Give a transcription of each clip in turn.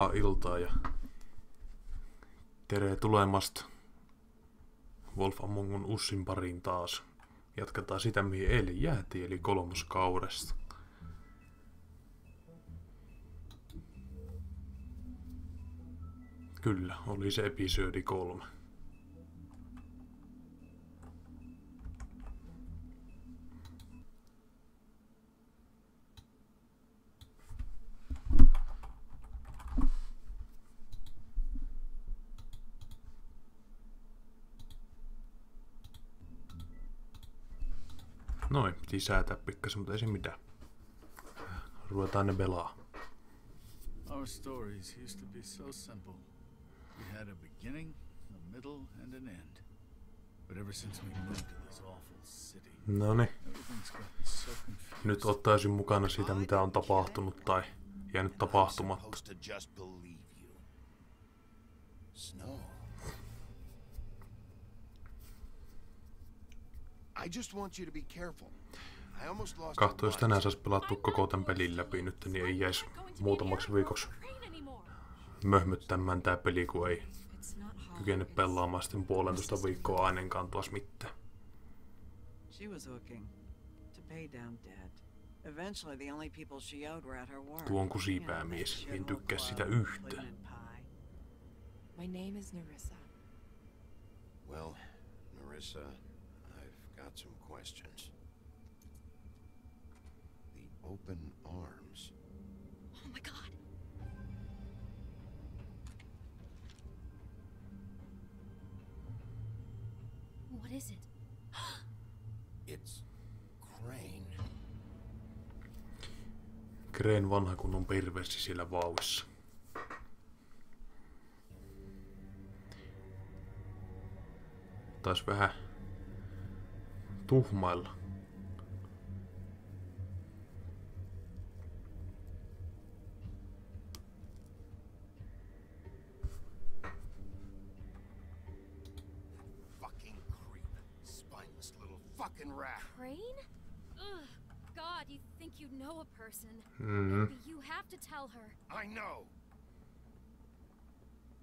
Hyvää iltaa ja tere tulemasta Wolf Amongun Ussin pariin taas. Jatketaan sitä, mihin eilen jäätiin, eli kolmoskaudesta. Kyllä, oli se episoodi 3. Noin, piti säätää pikkasen, mutta ei se mitään. Ruvetaan ne pelaa. Our stories used to be so simple. We had a beginning, a middle, and an end. But ever since we moved to this awful city, Noniin. everything's gotten so confused. Nyt ottaisin mukana sitä, mitä on tapahtunut tai jäänyt tapahtumatta. Kahto, jos tänään sais pelattua koko tän pelin läpi nyt, niin ei jäisi muutamaksi viikoksi möhmyttämään tää peli, kun ei kykene pelaamaan sitten 1,5 viikkoa ainakaan tuossa mitään. Tuo on kusipäämies, en tykkää sitä yhtään. My name is Narissa. Well, Narissa, I've got some questions. The open arms. Oh my god. What is it? It's Crane. Crane vanha kunnon perversi siellä vauvissa. Taisi vähän tuhmailla. Fucking creep. Spineless little fucking rat. Crane? Ugh, God, you think you know a person. Mm-hmm. You have to tell her. I know.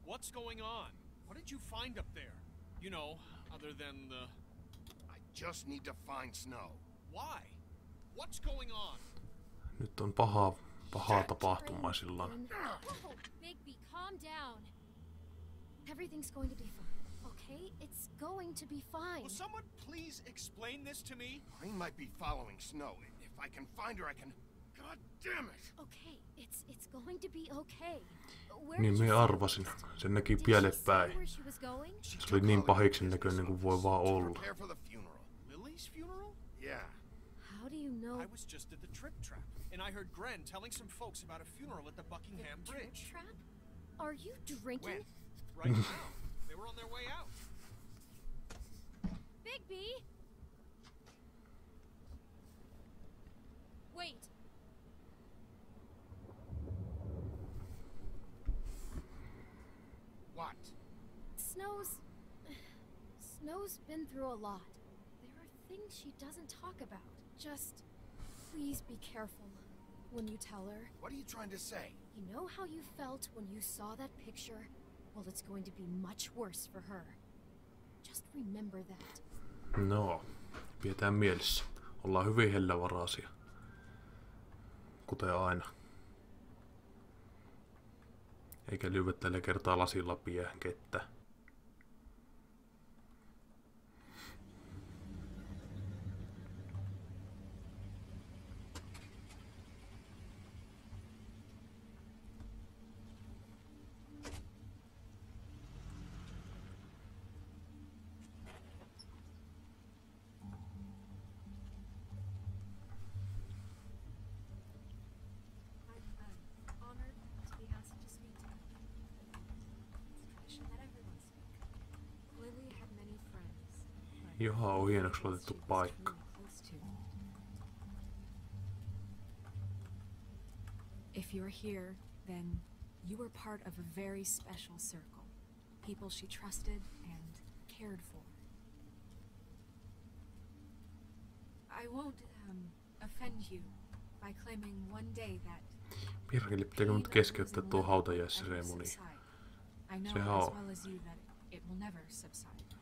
What's going on? What did you find up there? You know, other than the... I just need to find Snow. Why? What's going on? Nyt on pahaa tapahtumaa sillä. Oh, Bigby, calm down. Everything's going to be fine, okay? It's going to be fine. Will someone please explain this to me? Crane might be following Snow. If I can find her, I can... God damn it! Okay, it's going to be okay. Niin me arvasin. Sen näki pielepäin. Se oli niin pahiksen näköinen kuin voi vaan olla. Prepare for the funeral. Lily's funeral? Yeah. How do you know? I was just at the Trip Trap, and I heard Gren telling some folks about a funeral at the Buckingham Bridge. Trap? Are you drinking? When? Right now. They were on their way out. Bigby! Wait. What? Snow's been through a lot. There are things she doesn't talk about. Just please be careful when you tell her. What are you trying to say? You know how you felt when you saw that picture? Well, it's going to be much worse for her. Just remember that. No, pidetään mielessä. Ollaan hyvin hellävaraisia. Kuten aina. Eikä lyödä tällä kertaa lasilla piähän kettä. Johan on hienoksi laitettu paikka. If you're here, then you were part of a very special circle. People she trusted and cared for. I won't offend you by claiming one day that Pirkeli, pitääkö mut keskeyttää tuo hautajaisseremoni? Sehän on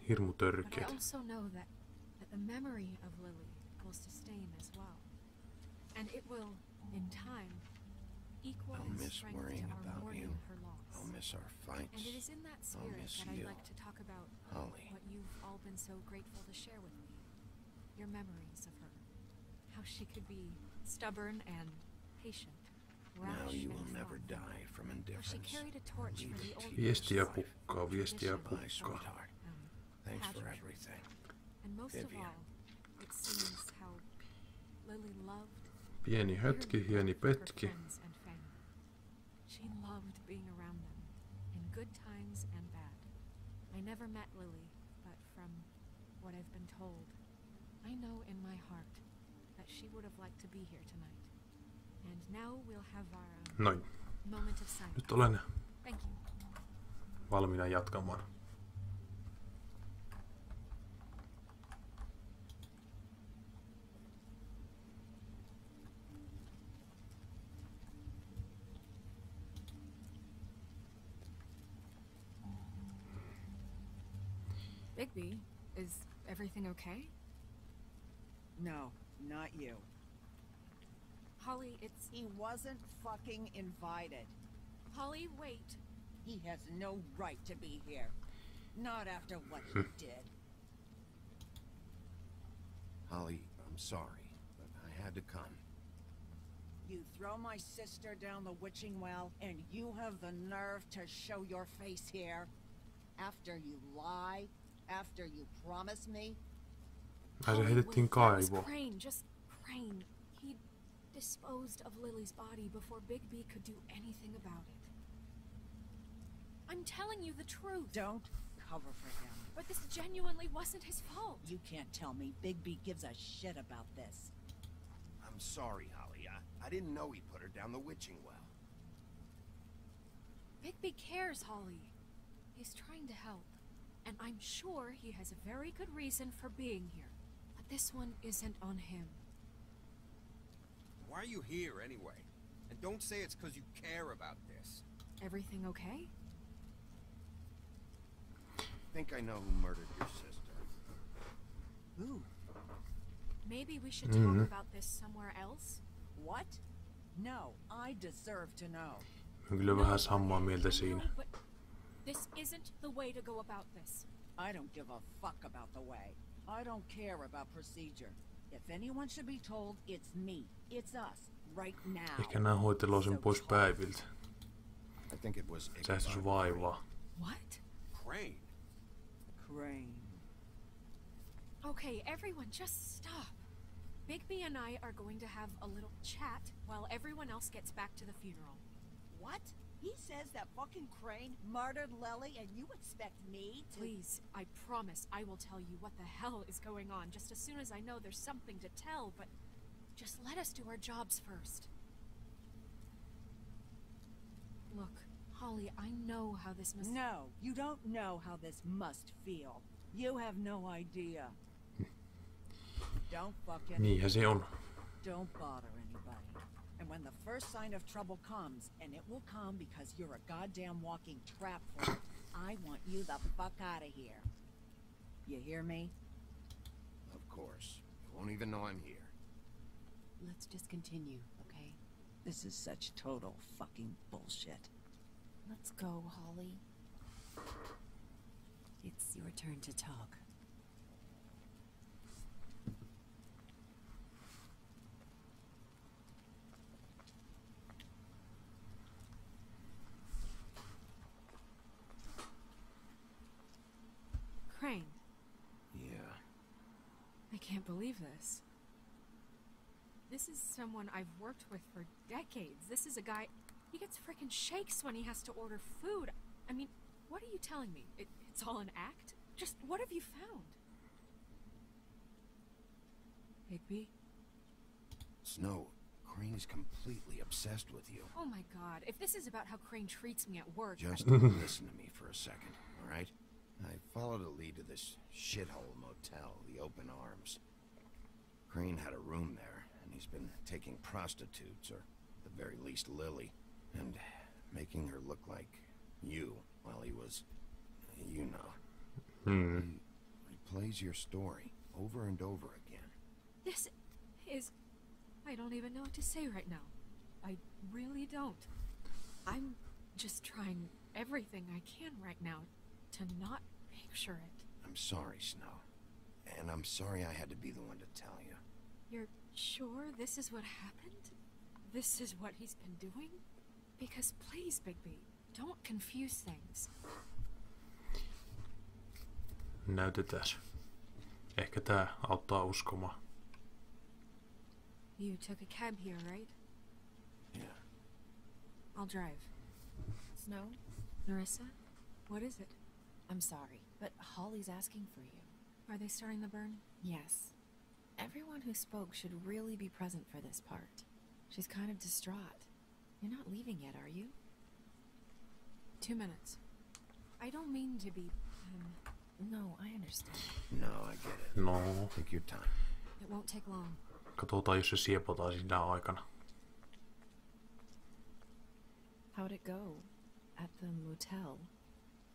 hirmu törkeä. The memory of Lily will sustain as well. And it will, in time, equal I'll in miss strength worrying to our about mourning you. her loss. I'll miss our fights. And it is in that spirit miss that I'd you. like to talk about Holly. what you've all been so grateful to share with me. Your memories of her. How she could be stubborn and patient. Now Rash you and will never thoughtful. die from How she indifference. carried a torch for the old Viestiä pukkaa, viestiä Bye, pukkaa. sweetheart. Thanks for pageantry. everything. And most Vivian. of all, it seems how Lily loved Pieni hötki, hieni petki. her friends and family. She loved being around them, in good times and bad. I never met Lily, but from what I've been told, I know in my heart that she would have liked to be here tonight. And now we'll have our Noin. moment of silence. Nyt olen Thank you. valmiina jatkamaan. Bigby, is everything okay? No, not you. Holly, it's... He wasn't fucking invited. Holly, wait. He has no right to be here. Not after what he did. Holly, I'm sorry, but I had to come. You throw my sister down the witching well, and you have the nerve to show your face here? After you lie? After you promise me? Ai se Holly, heitettiin wait, that was kaivoon. Crane, just Crane. He disposed of Lily's body before Bigby could do anything about it. I'm telling you the truth. Don't cover for him. But this genuinely wasn't his fault. You can't tell me Bigby gives a shit about this. I'm sorry, Holly. I didn't know he put her down the witching well. Bigby cares, Holly. He's trying to help. And I'm sure he has a very good reason for being here. But this one isn't on him. Why are you here anyway? And don't say it's because you care about this. Everything okay? I think I know who murdered your sister. Who? Maybe we should talk about this somewhere else? What? No, I deserve to know. On kyllä vähän samaa mieltä siinä. But this isn't the way to go about this. I don't give a fuck about the way. I don't care about procedure. If anyone should be told, it's me. It's us. Right now. Ehkä nää hoitelee sen pois päiviltä. I think it was Säästäisi vaivaa. What? Crane. Crane. Okay, everyone, just stop. Bigby and I are going to have a little chat while everyone else gets back to the funeral. What? He says that fucking Crane murdered Lily and you expect me to— Please, I promise I will tell you what the hell is going on just as soon as I know there's something to tell, but just let us do our jobs first. Look, Holly, I know how this must— No, you don't know how this must feel. You have no idea. Don't fucking— Niinhän se on. Don't bother anybody. And when the first sign of trouble comes, and it will come because you're a goddamn walking trap for it, I want you the fuck out of here. You hear me? Of course. You won't even know I'm here. Let's just continue, okay? This is such total fucking bullshit. Let's go, Holly. It's your turn to talk. Crane, Yeah. I can't believe this. This is someone I've worked with for decades. This is a guy— he gets frickin' shakes when he has to order food. I mean, what are you telling me? It's all an act? Just what have you found? Bigby? Snow, Crane's completely obsessed with you. Oh my god, if this is about how Crane treats me at work— Just listen to me for a second, all right? I followed a lead to this shithole motel, the Open Arms. Crane had a room there, and he's been taking prostitutes, or the very least Lily, and making her look like you while he was, you know. He replays your story over and over again. This is... I don't even know what to say right now. I really don't. I'm just trying everything I can right now to not picture it. I'm sorry, Snow. And I'm sorry I had to be the one to tell you. You're sure this is what happened? This is what he's been doing? Because please, Bigby, don't confuse things. Näytetään. Ehkä tää auttaa uskomaan. You took a cab here, right? Yeah. I'll drive. Snow? Narissa, what is it? I'm sorry, but Holly's asking for you. Are they starting the burn? Yes. Everyone who spoke should really be present for this part. She's kind of distraught. You're not leaving yet, are you? 2 minutes. I don't mean to be... No, I understand. No, I get it. No. Take your time. It won't take long. Katsotaan, jos se siepotaan siinä aikana. How'd it go? At the motel?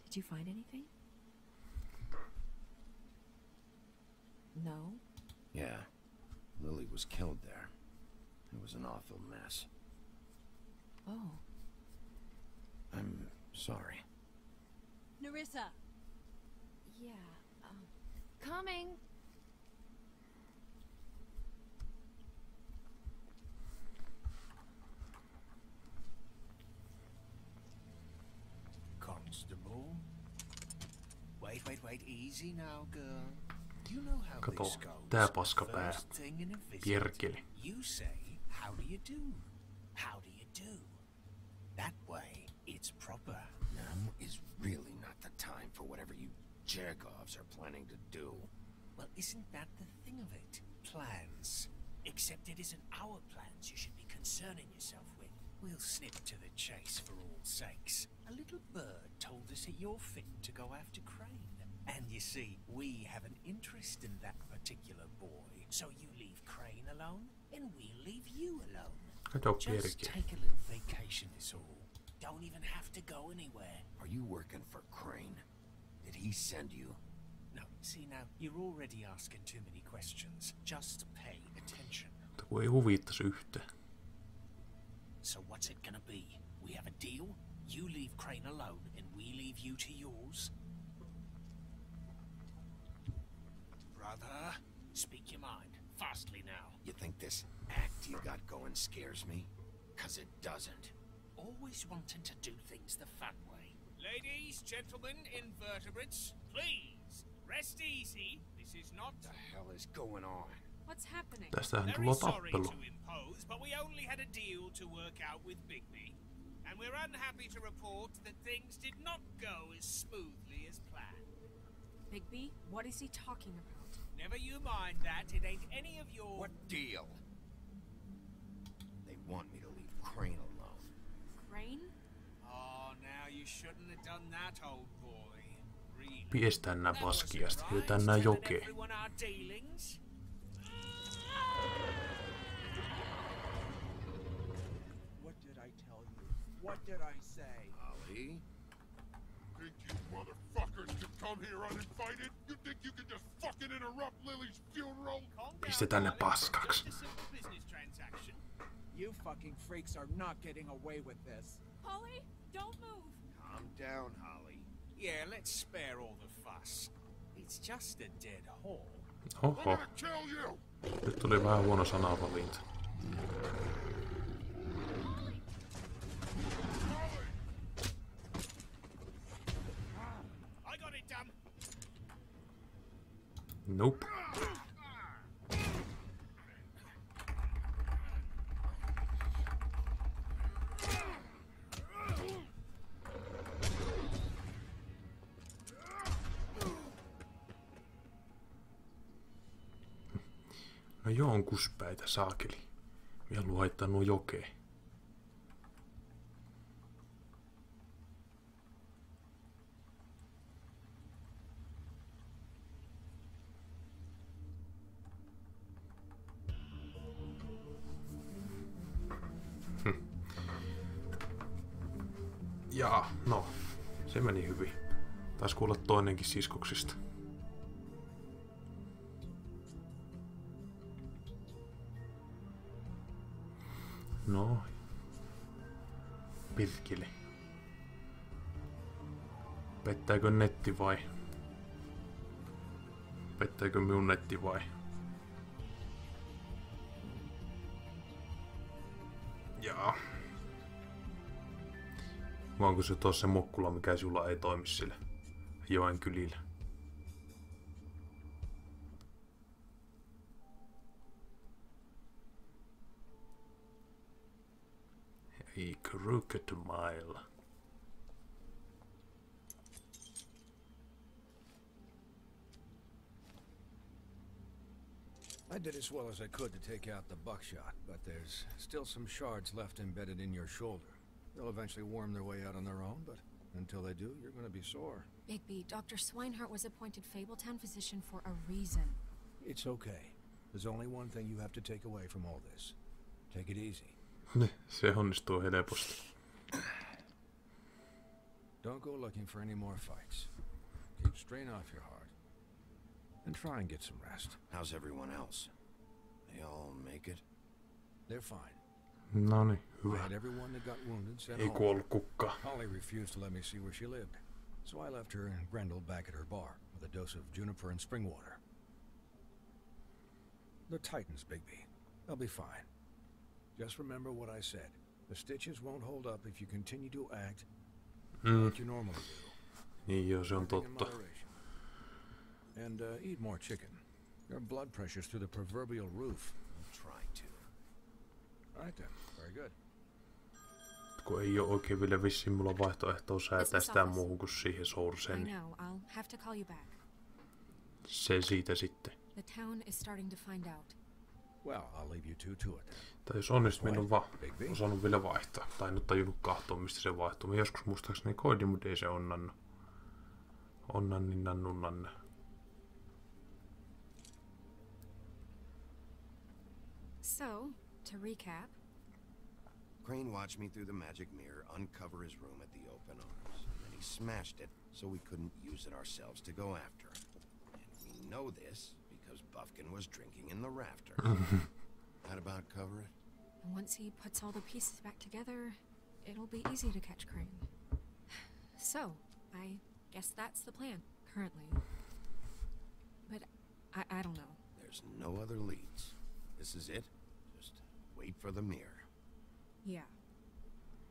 Did you find anything? No? Yeah. Lily was killed there. It was an awful mess. Oh. I'm sorry. Narissa! Yeah, coming. Constable? Wait, easy now, girl. You know how Kato, this goes. tää paskapää. First thing in a visit, Pierkeli. you say, how do you do? How do you do? That way, it's proper. Now is really not the time for whatever you jerk-offs are planning to do. Well, isn't that the thing of it? Plans. Except it isn't our plans you should be concerning yourself with. We'll snip to the chase for all sakes. A little bird told us that you're fit to go after Crane. And you see, we have an interest in that particular boy. So you leave Crane alone, and we'll leave you alone. Kato, Just pierkeli. take a little vacation is all. Don't even have to go anywhere. Are you working for Crane? Did he send you? No, see now, you're already asking too many questions. Just pay attention. Mutta kun ei huvittais yhtään. So what's it gonna be? We have a deal? You leave Crane alone, and we leave you to yours? Brother, speak your mind. Fastly now. You think this act you got going scares me? 'Cause it doesn't. Always wanting to do things the fun way. Ladies, gentlemen, invertebrates, please, rest easy. This is not... What the hell is going on? What's happening? Tästähän Very tulee sorry tappelu. to impose, but we only had a deal to work out with Bigby. And we're unhappy to report that things did not go as smoothly as planned. Bigby, what is he talking about? Never you mind that, it ain't any of your... What deal? They want me to leave Crane alone. Crane? Oh, now you shouldn't have done that, old boy. Really. Piestään nää That wasn't paskiasta. right, Heitetään nää telling jokeen. everyone our dealings. What did I tell you? What did I say? Holly? Think you motherfuckers can come here uninvited? You think you can just fucking interrupt Lily's funeral? Calm down, Pistetään ne darling. paskaksi. Just a simple business transaction. You fucking freaks are not getting away with this. Holly, don't move! Calm down, Holly. Yeah, let's spare all the fuss. It's just a dead hole. I'm Oho, gonna kill you! nyt tuli vähän huono sanavalinta. I got it done. Nope. No jonkuspäitä saakeli. Mä haluan haittaa nuo jokeen. Jaa, no, se meni hyvin. Taisi kuulla toinenkin siskoksista. No, pirkili. Pettääkö netti vai? Pettääkö minun netti vai? Jaa. Vai onko se tuossa se mokkula, mikä sulla ei toimi sille joen kylillä? A crooked mile. I did as well as I could to take out the buckshot, but there's still some shards left embedded in your shoulder. They'll eventually worm their way out on their own, but until they do, you're gonna be sore. Bigby, Dr. Swinehart was appointed Fabletown physician for a reason. It's okay. There's only one thing you have to take away from all this. Take it easy. Se onnistuu helposti. Don't go looking for any more fights. Keep strain off your heart. And try and get some rest. How's everyone else? They all make it? They're fine. Noniin, I hyvä. had everyone that got wounded sent Ei home. kuollut kukka. Holly refused to let me see where she lived, so I left her and Grendel back at her bar with a dose of juniper and spring water. The Titans, Bigby. They'll be fine. Just remember what I said. The stitches won't hold up if you continue to act like you normally do. Niin joo, se on Everything in totta. moderation. And eat more chicken. Your blood pressure's through the proverbial roof. I'll try to. All right then. Very good. Kun ei oo oikein vielä vissiin mulla vaihtoehtoa säätää sitä muuhun kuin siihen sourceen, I niin know. I'll have to call you back. se siitä sitten. The town is starting to find out. Well, I'll leave you two to it. Tai jos onnistuu, minä en vaan osannut vielä vaihtaa. Tai en ole tajunnut kahtoa, mistä se vaihtuu. Mä joskus muistaakseni koidin, mutta ei se onnannut. Onnannin nannunnan. So, to recap, Crane watched me through the magic mirror uncover his room at the open arms. And then he smashed it so we couldn't use it ourselves to go after him. And we know this because Buffkin was drinking in the rafters. That about cover it? and once he puts all the pieces back together, it'll be easy to catch Crane. So, I guess that's the plan, currently. But I don't know. There's no other leads. This is it. Just wait for the mirror. Yeah.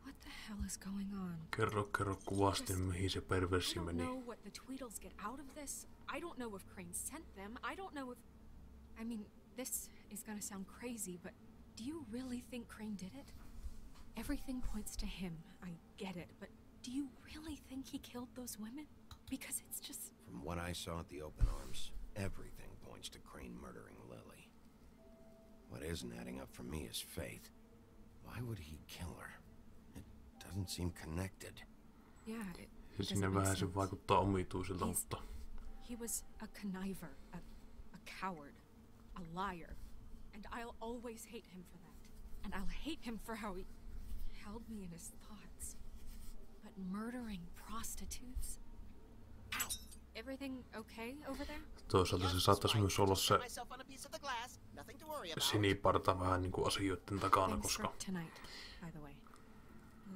What the hell is going on? Kerro kuvasti, mihin se perversi I don't meni. know what the Tweedles get out of this. I don't know if Crane sent them. I don't know if... I mean, this is gonna sound crazy, but do you really think Crane did it? Everything points to him. I get it, but do you really think he killed those women? Because it's just... From what I saw at the open arms, everything points to Crane murdering Lily. What isn't adding up for me is Faith. Why would he kill her? It doesn't seem connected. Yeah, Ja it sinne doesn't make vähän se sense. vaikuttaa omituiselta, He's- mutta He was a conniver, a coward, a liar, and I'll always hate him for that. And I'll hate him for how he held me in his thoughts. But murdering prostitutes? Ow! Everything okay over there? toisaalta se saattaisi myös olla se myself on a piece of the glass. Nothing to worry about. siniparta vähän niinku asioiden takana, Thanks koska for tonight, by the way.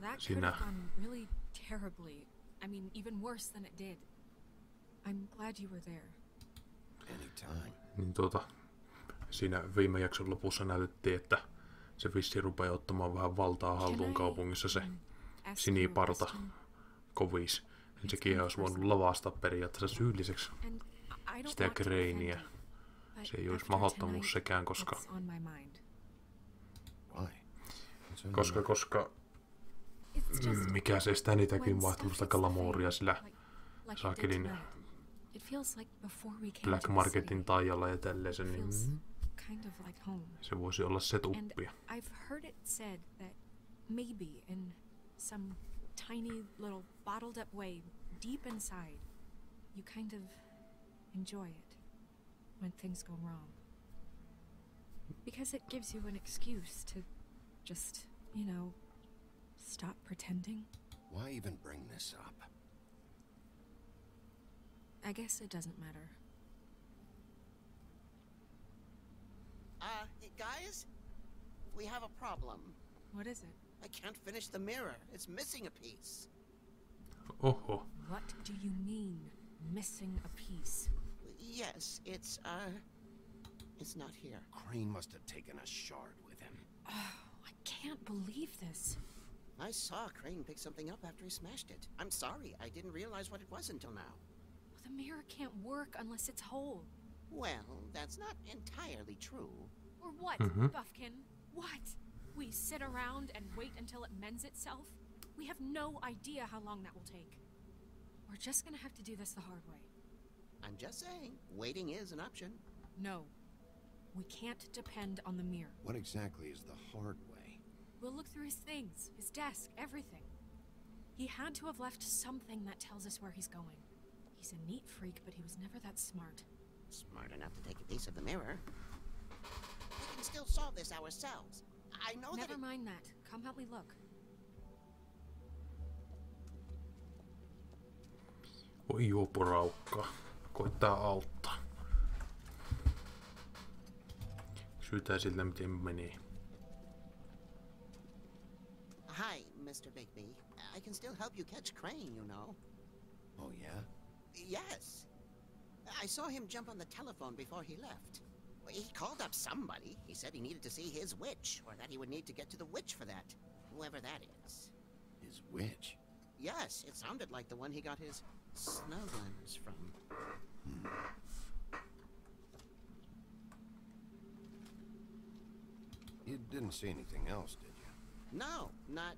That could Sinä. have gone really terribly. I mean, even worse than it did. I'm glad you were there. Anytime. niin siinä viime jakson lopussa näytettiin, että se vissi rupeaa ottamaan vähän valtaa haltuun kaupungissa se ask you a siniparta question? kovis. Niin sekin olisi voinut lavastaa periaatteessa syylliseksi And I don't sitä want to Craneä. offend you, but Se ei olisi after mahdottomuus tonight, sekään, koska it's on my mind. Why? What's on your koska It's just mikä se estää niitäkin when vaihtumasta stuff hits the glamouria fan, sillä like it did saakelin tonight. It feels like before we came Black to the Marketin city. taijalla ja tälleen se, Feels niin kind of like home. se voisi olla And setuppia. I've heard it said that maybe in some tiny little bottled up way deep inside, you kind of enjoy it when things go wrong. Because it gives you an excuse to just, stop pretending. Why even bring this up? I guess it doesn't matter. Guys? We have a problem. What is it? I can't finish the mirror. It's missing a piece. Oho. What do you mean, missing a piece? Yes, it's not here. Crane must have taken a shard with him. Oh, I can't believe this. I saw Crane pick something up after he smashed it. I'm sorry, I didn't realize what it was until now. Well, the mirror can't work unless it's whole. Well, that's not entirely true. Or what, Buffkin? What? We sit around and wait until it mends itself? We have no idea how long that will take. We're just gonna have to do this the hard way. I'm just saying, waiting is an option. No. We can't depend on the mirror. What exactly is the hard way? We'll look through his things, his desk, everything. He had to have left something that tells us where he's going. He's a neat freak, but he was never that smart. Smart enough to take a piece of the mirror. We can still solve this ourselves. I know Never mind that. Come help me look. Voi juopuraukka. Koittaa auttaa. Kysytään siltä, miten menee. Hi, Mr. Bigby. I can still help you catch Crane, you know. Oh, yeah? Yes. I saw him jump on the telephone before he left. He called up somebody. He said he needed to see his witch, or that he would need to get to the witch for that. Whoever that is. His witch? Yes, it sounded like the one he got his snow glamours from. You didn't see anything else, did you? No, not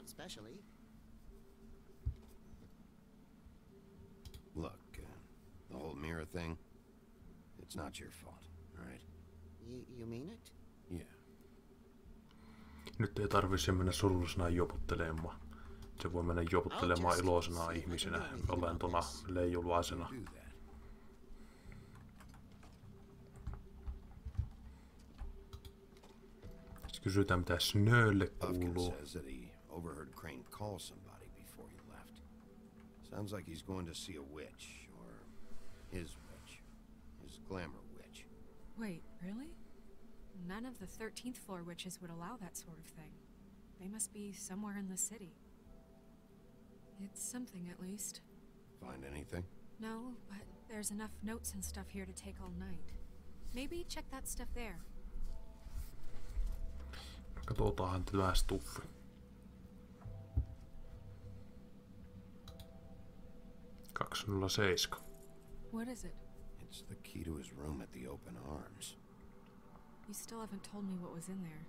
especially. Look, the whole mirror thing, it's not your fault, right? You mean it? Yeah. Nyt ei tarvitse mennä surullisena joputtelemaan. Se voi mennä joputtelemaan iloisena ihmisenä, olentona, leijulaisena. Sitten kysytään, mitä Snölle kuuluu. Overheard Crane call somebody before he left. Sounds like he's going to see a witch, or his witch. His glamour witch. Wait, really? None of the 13th floor witches would allow that sort of thing. They must be somewhere in the city. It's something, at least. Find anything? No, but there's enough notes and stuff here to take all night. Maybe check that stuff there. Katsotaanhan tämä stuffi. What is it? It's the key to his room at the Open Arms. You still haven't told me what was in there.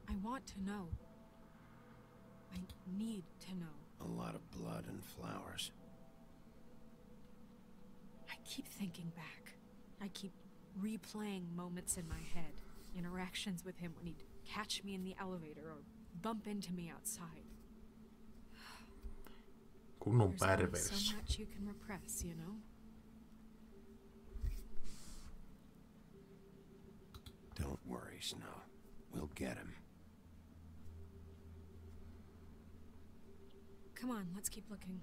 I want to know. I need to know. A lot of blood and flowers. I keep thinking back. I keep replaying moments in my head. Interactions with him when he'd catch me in the elevator or bump into me outside. Kunnon There's only perversi. so much you can repress, you know? Don't worry, Snow. We'll get him. Come on, let's keep looking.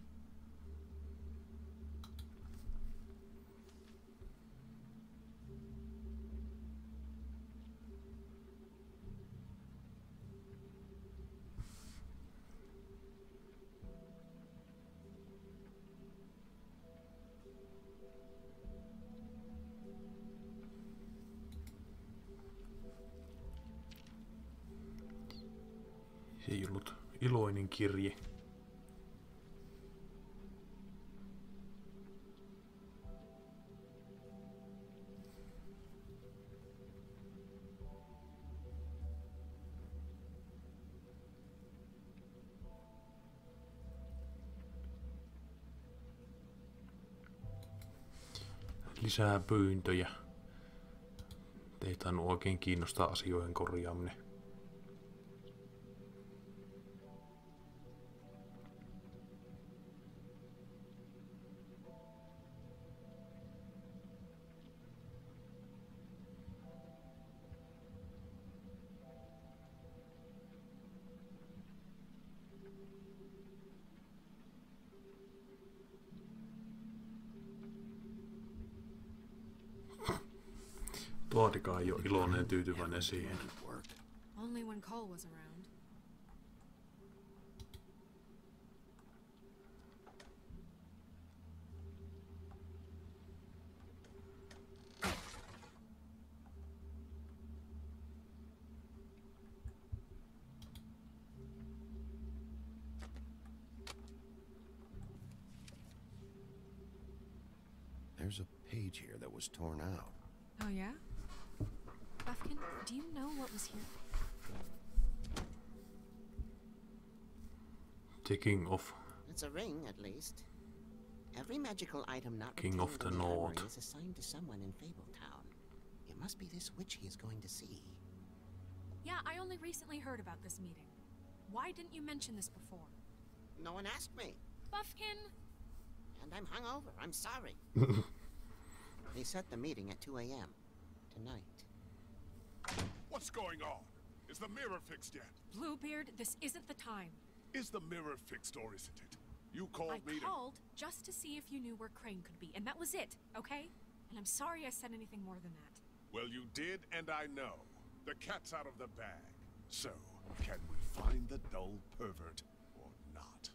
Se ei ollut iloinen kirje. Lisää pyyntöjä. Teitä on oikein kiinnostaa asioiden korjaaminen. Tuodikaan ei oo iloinen ja tyytyväinen siihen. Only when Cole was around. There's a page here that was torn out. Oh yeah? Buffkin, do you know what was here? The King of... It's a ring, at least. Every magical item not King of the retained in the North. armory is assigned to someone in Fabletown. It must be this witch he is going to see. Yeah, I only recently heard about this meeting. Why didn't you mention this before? No one asked me. Buffkin! And I'm hungover. I'm sorry. They set the meeting at 2 a.m. tonight. What's going on? Is the mirror fixed yet? Bluebeard, this isn't the time. Is the mirror fixed or isn't it? You called me to... I called just to see if you knew where Crane could be, and that was it, okay? And I'm sorry I said anything more than that. Well, you did, and I know. The cat's out of the bag. So, can we find the dull pervert or not?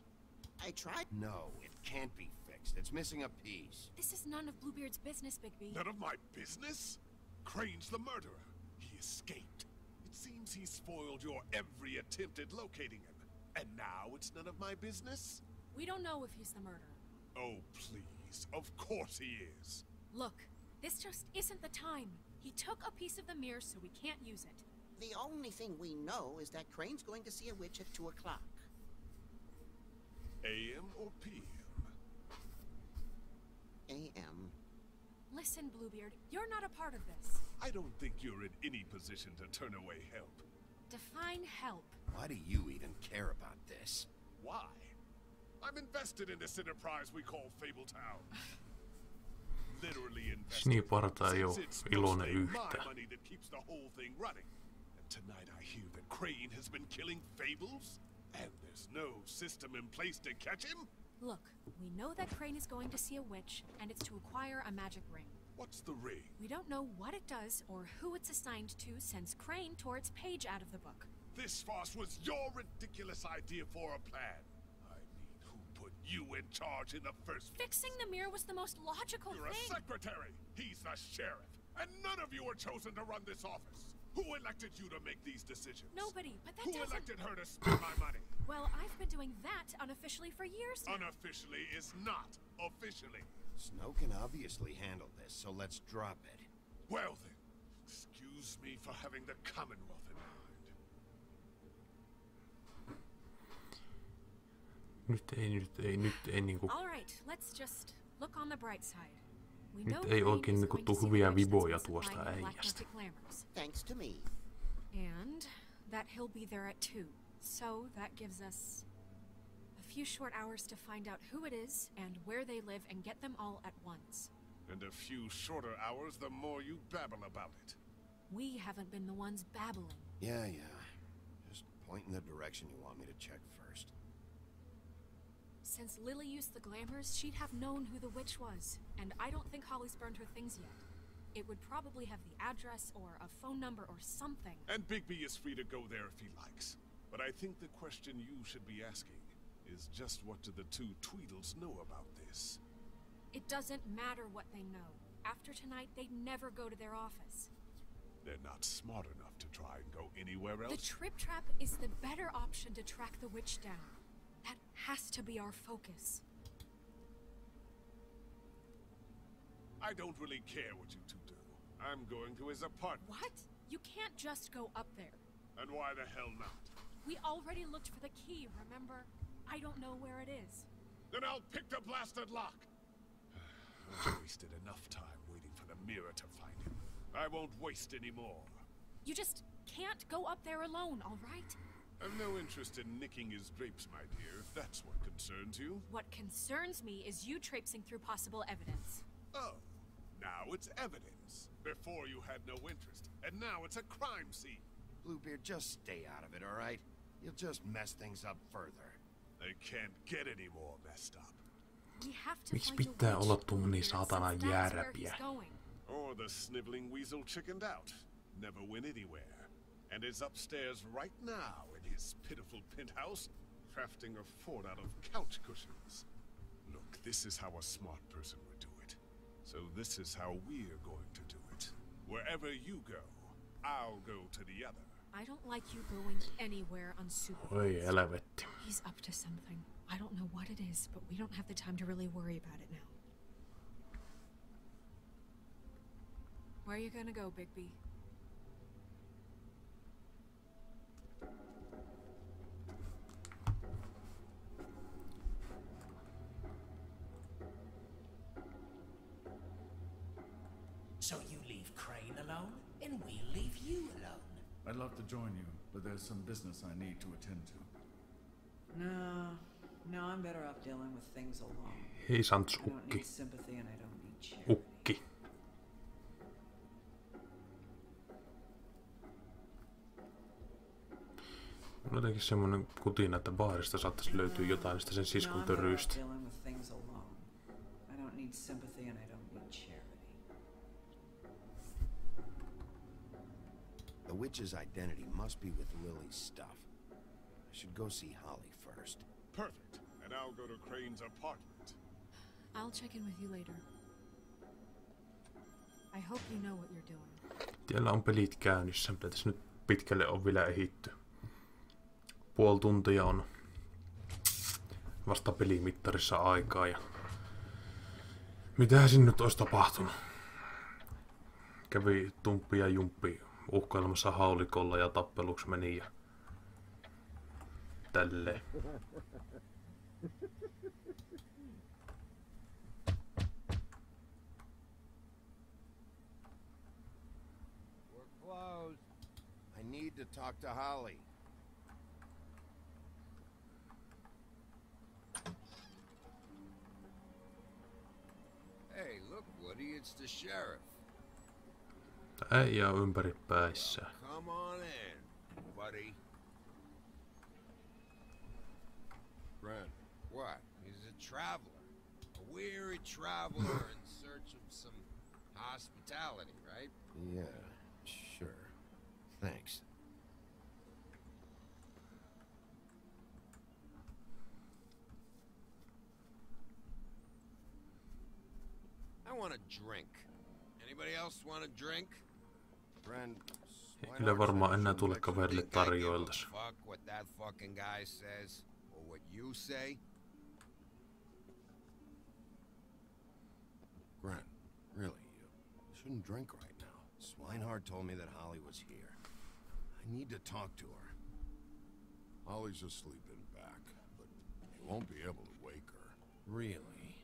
I tried. No, it can't be fixed. It's missing a piece. This is none of Bluebeard's business, Bigby. None of my business? Crane's the murderer. He escaped. It seems he spoiled your every attempt at locating him. And now it's none of my business? We don't know if he's the murderer. Oh, please. Of course he is. Look, this just isn't the time. He took a piece of the mirror, so we can't use it. The only thing we know is that Crane's going to see a witch at 2 o'clock. AM or PM? AM. Listen, Bluebeard, you're not a part of this. I don't think you're in any position to turn away help. Define help. Why do you even care about this? Why? I'm invested in this enterprise we call Fabletown. Literally invested. Siniparta ei oo Since it's iloinen mostly my yhtään. money that keeps the whole thing running. And tonight I hear that Crane has been killing fables, and there's no system in place to catch him? Look, we know that Crane is going to see a witch, and it's to acquire a magic ring. What's the ring? We don't know what it does or who it's assigned to since Crane tore its page out of the book. This farce was your ridiculous idea for a plan. I mean, who put you in charge in the first place? Fixing the mirror was the most logical You're thing. a secretary. He's the sheriff. And none of you were chosen to run this office. Who elected you to make these decisions? Nobody, but that Who doesn't... elected her to spend my money? Well, I've been doing that unofficially for years now. Unofficially is not officially. Snow can obviously handle this, so let's drop it. Well then, excuse me for having the Commonwealth in mind. Nyt ei niinku... All right, let's just look on the bright side. We Nyt know ei Crane oikein is niinku going tuu to see hyviä the witch that's viboja been tuosta supplying the black äijästä. market glamours. Thanks to me. And that he'll be there at 2. So that gives us a few short hours to find out who it is and where they live and get them all at once. And a few shorter hours, the more you babble about it. We haven't been the ones babbling. Yeah. Just point in the direction you want me to check first. Since Lily used the glamours, she'd have known who the witch was. And I don't think Holly's burned her things yet. It would probably have the address or a phone number or something. And Bigby is free to go there if he likes. But I think the question you should be asking is just what do the two Tweedles know about this? It doesn't matter what they know. After tonight, they'd never go to their office. They're not smart enough to try and go anywhere else. The Trip Trap is the better option to track the witch down. That has to be our focus. I don't really care what you two do. I'm going to his apartment. What? You can't just go up there. And why the hell not? We already looked for the key, remember? I don't know where it is. Then I'll pick the blasted lock. I've wasted enough time waiting for the mirror to find him. I won't waste any more. You just can't go up there alone, all right? I've no interest in nicking his drapes, my dear, if that's what concerns you. What concerns me is you traipsing through possible evidence. Oh, now it's evidence. Before you had no interest, and now it's a crime scene. Bluebeard, just stay out of it, all right? You'll just mess things up further. They can't get any more messed up. We have to Miksi find a pitää witch, olla tuommoinen Bluebeard, saatanan since that's where järpiä? he's going. Or the sniveling weasel chickened out, never went anywhere, and is upstairs right now in his pitiful penthouse, crafting a fort out of couch cushions. Look, this is how a smart person would do it. So this is how we're going to do it. Wherever you go, I'll go to the other. I don't like you going anywhere unsupervised. Oi, helvetti. He's up to something. I don't know what it is, but we don't have the time to really worry about it now. Where are you gonna go, Bigby? So you leave Crane alone, and we'll leave you alone. I'd love to join you, but there's some business I need to attend to. No, I'm better off dealing with things alone. Hei Sans I don't ukki. need sympathy and I don't need charity. Ukki. On jotenkin semmonen kutina, että baarista saattaisi löytyä jotain niistä sen siskon töryistä. Dealing with things alone. I don't need sympathy and I don't need charity. The witch's identity must be with Lily's stuff. I should go see Holly first. Perfect. And I'll go to Crane's apartment. I'll check in with you later. I hope you know what you're doing. Tiellä on pelit käynnissä, mitä tässä nyt pitkälle on vielä ehitty. Puoli tuntia on vasta pelimittarissa aikaa ja mitähän siinä nyt olisi tapahtunut? Kävi tumppi ja jumppi uhkailemassa haulikolla ja tappeluksi meni ja tälleen. We're closed. I need to talk to Holly. Hey, look, Woody, it's the sheriff. Äijä on ympäri päissä. Come on in, buddy. Brent. What? He's a traveler. A weary traveler in search of some hospitality, right? Yeah, sure. Thanks. I want a drink. Anybody else want a drink? Brent. Ei kyllä varmaan enää tule kaverille tarjoiltas. Fuck what that fucking guy says or what you say. Brent, really, you shouldn't drink right now. Swinehart told me that Holly was here. I need to talk to her. Holly's asleep in back, but you won't be able to wake her. Really?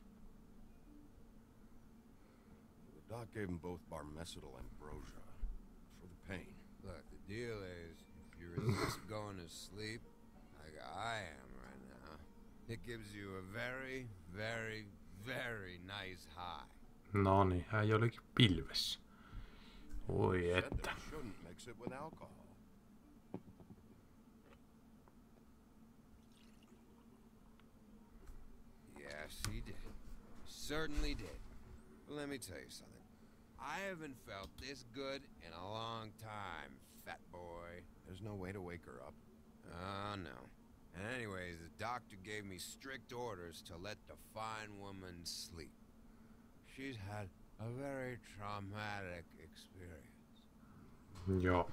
The doc gave them both barmecidal ambrosia for the pain. Look, the deal is, if you resist going to sleep, like I am right now, it gives you a very, very, very nice high. No niin, hän olikin pilvessä. Oi että. Shouldn't mix it with alcohol. Yes, he did. Certainly did. But let me tell you something. I haven't felt this good in a long time, fat boy. There's no way to wake her up. Oh, no. And anyways, the doctor gave me strict orders to let the fine woman sleep. She's had a very traumatic experience. Joo.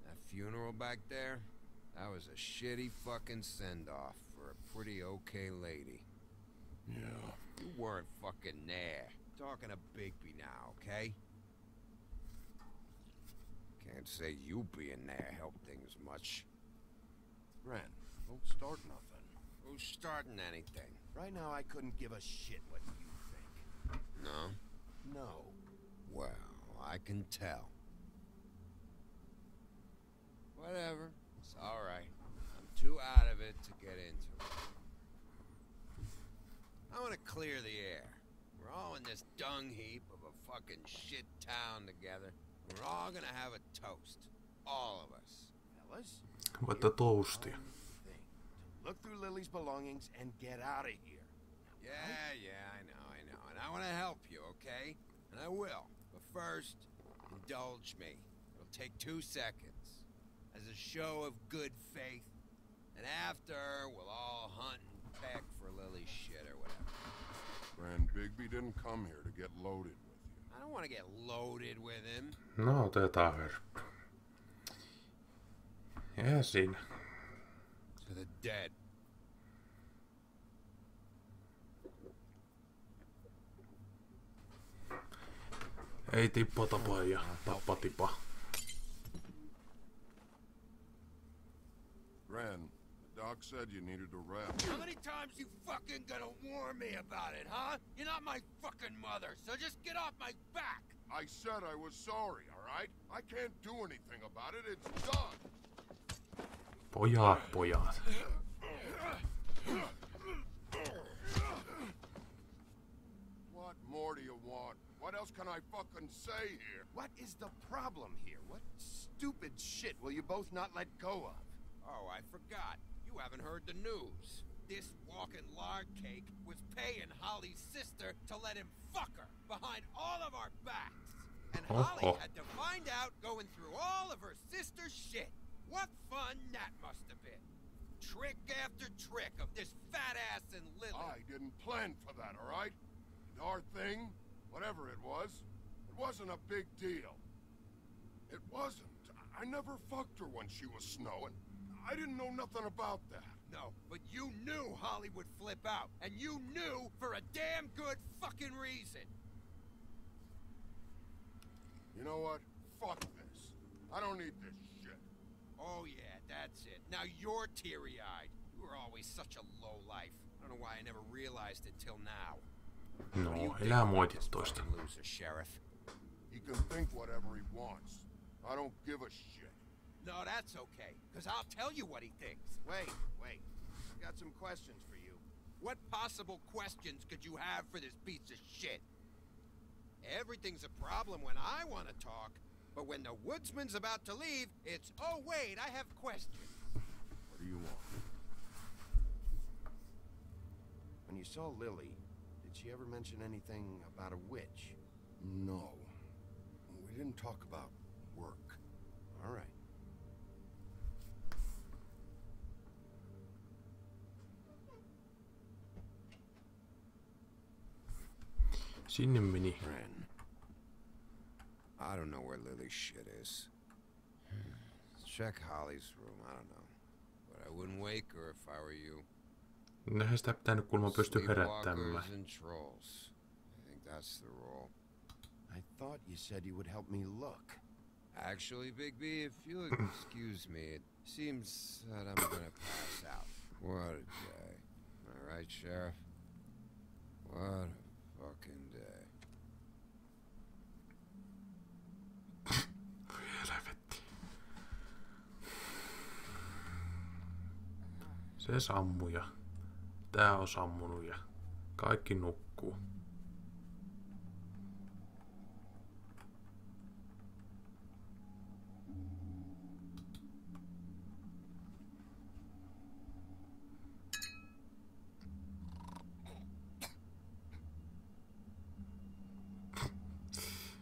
That funeral back there, that was a shitty fucking send-off for a pretty okay lady. Yeah. You weren't fucking there. Talking to Bigby now, okay? Can't say you being there helped things much. Brent, don't start nothing. Who's starting anything? Right now I couldn't give a shit what you think. No? No. Well, I can tell. Whatever. It's alright. I'm too out of it to get into it. I want to clear the air. We're all in this dung heap of a fucking shit town together. We're all gonna have a toast. All of us. Fellas? Voitte toastia. Look through Lily's belongings and get out of here. Yeah, I know. And I want to help you, okay? And I will. But first, indulge me. It'll take 2 seconds. As a show of good faith. And after, we'll all hunt and peck for Lily's shit or whatever. Grand Bigby didn't come here to get loaded with you. I don't want to get loaded with him. No, otetaan hörppy. Ja siinä. To the dead. Ei tippa tapa ja tappa tipa. Gran, the doc said you needed a rest. How many times you fucking gonna warn me about it, huh? You're not my fucking mother, so just get off my back! I said I was sorry, alright? I can't do anything about it, it's done! Pojat. What more do you want? What else can I fucking say here? What is the problem here? What stupid shit will you both not let go of? Oh, I forgot. You haven't heard the news. This walking lard cake was paying Holly's sister to let him fuck her behind all of our backs. And Holly had to find out going through all of her sister's shit. What fun that must have been. Trick after trick of this fat ass and Lily. I didn't plan for that, alright? Our thing, whatever it wasn't a big deal. It wasn't. I never fucked her when she was snowing. I didn't know nothing about that. No, but you knew Holly would flip out, and you knew for a damn good fucking reason. You know what? Fuck this. I don't need this shit. Oh yeah, that's it. Now you're teary-eyed. You were always such a lowlife. I don't know why I never realized it till now. No, elää moitit toista. Loser, Sheriff. He can think whatever he wants. I don't give a shit. No, that's okay, because I'll tell you what he thinks. Wait. I've got some questions for you. What possible questions could you have for this piece of shit? Everything's a problem when I want to talk, but when the woodsman's about to leave, it's, oh wait, I have questions. What do you want? When you saw Lily, did she ever mention anything about a witch? No. We didn't talk about work. All right. Sinne meni. Ren. I don't know where Lily's shit is. Check Holly's room, I don't know. But I wouldn't wake her if I were you. Eihän sitä pitänyt kuulemma pysty herättämään. And trolls. I think that's the role. I thought you said you would help me look. Actually, Big B, if you'll excuse me, it seems that I'm gonna pass out. What a day. Am I right, Sheriff? What a fucking day. Helvetti. Se sammui ja tää on sammunut ja kaikki nukkuu.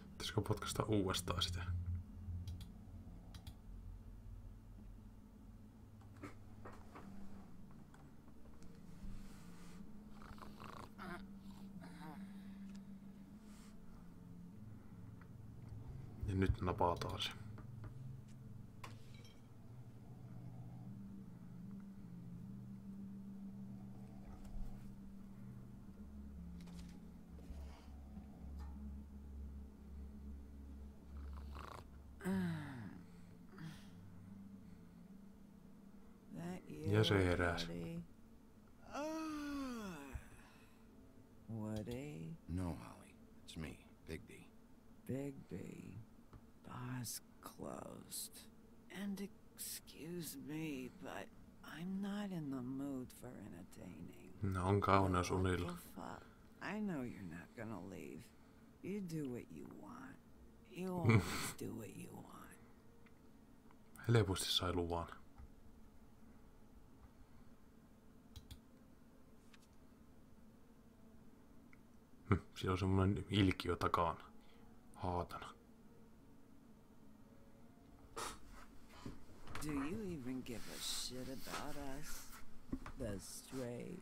Pitäisikö potkasta uudestaan sitä? Ja nyt napataan se. Ja se heräsi. Woody? No, Holly. It's me, Bigby. Bigby. Bar's closed. And excuse me, but I'm not in the mood for entertaining. No on kauneus unilla. Fuck. I know you're not gonna leave. You do what you want. You always do what you want. Helposti sai luvan. Siellä on semmonen ilkiö takana. Haatana. Do you even give a shit about us? The strays?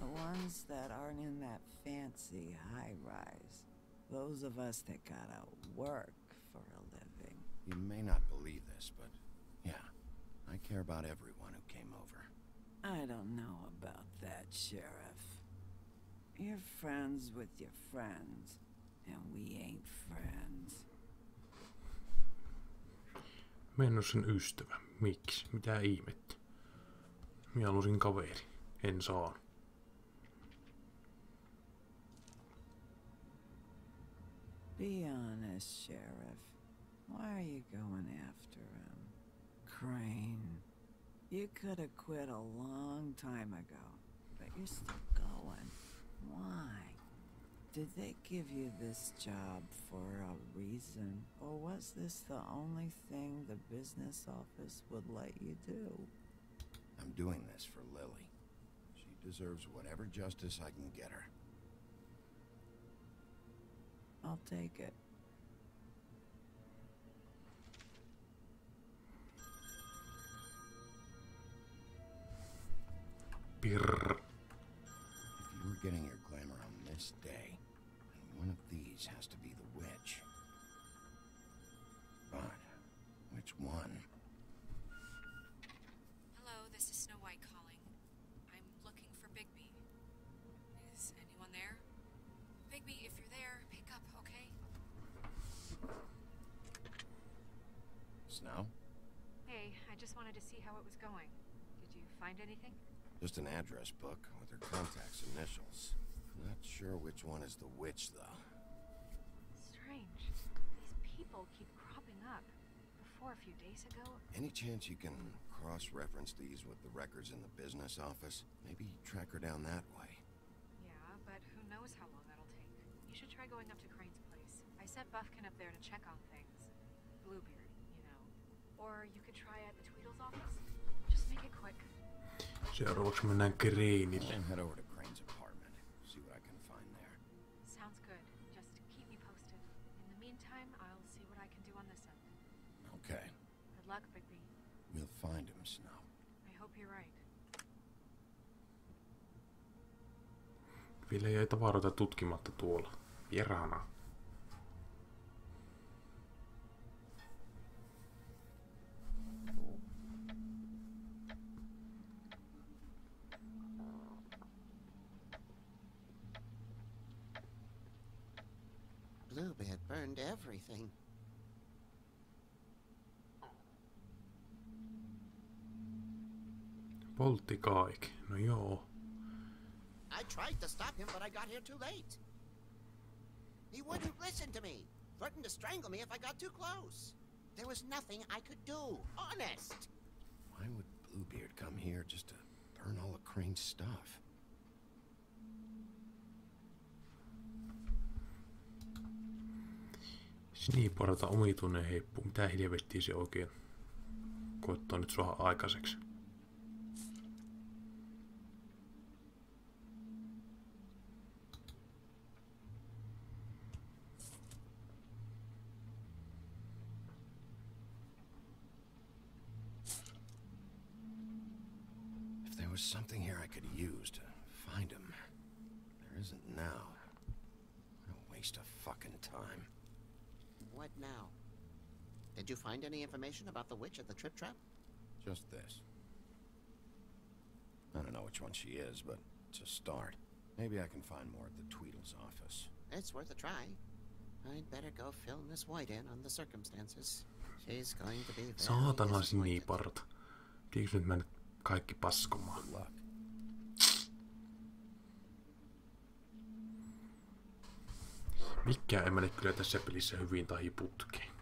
The ones that aren't in that fancy high-rise. Those of us that gotta work for a living. You may not believe this, but yeah, I care about everyone who came over. I don't know about that, Sheriff. You're friends with your friends, and we ain't friends. Mä en oo sen ystävä. Miksi? Mitä ihmettä? Minä halusin kaveri. En saa. Be honest, Sheriff. Why are you going after him? Crane. You could have quit a long time ago, but you're still going. Why? Did they give you this job for a reason, or was this the only thing the business office would let you do? I'm doing this for Lily. She deserves whatever justice I can get her. I'll take it. Pirr. If you were getting your glamour on this day, then one of these has to be the witch. But which one? Hello, this is Snow White calling. I'm looking for Bigby. Is anyone there? Bigby, if you're there, pick up, okay? Snow? Hey, I just wanted to see how it was going. Did you find anything? Just an address book with her contact's initials. Not sure which one is the witch, though. Strange. These people keep cropping up. Before, a few days ago... Any chance you can cross-reference these with the records in the business office? Maybe track her down that way. Yeah, but who knows how long that'll take. You should try going up to Crane's place. I sent Buffkin up there to check on things. Bluebeard, you know. Or you could try at the Tweedle's office. Just make it quick. Seuraavaksi mennään Craneille. Head over to Crane's apartment. See what I can find there. Sounds good. Just keep me posted. In the meantime, I'll see what I can do on this end. Okay. Good luck, Bigby. We'll find him, Snow. I hope you're right. Vielä jäi tavaroita tutkimatta tuolla. Vieraana. Bluebeard burned everything. Poltti kaik. No joo. I tried to stop him, but I got here too late. He wouldn't listen to me. Threatened to strangle me if I got too close. There was nothing I could do. Honest. Why would Bluebeard come here just to burn all of Crane's stuff? Sniiparata omituinen heippu. Mitä helvettiä se oikein koittaa nyt saada aikaiseksi? If there was something here I could use to find him, there isn't now. What a waste of fucking time. What now? Did you find any information about the witch at the Trip Trap? Just this. I don't know which one she is, but it's a start. Maybe I can find more at the Tweedle's office. It's worth a try. I'd better go fill Miss White in on the circumstances. She's going to be very Saatana disappointed. sniiparata. Tiedätkö nyt mennä kaikki paskomaan? Good luck. Mikään ei mene kyllä tässä pelissä hyvin tai putkeen.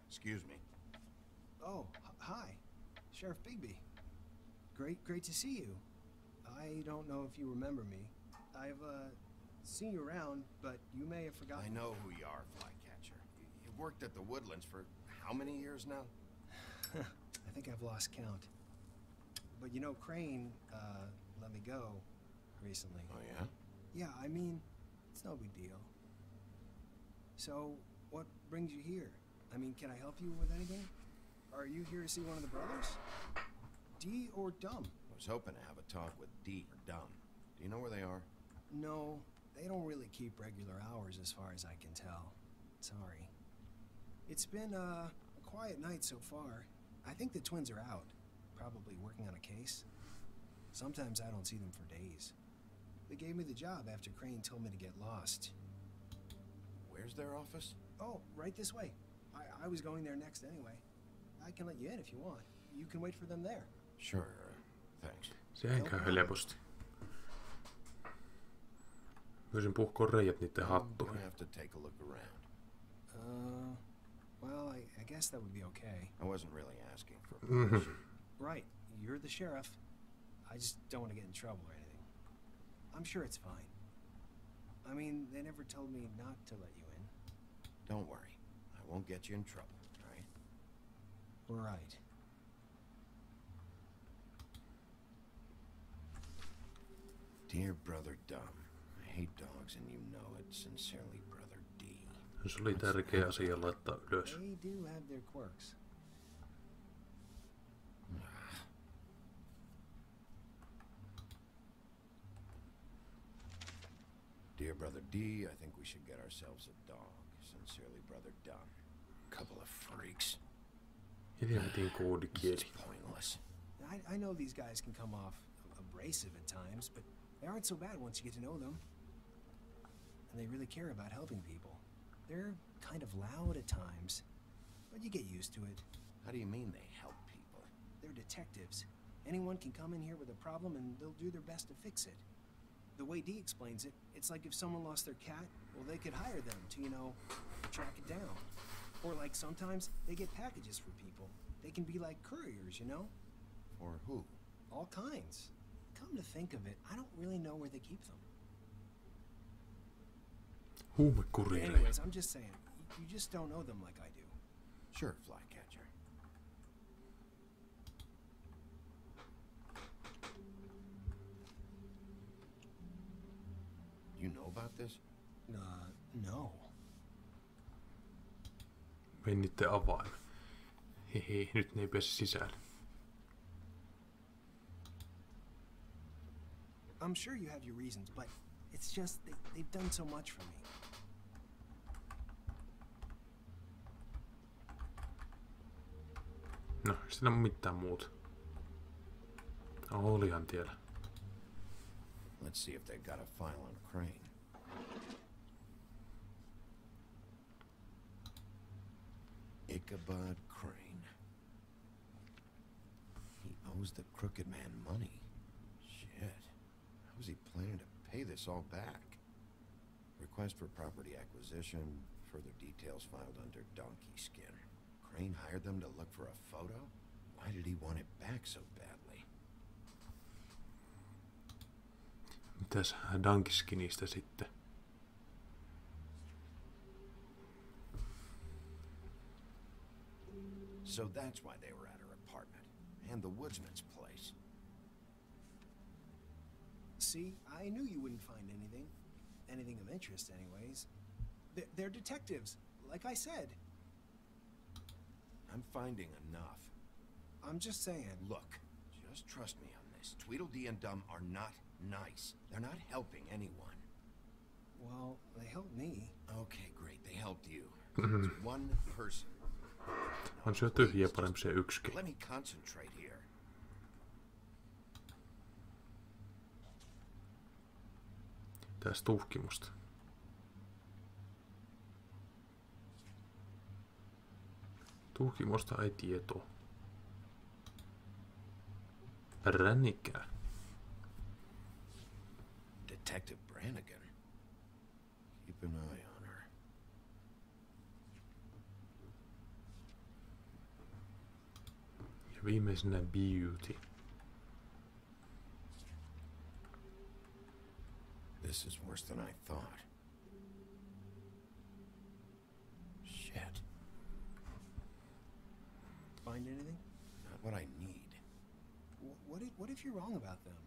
Excuse me. Oh, hi. Sheriff Bigby. Great to see you. I don't know if you remember me. I've, seen you around, but you may have forgotten. I know who you are, Flycatcher. You've worked at the Woodlands for how many years now? I think I've lost count. But you know, Crane, let me go recently. Oh, yeah? Yeah, I mean, it's no big deal. So, what brings you here? I mean, can I help you with anything? Are you here to see one of the brothers? D or Dumb? I was hoping to have a talk with D or Dumb. Do you know where they are? No, they don't really keep regular hours as far as I can tell. Sorry. It's been a quiet night so far. I think the twins are out, probably working on a case. Sometimes I don't see them for days. They gave me the job after Crane told me to get lost. Where's their office? Oh, right this way. I was going there next anyway. I can let you in if you want. You can wait for them there. Sure, thanks. Sehän käy helposti. Voisin puhkoa reijät niitten hattuihin. Have to take a look around. Well, I guess that would be okay. I wasn't really asking for permission. Right, you're the sheriff. I just don't want to get in trouble or anything. I'm sure it's fine. I mean, they never told me not to let you in. Don't worry. I won't get you in trouble, right? Right. Dear Brother Dumb, I hate dogs and you know it. Sincerely, Brother D. Se oli tärkeä asia laittaa ylös. They do have their quirks. Dear Brother D, I think we should get ourselves a dog. Sincerely, Brother Dumb. Couple of freaks. It's pointless. I know these guys can come off abrasive at times, but they aren't so bad once you get to know them. And they really care about helping people. They're kind of loud at times, but you get used to it. How do you mean they help people? They're detectives. Anyone can come in here with a problem and they'll do their best to fix it. The way D explains it, it's like if someone lost their cat, well, they could hire them to, you know, track it down. Or like sometimes they get packages for people. They can be like couriers, you know? For who? All kinds. Come to think of it, I don't really know where they keep them. Anyways, I'm just saying, you just don't know them like I do. Sure, Flycatcher. You know about this? No. Menitte avain. Hehe, nyt ne ei pääse sisälle. I'm sure you have your reasons, but it's just they've done so much for me. No, siinä on mitään muuta. Olihan tiellä. Let's see if they got a file on Crane. Ichabod Crane. He owes the crooked man money. Shit. How was he planning to pay this all back? Request for property acquisition. Further details filed under donkey skin. Crane hired them to look for a photo? Why did he want it back so badly? Mitäs Dankiskinistä sitten? So that's why they were at her apartment. And the woodsman's place. See, I knew you wouldn't find anything. Anything of interest, anyways. They're detectives, like I said. I'm finding enough. I'm just saying. Look, just trust me on this. Tweedledee and Dumb are not nice. They're not helping anyone. Well, they helped me. Okay, great. They helped you. It's one person. On se tyhjiä parempi se yksikin. Let me concentrate here. Tässä tuhkimusta. Tuhkimusta ei tietoa. Ränikää. Detective Brannigan. Keep an eye on her. Ja viimeisenä Beauty. This is worse than I thought. Shit. Find anything? what I need. What if you're wrong about them?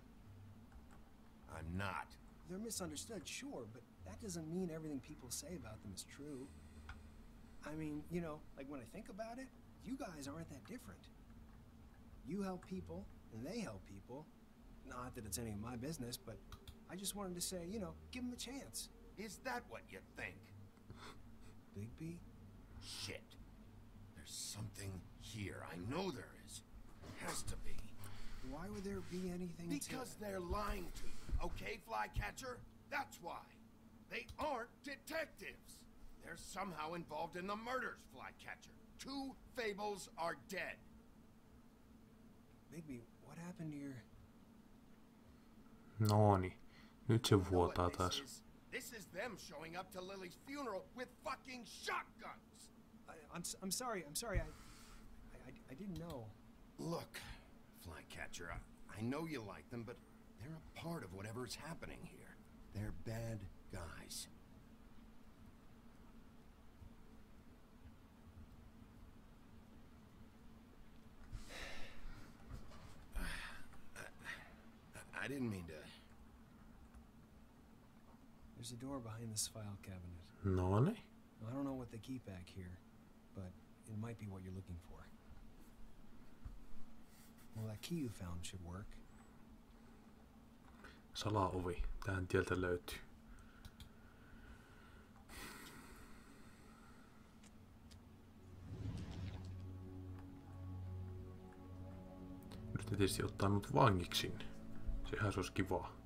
I'm not. They're misunderstood, sure, but that doesn't mean everything people say about them is true. I mean, you know, like when I think about it, you guys aren't that different. You help people, and they help people. Not that it's any of my business, but I just wanted to say, you know, give them a chance. Is that what you think? Bigby? Shit. There's something here. I know there is. Has to be. Why would there be anything Because they're lying to you, okay, Flycatcher? That's why. They aren't detectives. They're somehow involved in the murders, Flycatcher. 2 Fables are dead. Bigby, what happened to your... Noni. Nyt se vuotaa taas. This is them showing up to Lily's funeral with fucking shotguns. I'm sorry. I didn't know. Look, Flycatcher, I know you like them, but they're a part of whatever's happening here. They're bad guys. I didn't mean to... There's a door behind this file cabinet. Noni. I don't know what they keep back here, but it might be what you're looking for. Well, that key you found should work. Salaovi. Tähän tieltä löytyy. Nyt ne tietysti ottaa mut vangiksi sinne. Sehän se olisi kivaa.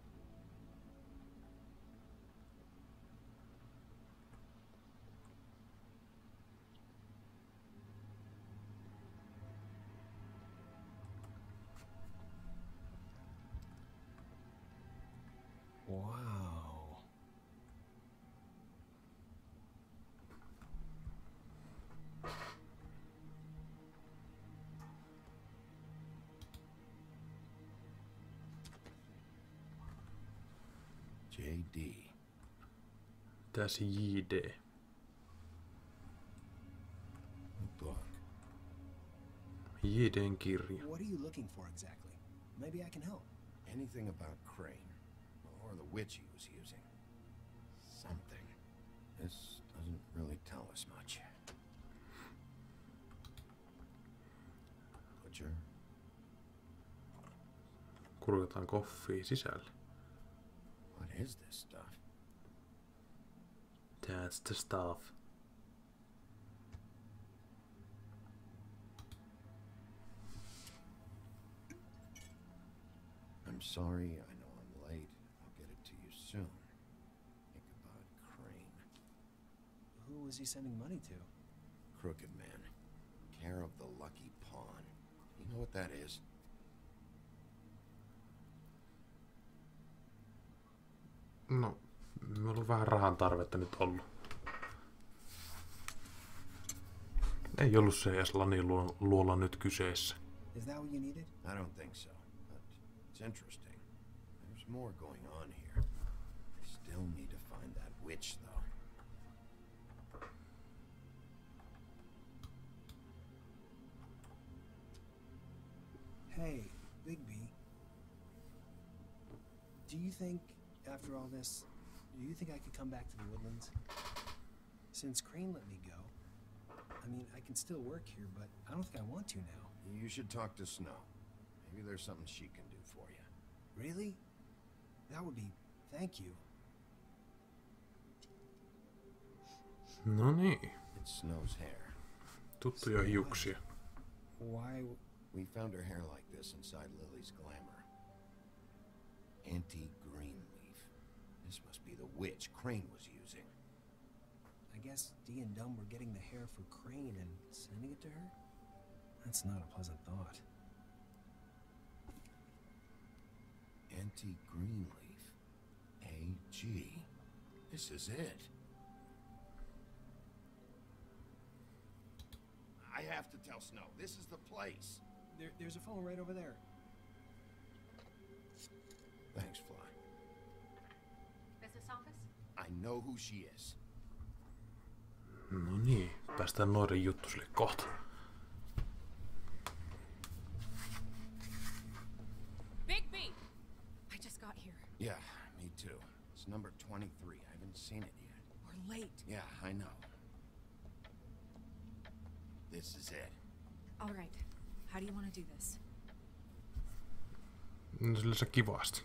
Wow. JD. Tässä JD. Book. JD:n kirja. What are you looking for exactly? Maybe I can help. Anything about Crane, or the witch he was using. Something. This doesn't really tell us much. Butcher. Kurkataan koffia sisälle. What is this stuff? That's the stuff. I'm sorry, I know I'm late. I'll get it to you soon. Ichabod Crane. Who was he sending money to? Crooked Man. Care of the Lucky Pawn. You know what that is? No, meillä on vähän rahan tarvetta nyt ollut. Ei ollut se edes Lanin luola nyt kyseessä. Is that what you needed? I don't think so, but it's interesting. There's more going on here. I still need to find that witch, though. Hey, Bigby. Do you think, after all this, do you think I could come back to the Woodlands? Since Crane let me go, I mean, I can still work here, but I don't think I want to now. You should talk to Snow. Maybe there's something she can do for you. Really? That would be... Thank you. No niin. It's Snow's hair. Tuttuja hiuksia. Why... We found her hair like this inside Lily's glamour. Anti-Greenleaf. This must be the witch Crane was using. I guess Dee and Dumb were getting the hair for Crane and sending it to her? That's not a pleasant thought. Anti-Greenleaf. AG. This is it. I have to tell Snow. This is the place. There's a phone right over there. Thanks, Fly. Business office? I know who she is. No niin, päästään noiden juttusille kohta. We're late. Yeah, I know. This is it. All right. How do you want to do this? No sillä se kivasti.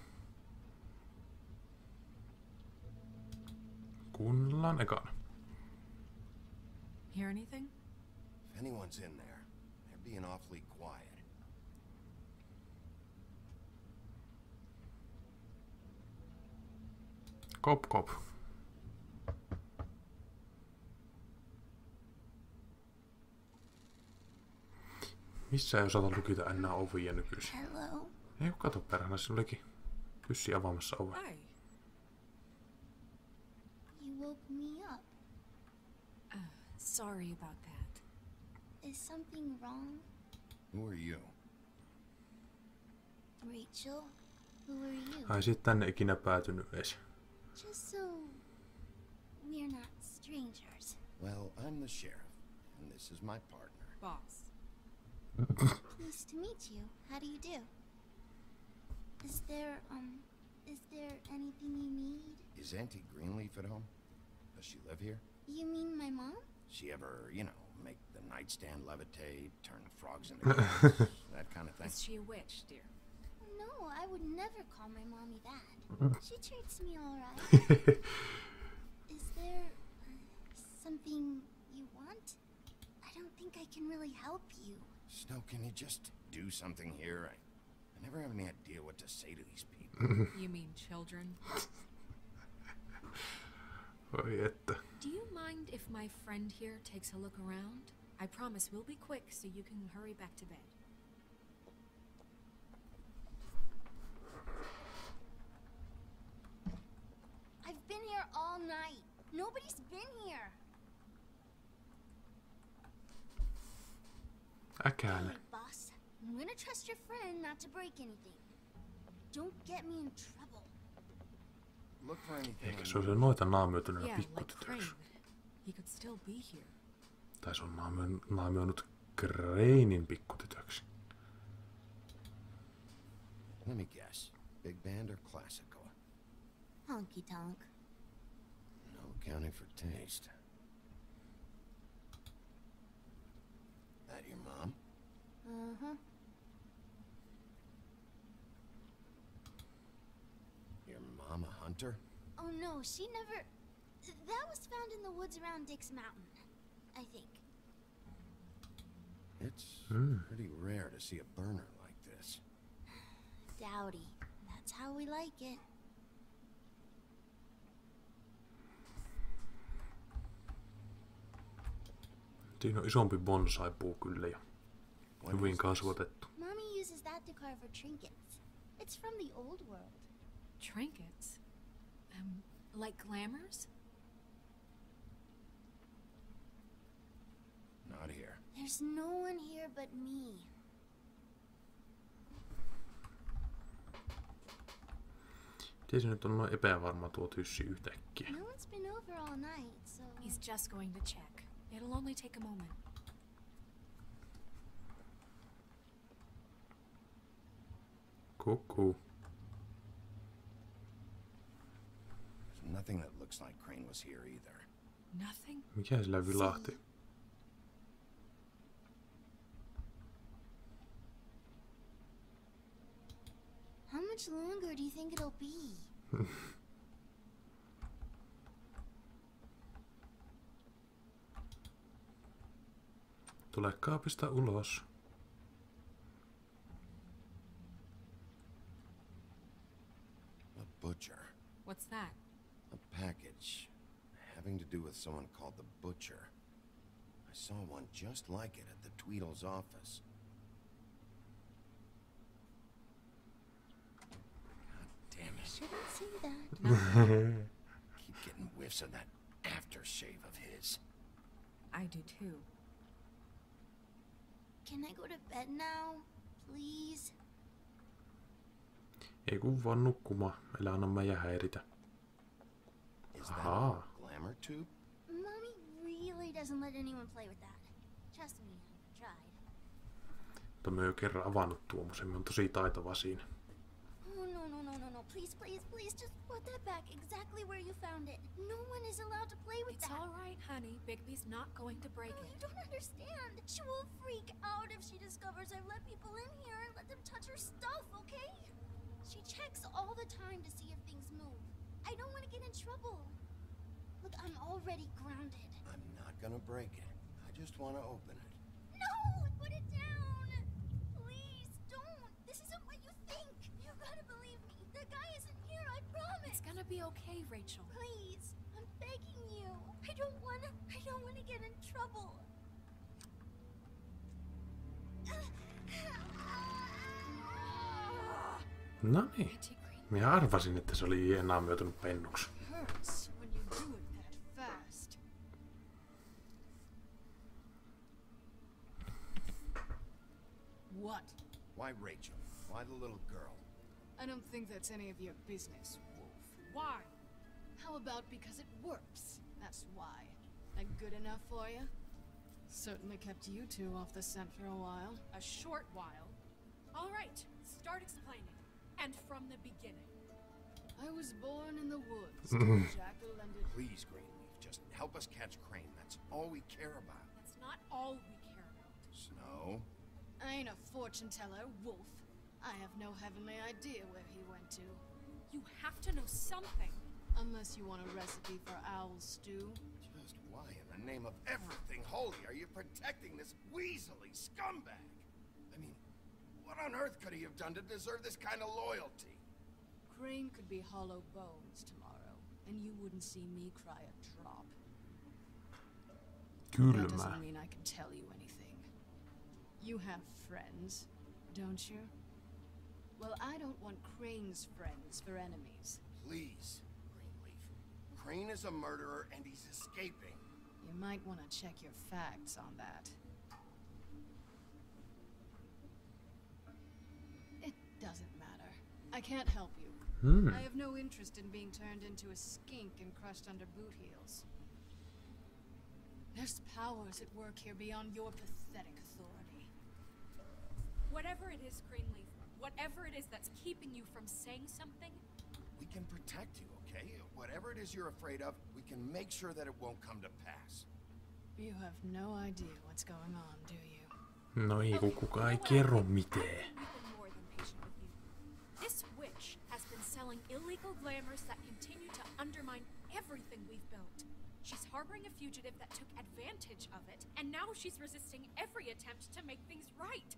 Kuunnellaan ekana. Hear anything? If anyone's in there, they're being awfully quiet. Kop kop. Missä ei osata lukita enää ovia nykyisin? Hello. Ei kato perhana, se olikin pyssi avaamassa oven. Hi. You woke me up. Sorry about that. Is something wrong? Who are you? Rachel? Who are you? Ai sit tänne ikinä päätynyt edes. Just so we're not strangers. Well, I'm the sheriff, and this is my partner. Boss. Pleased to meet you. How do you do? Is there anything you need? Is Auntie Greenleaf at home? Does she live here? You mean my mom? She ever, you know, make the nightstand levitate, turn frogs into cats, that kind of thing? Is she a witch, dear? No, I would never call my mommy that. She treats me all right. Is there something you want? I don't think I can really help you. Snow, can you just do something here? I never have any idea what to say to these people. You mean children? Oi että. Do you mind if my friend here takes a look around? I promise we'll be quick so you can hurry back to bed. I've been here all night. Nobody's been here. Äkäinen. Hey, boss. I'm gonna trust your friend not to break anything. Don't get me in trouble. Look for anything. Eikä se ole noita naamioituneena Yeah, like pikkutytöksi. Crane. He could still be here. Tai se on naamioinut Cranein pikkutytöksi. Let me guess. Big band or classical? Honky tonk. No accounting for taste. That your mom? Uh-huh. Your mom a hunter? Oh no, she never... That was found in the woods around Dick's Mountain, I think. It's pretty rare to see a burner like this. Dowdy. That's how we like it. Siinä on isompi bonsai-puu kyllä ja hyvin kasvatettu. Mommy uses that to carve her trinkets. It's from the old world. Trinkets? Like glamours? Not here. There's no one here but me. Miten se nyt on noin epävarma tuo tyssi yhtäkkiä? No one's been over all night, so... He's just going to check. It'll only take a moment. Kukkuu. There's nothing that looks like Crane was here either. Nothing? Mikä sillä vilahti? How much longer do you think it'll be? Tule kaapista ulos. A butcher. What's that? A package having to do with someone called the Butcher. I saw one just like it at the Tweedle's office. God damn it. Shouldn't say that. Keep getting whiffs of that aftershave of his. I do too. Can I go to bed now? Please? Ei kun vaan nukkumaan. Älä anna mä häiritä. Is that Ahaa. a glamour tube? Mommy really doesn't let anyone play with that. Trust me, I've tried. Mutta mä oon jo kerran avannut tuommoisen. Mä oon tosi taitava siinä. Oh, no. Please, just put that back exactly where you found it. No one is allowed to play honey, Bigby's not going to break You it. don't understand. She will freak out if she discovers I've let people in here and let them touch her stuff, okay? She checks all the time to see if things move. I don't want to get in trouble. Look, I'm already grounded. I'm not gonna break it. I just want to open it. No! Put it down! Please, don't! This isn't what you think! You gotta believe me. The guy isn't here, I promise! It's gonna be okay, Rachel. Please, I'm begging you. I don't wanna get in trouble. No niin. Minä arvasin, että se oli naamioitunut pennuksi. Hurts when you do it that fast. What? Why Rachel? Why the little girl? I don't think that's any of your business, Wolf. Why? How about because it works? That's why. That good enough for you? Certainly kept you two off the scent for a while. A short while. All right, start explaining. And from the beginning. I was born in the woods. Jack-o'-lantern. Please, Greenleaf, just help us catch Crane. That's all we care about. That's not all we care about. Snow? I ain't a fortune teller, Wolf. I have no heavenly idea where he went to. You have to know something. Unless you want a recipe for owl stew. Just why in the name of everything holy are you protecting this weaselly scumbag? I mean, what on earth could he have done to deserve this kind of loyalty? Crane could be hollow bones tomorrow, and you wouldn't see me cry a drop. That doesn't mean I can tell you anything. You have friends, don't you? Well, I don't want Crane's friends for enemies. Please, Greenleaf. Crane is a murderer and he's escaping. You might want to check your facts on that. It doesn't matter. I can't help you. I have no interest in being turned into a skink and crushed under boot heels. There's powers at work here beyond your pathetic authority. Whatever it is, Greenleaf, whatever it is that's keeping you from saying something, We can protect you, okay? Whatever it is you're afraid of, we can make sure that it won't come to pass. You have no idea what's going on, do you? No ei, kun kukaan ei kerro mitään. we've been more than patient with you. This witch has been selling illegal glamours that continue to undermine everything we've built. She's harboring a fugitive that took advantage of it, and now she's resisting every attempt to make things right.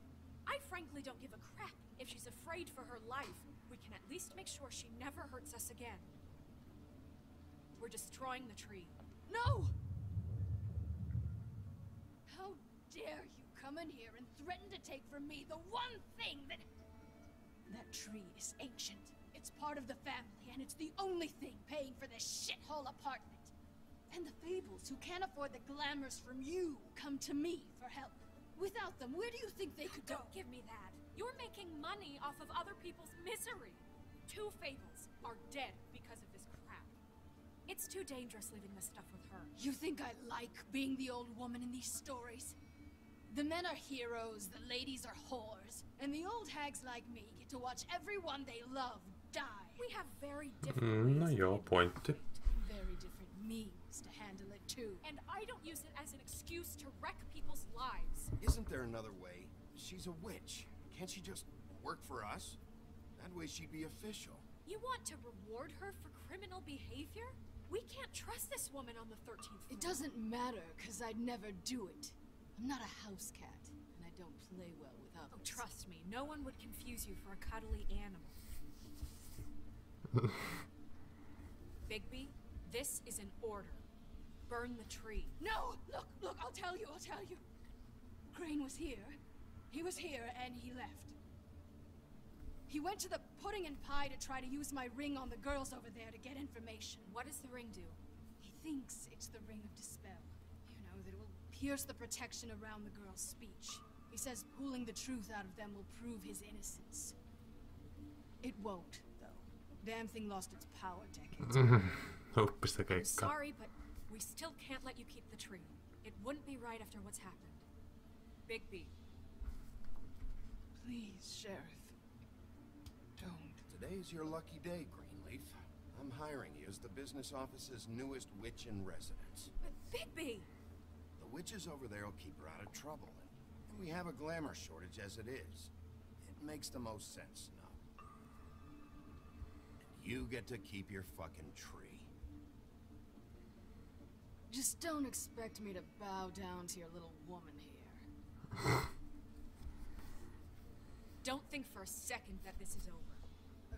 I frankly don't give a crap if she's afraid for her life. We can at least make sure she never hurts us again. We're destroying the tree. No! How dare you come in here and threaten to take from me the one thing that... That tree is ancient. It's part of the family, and it's the only thing paying for this shithole apartment. And the Fables, who can't afford the glamours from you, come to me for help. Without them, where do you think they could go? Don't give me that. You're making money off of other people's misery. 2 Fables are dead because of this crap. It's too dangerous leaving this stuff with her. You think I like being the old woman in these stories? The men are heroes, the ladies are whores, and the old hags like me get to watch everyone they love die. We have very different No joo, pointti. Very different means to handle it too. And I don't use it as an excuse to wreck people's lives. Isn't there another way? She's a witch. Can't she just work for us? That way she'd be official. You want to reward her for criminal behavior? We can't trust this woman on the 13th floor. It doesn't matter, because I'd never do it. I'm not a house cat, and I don't play well with others. Oh, trust me, no one would confuse you for a cuddly animal. Bigby, this is an order. Burn the tree. No! Look, I'll tell you. Crane was here. He was here, and he left. He went to the pudding and pie to try to use my ring on the girls over there to get information. What does the ring do? He thinks it's the ring of dispel. You know, that it will pierce the protection around the girl's speech. He says pulling the truth out of them will prove his innocence. It won't, though. Damn thing lost its power decades ago. I'm sorry, but we still can't let you keep the tree. It wouldn't be right after what's happened. Bigby. Please, Sheriff. Don't. Today's your lucky day, Greenleaf. I'm hiring you as the business office's newest witch in residence. Bigby! The witches over there will keep her out of trouble, and we have a glamour shortage as it is. It makes the most sense now. And you get to keep your fucking tree. Just don't expect me to bow down to your little woman here. Don't think for a second that this is over.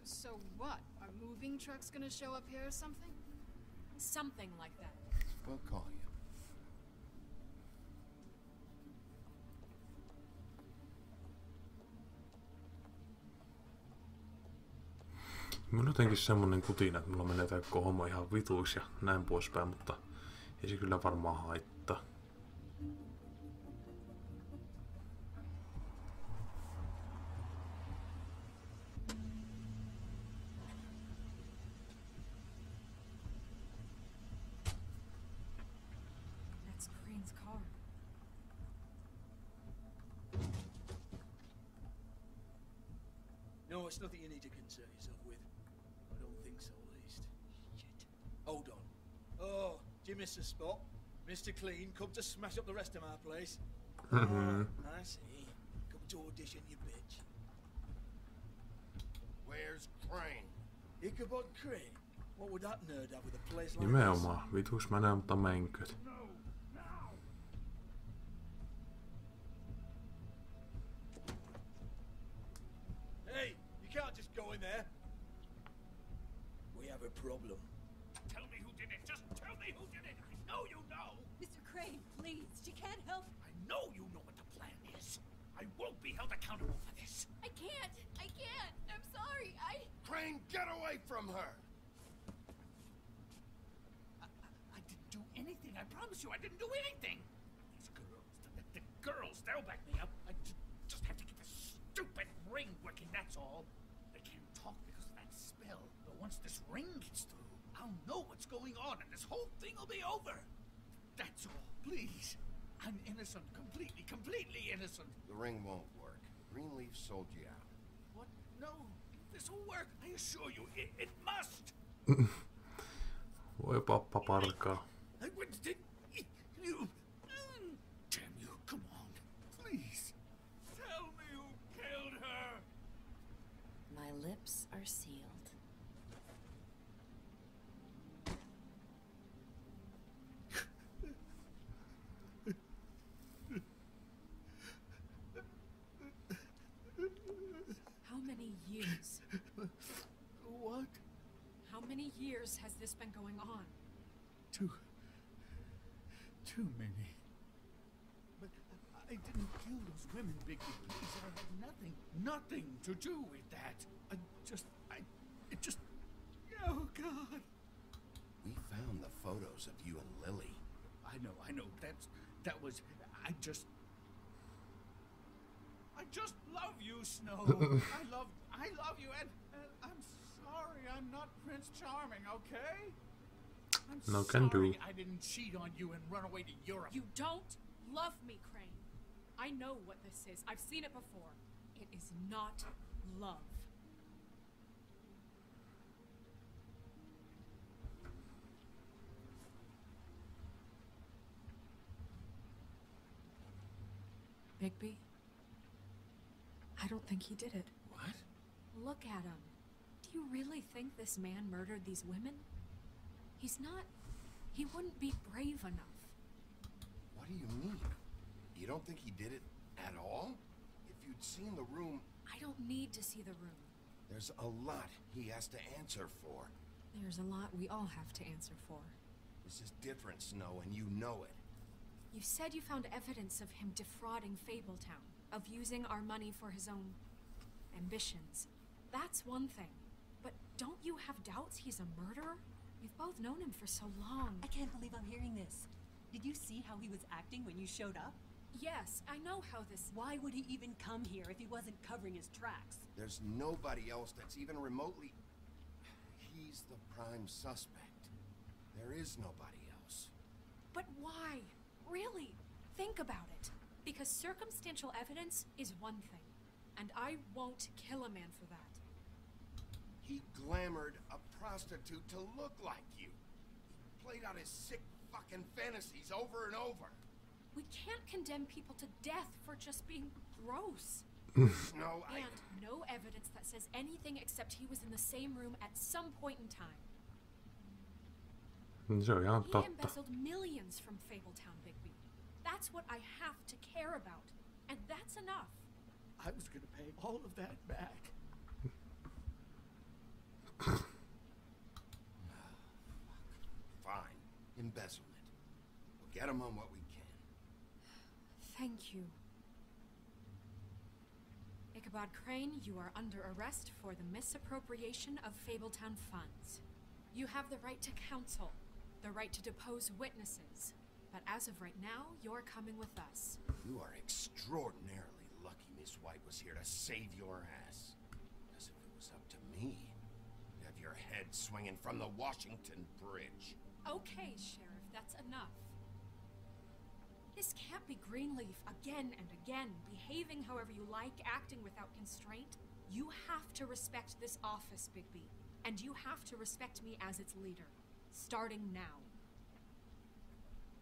So what? Are moving trucks gonna show up here or something? Something like that. We'll call you. Mulla on jotenkin semmonen kutina, että mulla menee tää koko homma ihan vituiksi ja näin poispäin, mutta ei se kyllä varmaan haittaa. That's Crane's car. No, it's nothing you need to concern yourself with. I don't think so, at least. Shit. Hold on. Oh, do you miss a spot? Mr. Clean, come to smash up the rest of our place. Mm-hmm. I see. Come to audition, you bitch. Where's Crane? Ichabod Crane? What would that nerd have with a place like this? Nimenomaan. Vituiksi mä näen, mutta menköt. Hey, you can't just go in there. We have a problem. Tell me who did it. Just tell me who did it. I know you know. Mr. Crane, please. She can't help. I know you know what the plan is. I won't be held accountable for this. I can't. I can't. I'm sorry. Crane, get away from her! I didn't do anything. I promise you, I didn't do anything. These girls, the girls, they'll back me up. I just have to get this stupid ring working, that's all. They can't talk because of that spell. But once this ring gets through, I'll know what's going on and this whole thing will be over. That's all, please. I'm innocent, completely innocent. The ring won't work. Greenleaf sold you out. What? No, this will work. I assure you, it must. Voi pappa parkaa. I wouldn't think you. Damn you! Come on, please. Tell me who killed her. My lips are sealed. How many years? What? How many years has this been going on? Too many. But I didn't kill those women, Bigby. Please, I had nothing to do with that. It just. Oh God. We found the photos of you and Lily. I know. That was. I just love you, Snow. I love you, and I'm sorry I'm not Prince Charming, okay? I'm No can sorry do. I didn't cheat on you and run away to Europe. You don't love me, Crane. I know what this is. I've seen it before. It is not love. Bigby? I don't think he did it. What? Look at him. Do you really think this man murdered these women? He's not... He wouldn't be brave enough. What do you mean? You don't think he did it at all? If you'd seen the room... I don't need to see the room. There's a lot he has to answer for. There's a lot we all have to answer for. This is different, Snow, and you know it. You said you found evidence of him defrauding Fabletown, of using our money for his own ambitions. That's one thing. But don't you have doubts he's a murderer? You've both known him for so long. I can't believe I'm hearing this. Did you see how he was acting when you showed up? Yes, I know how this... Why would he even come here if he wasn't covering his tracks? There's nobody else that's even remotely... He's the prime suspect. There is nobody else. But why? Really? Think about it. Because circumstantial evidence is one thing. And I won't kill a man for that. He glamored a prostitute to look like you. He played out his sick fucking fantasies over and over. We can't condemn people to death for just being gross. No, And no evidence that says anything except he was in the same room at some point in time. Se on ihan He totta. embezzled millions from Fabletown, Bigby. That's what I have to care about. And that's enough. I was gonna pay all of that back. Fine. Embezzlement. We'll get him on what we can. Thank you. Ichabod Crane, you are under arrest for the misappropriation of Fabletown funds. You have the right to counsel, the right to depose witnesses, but as of right now, you're coming with us. You are extraordinarily lucky Miss White was here to save your ass. Because if it was up to me, you'd have your head swinging from the Washington Bridge. Okay, Sheriff, that's enough. This can't be Greenleaf again and again, behaving however you like, acting without constraint. You have to respect this office, Bigby, and you have to respect me as its leader, starting now.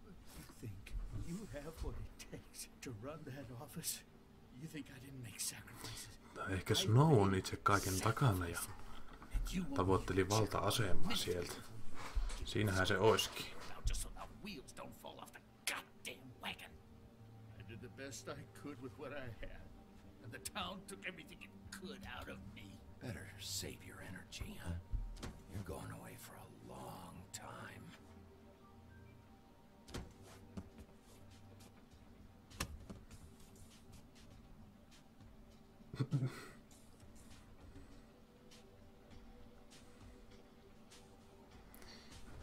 You think you have what it takes to run that office? You think I didn't make sacrifices? Tai ehkä Snow on itse kaiken takana ja tavoitteli valta-asemaa sieltä. Siinähän se oiskin. Just so the wheels don't fall off the goddamn wagon. I did the best I could with what I had, and the town took everything it could out of me. Better save your energy, huh? You're going away for a long time.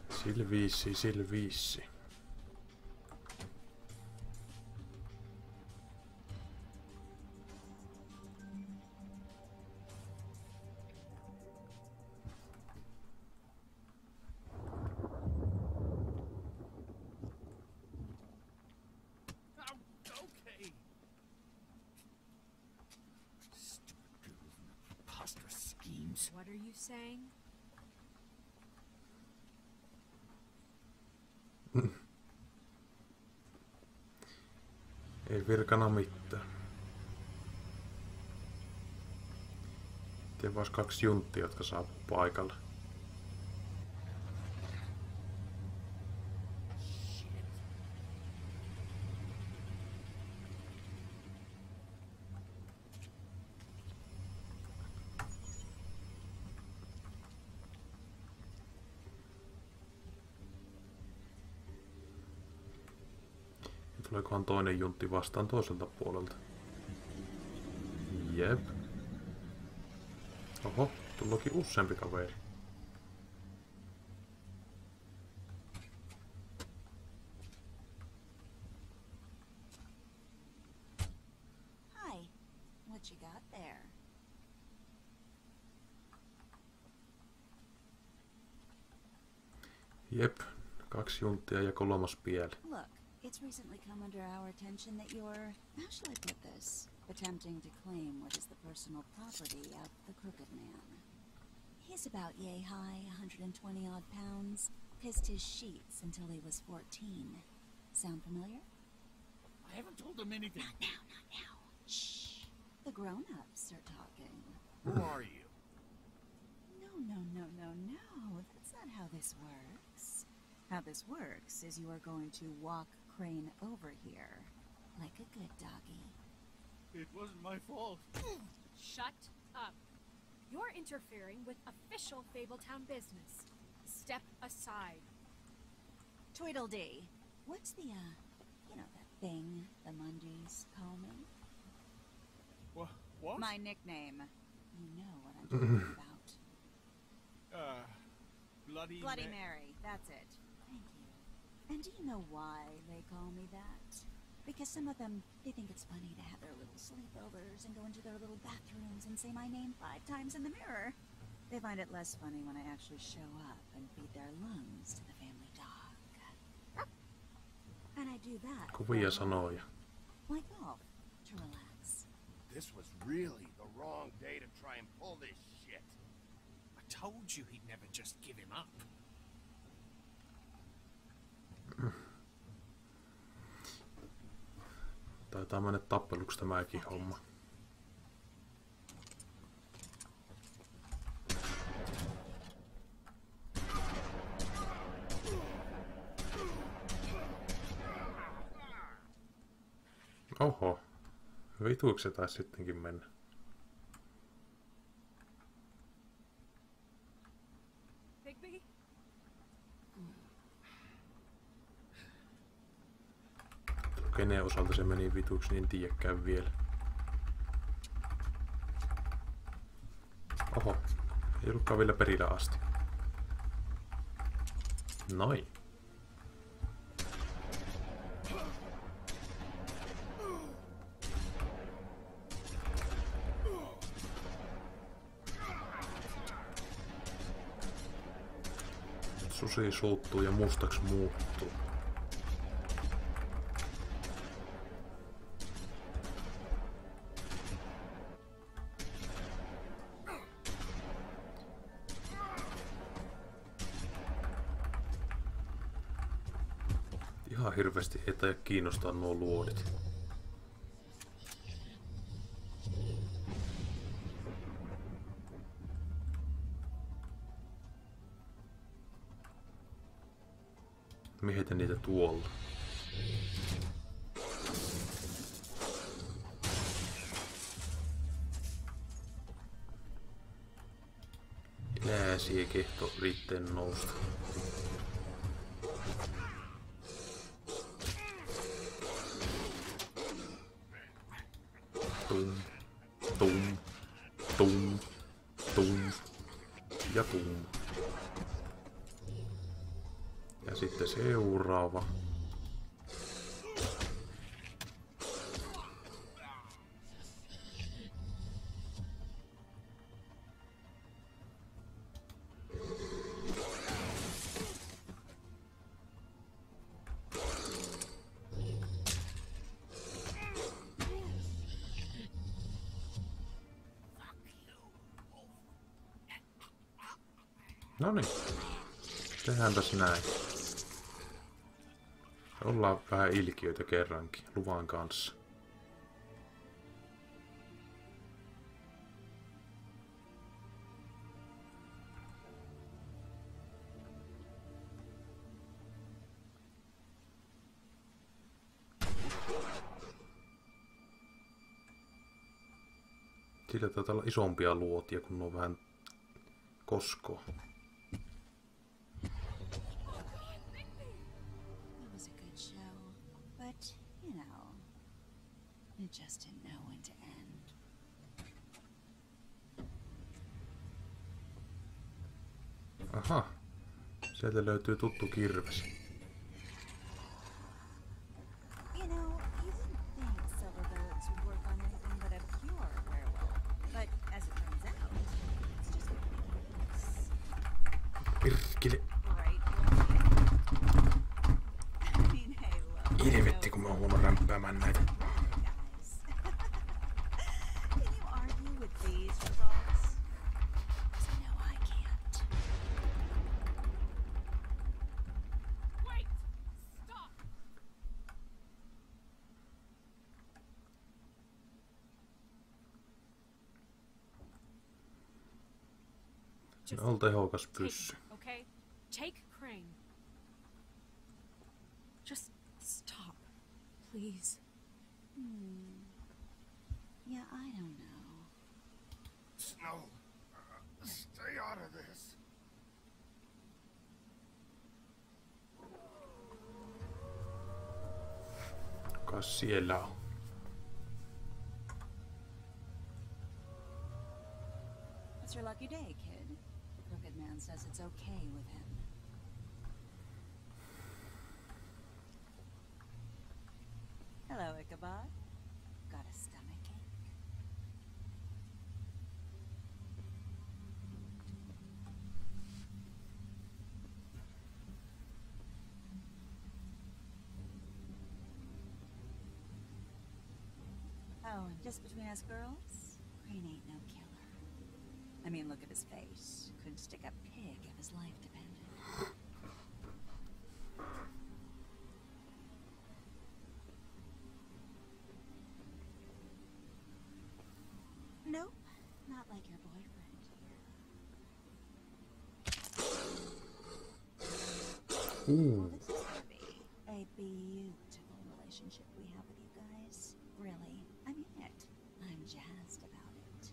Silviissi. Okay. Stupid preposterous schemes. What are you saying? Ei virkana mitään. Tien vois 2 junttia, jotka saapuu paikalle. Tuleekohan toinen juntti vastaan toiselta puolelta? Jep. Oho, tullakin useampi kaveri. Hi. What you got there? Jep, 2 junttia ja 3 pieli. Look, it's recently come under our attention that you're, how shall I put this, attempting to claim what is the personal property of the Crooked Man. He's about yay high, 120 odd pounds, pissed his sheets until he was 14. Sound familiar? I haven't told him anything. Not now. Shh. The grown-ups are talking. Who are you? No. That's not how this works. How this works is you are going to walk Crane over here, like a good doggy. It wasn't my fault. Shut up. You're interfering with official Fabletown business. Step aside. Tweedledee. What's the, you know, that thing the Mundies call me? What? My nickname. You know what I'm talking about. Bloody Mary. That's it. Thank you. And do you know why they call me that? Because some of them, they think it's funny to have their little sleepovers and go into their little bathrooms and say my name 5 times in the mirror. They find it less funny when I actually show up and feed their lungs to the family dog. And I do that. Kuvia sanoja. Like golf, to relax. This was really the wrong day to try and pull this shit. I told you he'd never just give him up. Taitaa mennä tappeluksi tämäkin homma. Oho. Vituiksi se taisi sittenkin mennä. Kenen osalta se meni vituiksi, niin en tiedäkään vielä. Oho. Ei ollutkaan vielä perillä asti. Noin. Susi suuttuu ja mustaksi muuttuu. Ihan hirveästi ei taida kiinnostaa nuo luodit. Miehitä niitä tuolla. Lääsiä kehto riitteen nousta. Tum, tum, tum, tum ja tum. Ja sitten seuraava. Noniin. Tehdään tässä näin. Ollaan vähän ilkiöitä kerrankin, luvan kanssa. Sillä taitaa olla isompia luotia, kun on vähän koskoa. It just didn't know when to end. Aha. Sieltä löytyy tuttu kirves. You know, you didn't think silver bullets would work on anything but a pure werewolf. But as it turns out, it's just Pirkkile. right. I mean, hey, look. Ilvetti, kun mä oon huono rämpäämään näitä. On tehokas pyssy. Okay? Take Crane. Just stop, please. Yeah, I don't know. Snow, stay out of this. Kas siellä on? It's your lucky day, kid. The crooked man says it's okay with him. Hello, Ichabod. Got a stomachache? Oh, and just between us girls, Crane ain't no killer. I mean, look at his face. Couldn't stick a pig if his life depended. Nope, not like your boyfriend here. Ooh. Well, this is gonna be a beautiful relationship we have with you guys. Really, I mean it. I'm jazzed about it.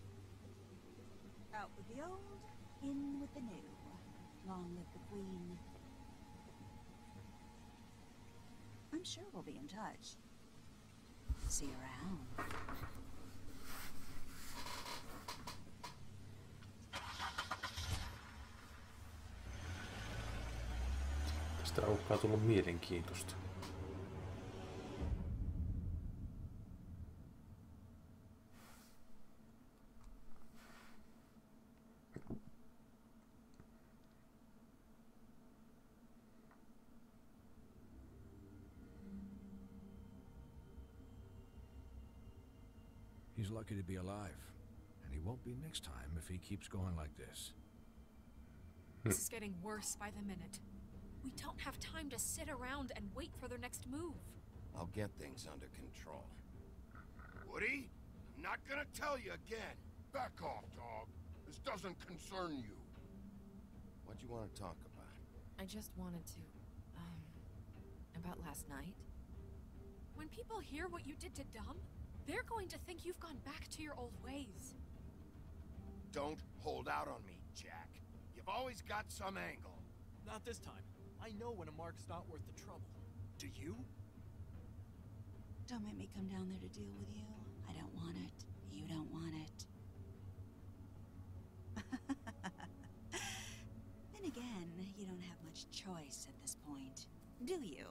Out with the old, in with the new. Long live the queen. I'm sure we'll be in touch. See you around. Tästä uhkaa tulla mielenkiintoista. He's lucky to be alive, and he won't be next time if he keeps going like this. This is getting worse by the minute. We don't have time to sit around and wait for their next move. I'll get things under control. Woody, I'm not gonna tell you again. Back off, dog. This doesn't concern you. What do you want to talk about? I just wanted to, about last night. When people hear what you did to Dom, they're going to think you've gone back to your old ways. Don't hold out on me, Jack. You've always got some angle. Not this time. I know when a mark's not worth the trouble. Do you? Don't make me come down there to deal with you. I don't want it. You don't want it. Then again, you don't have much choice at this point, do you?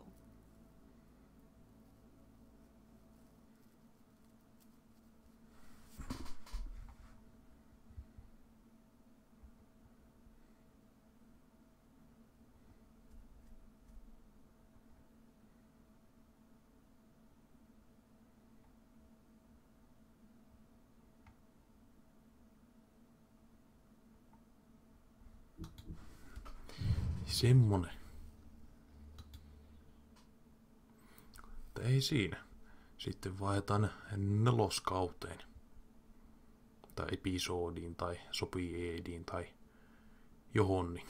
Semmonen. Mutta ei siinä. Sitten vaihdetaan neloskauteen. Tai episodiin tai sopieediin tai johonni.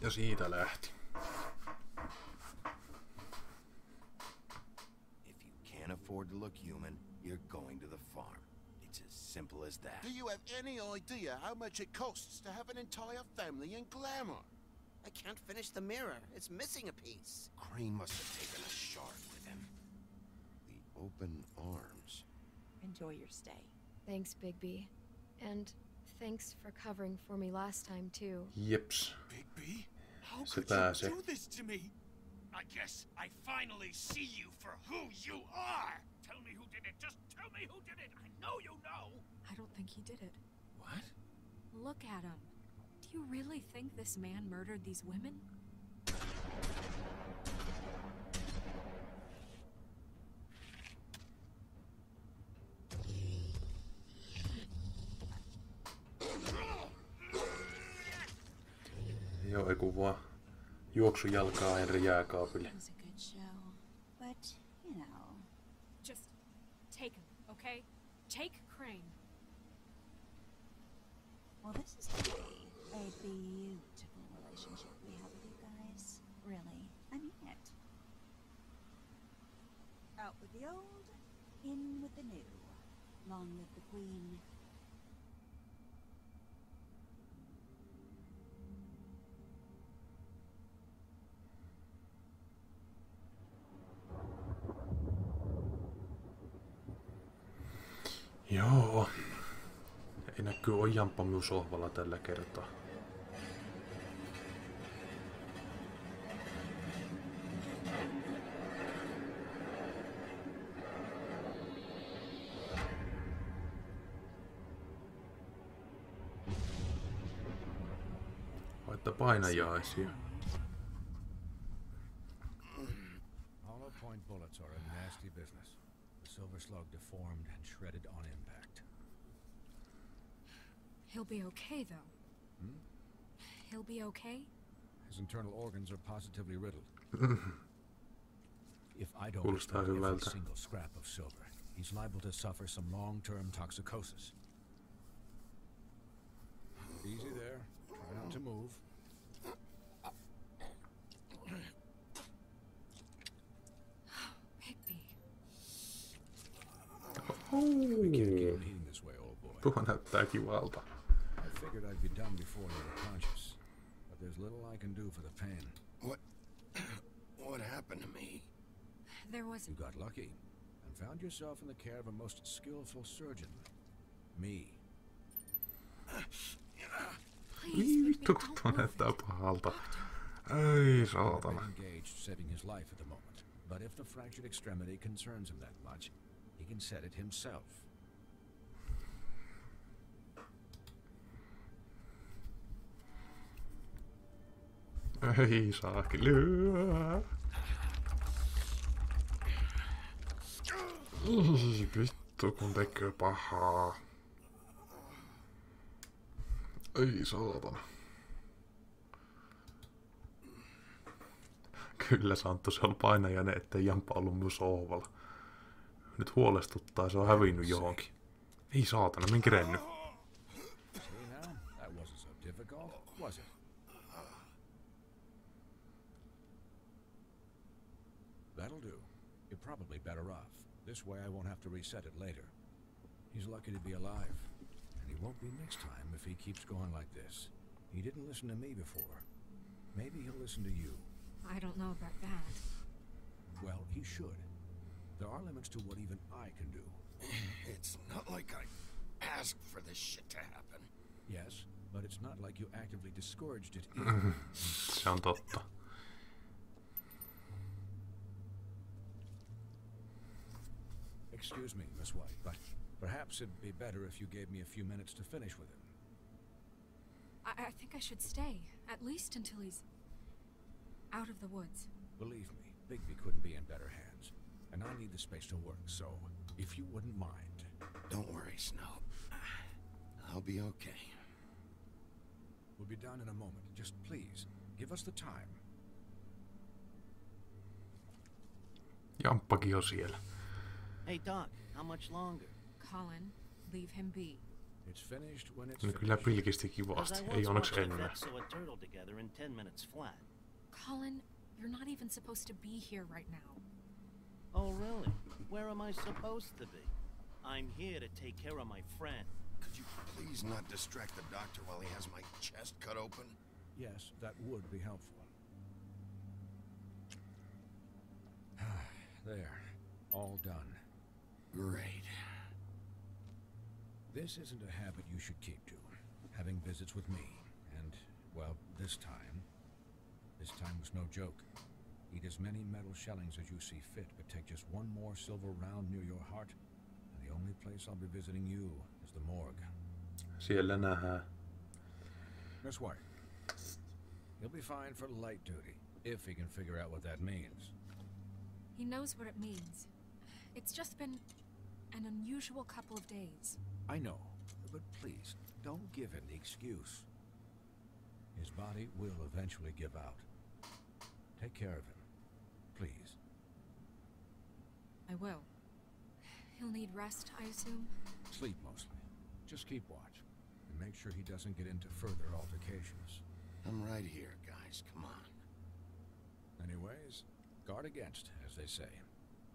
Ja siitä lähti. If you can't afford to look human, you're going to the farm. It's as simple as that. Do you have any idea how much it costs to have an entire family in glamour? I can't finish the mirror. It's missing a piece. Crane must have taken a shard with him. The open arms. Enjoy your stay. Thanks, Bigby. And thanks for covering for me last time, too. Jeps. Bigby? How Se could pääsee. you do this to me? I guess I finally see you for who you are. Tell me who did it. Just tell me who did it. I know you know. I don't think he did it. What? Look at him. Do you really think this man murdered these women? Joo, ei kun vaan juoksujalkaa Henri jääkaapille. It was a good show, but, you know. Just take him, okay? Take Crane. Well, this is gonna be a beautiful relationship we have with you guys. Really, I mean it. Out with the old, in with the new. Long live the queen. Joo. Ei näkyy ojanpa minun sohvalla tällä kertaa. Että painajaisia. Hollow point bullets are a nasty business. The silver slug deformed and shredded on impact. He'll be okay, though. Hmm? He'll be okay? His internal organs are positively riddled. If I don't Kuulostaa restore every hyvältä. single scrap of silver, he's liable to suffer some long-term toxicosis. Easy there. Try not to move. Higby. We can't keep eating this way, old boy. Tuo näyttää kivalta. I figured I'd be done before you were conscious, but there's little I can do for the pain. What happened to me? There was... You got lucky and found yourself in the care of a most skillful surgeon. Me. Ii vittu, kun tuo näyttää pahalta. Ei saatana. Engaged saving his life at the moment, but if the fractured extremity concerns him that much, he can set it himself. Ei saaki lyö. Ii vittu, kun tekee pahaa. Ei saatana. Kyllä Santtu, se on painajainen, ettei Jampa ollut myös sohvalla. Nyt huolestuttaa, se on hävinnyt johonkin. Ei saatana, minkä renny. That'll do. You're probably better off. This way I won't have to reset it later. He's lucky to be alive. And he won't be next time if he keeps going like this. He didn't listen to me before. Maybe he'll listen to you. I don't know about that. Well, he should. There are limits to what even I can do. It's not like I asked for this shit to happen. Yes, but it's not like you actively discouraged it either. Se on totta. Excuse me, Miss White, but perhaps it'd be better if you gave me a few minutes to finish with him. I think I should stay, at least until he's out of the woods. Believe me, Bigby couldn't be in better hands, and I need the space to work, so if you wouldn't mind. Don't worry, Snow. I'll be okay. We'll be done in a moment. Just please, give us the time. Jamppakin on siellä. Hey, Doc, how much longer? Colin, leave him be. It's finished when it's No kyllä pilkisti kivasti, ei onneksi ennen. Colin, you're not even supposed to be here right now. Oh, really? Where am I supposed to be? I'm here to take care of my friend. Could you please not distract the doctor while he has my chest cut open? Yes, that would be helpful. There, all done. Great. This isn't a habit you should keep to, having visits with me. And, well, this time was no joke. Eat as many metal shellings as you see fit, but take just one more silver round near your heart, and the only place I'll be visiting you is the morgue. Siellä nähdään. Miss White, he'll be fine for light duty, if he can figure out what that means. He knows what it means. It's just been an unusual couple of days. I know, but please, don't give him the excuse. His body will eventually give out. Take care of him, please. I will. He'll need rest, I assume? Sleep mostly. Just keep watch, and make sure he doesn't get into further altercations. I'm right here, guys. Come on. Anyways, guard against, as they say.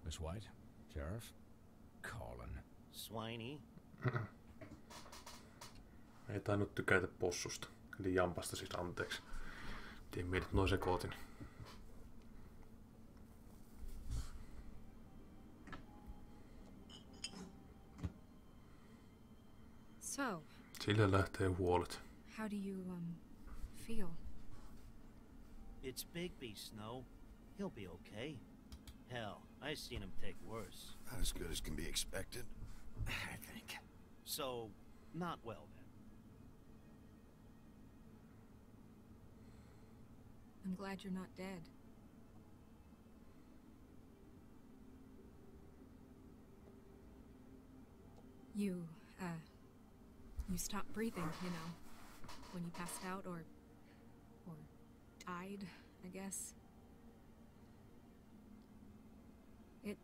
Miss White, Sheriff, Colin. Swiney. Ei tainnut tykätä possusta. Eli Jampasta siis anteeksi. Tein meidät noin sekootin. So. Sillä lähtee huolet. How do you, feel? It's Bigby, Snow. He'll be okay. Hell, I've seen him take worse. Not as good as can be expected, I think. So, not well then. I'm glad you're not dead. You stopped breathing, you know, when you passed out or died, I guess. It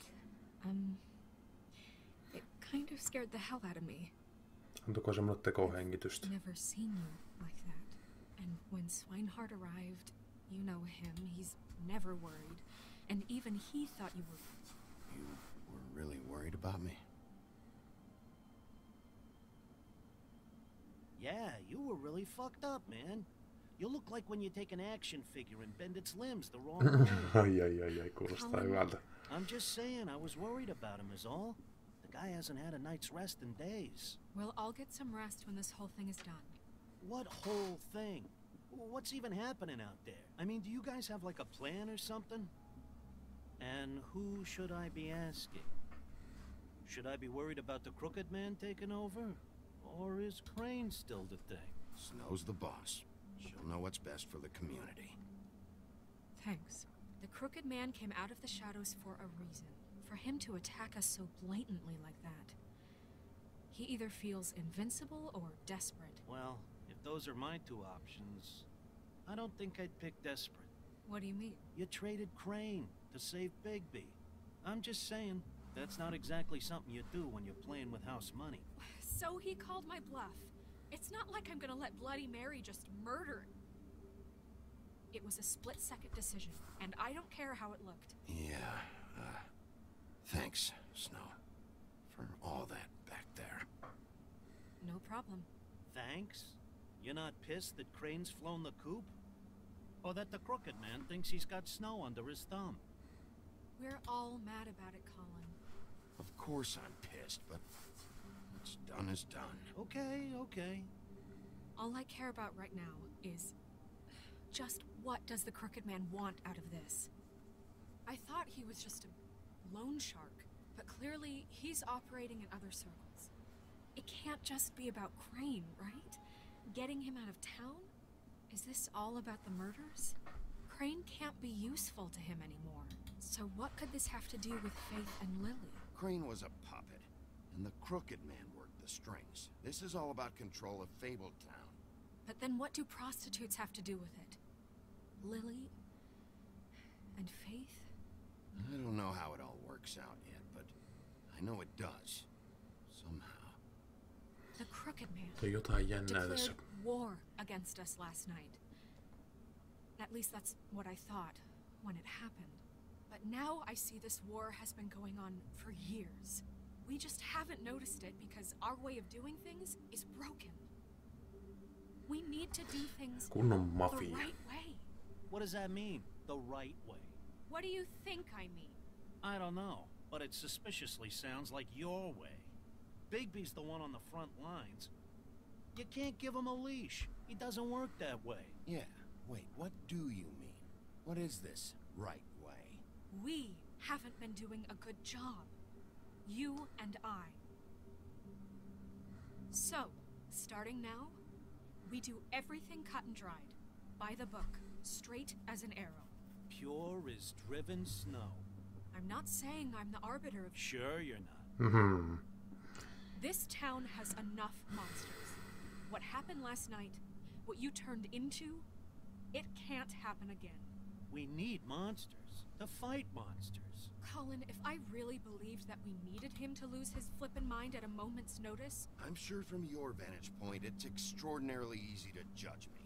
kind of scared the hell out of me. Antoiko se mulle tekohengitystä? Never seen you like that. And when Swinehart arrived, you know him, he's never worried. And even he thought you were... You were really worried about me? Yeah, you were really fucked up, man. You look like when you take an action figure and bend its limbs the wrong way. Ai, kuulostaa hyvältä. I'm just saying, I was worried about him is all. The guy hasn't had a night's rest in days. Well, I'll get some rest when this whole thing is done. What whole thing? What's even happening out there? I mean, do you guys have like a plan or something? And who should I be asking? Should I be worried about the Crooked Man taking over? Or is Crane still the thing? Snow's the boss. She'll know what's best for the community. Thanks. The Crooked Man came out of the shadows for a reason. For him to attack us so blatantly like that. He either feels invincible or desperate. Well, if those are my two options, I don't think I'd pick desperate. What do you mean? You traded Crane to save Bigby. I'm just saying, that's not exactly something you do when you're playing with house money. So he called my bluff. It's not like I'm gonna let Bloody Mary just murder. It was a split-second decision, and I don't care how it looked. Yeah, thanks, Snow, for all that back there. No problem. Thanks? You're not pissed that Crane's flown the coop? Or that the Crooked Man thinks he's got Snow under his thumb? We're all mad about it, Colin. Of course I'm pissed, but what's done is done. Okay. All I care about right now is just what does the Crooked Man want out of this? I thought he was just a loan shark, but clearly he's operating in other circles. It can't just be about Crane, right? Getting him out of town? Is this all about the murders? Crane can't be useful to him anymore. So what could this have to do with Faith and Lily? Crane was a puppet, and the Crooked Man worked the strings. This is all about control of Fabletown. But then what do prostitutes have to do with it? Lily? And Faith? I don't know how it all works out yet, but I know it does. Somehow. The Crooked Man Jotain jännää tässä. declared war against us last night. At least that's what I thought when it happened. But now I see this war has been going on for years. We just haven't noticed it because our way of doing things is broken. We need to do things Kunnon the mafia. right way. What does that mean, the right way? What do you think I mean? I don't know, but it suspiciously sounds like your way. Bigby's the one on the front lines. You can't give him a leash. He doesn't work that way. Yeah, wait, what do you mean? What is this right way? We haven't been doing a good job. You and I. So, starting now, we do everything cut and dried. By the book. Straight as an arrow. Pure as driven snow. I'm not saying I'm the arbiter of... Sure you're not. Mm-hmm. This town has enough monsters. What happened last night, what you turned into, it can't happen again. We need monsters. To fight monsters. Colin, if I really believed that we needed him to lose his flippin' mind at a moment's notice... I'm sure from your vantage point, it's extraordinarily easy to judge me.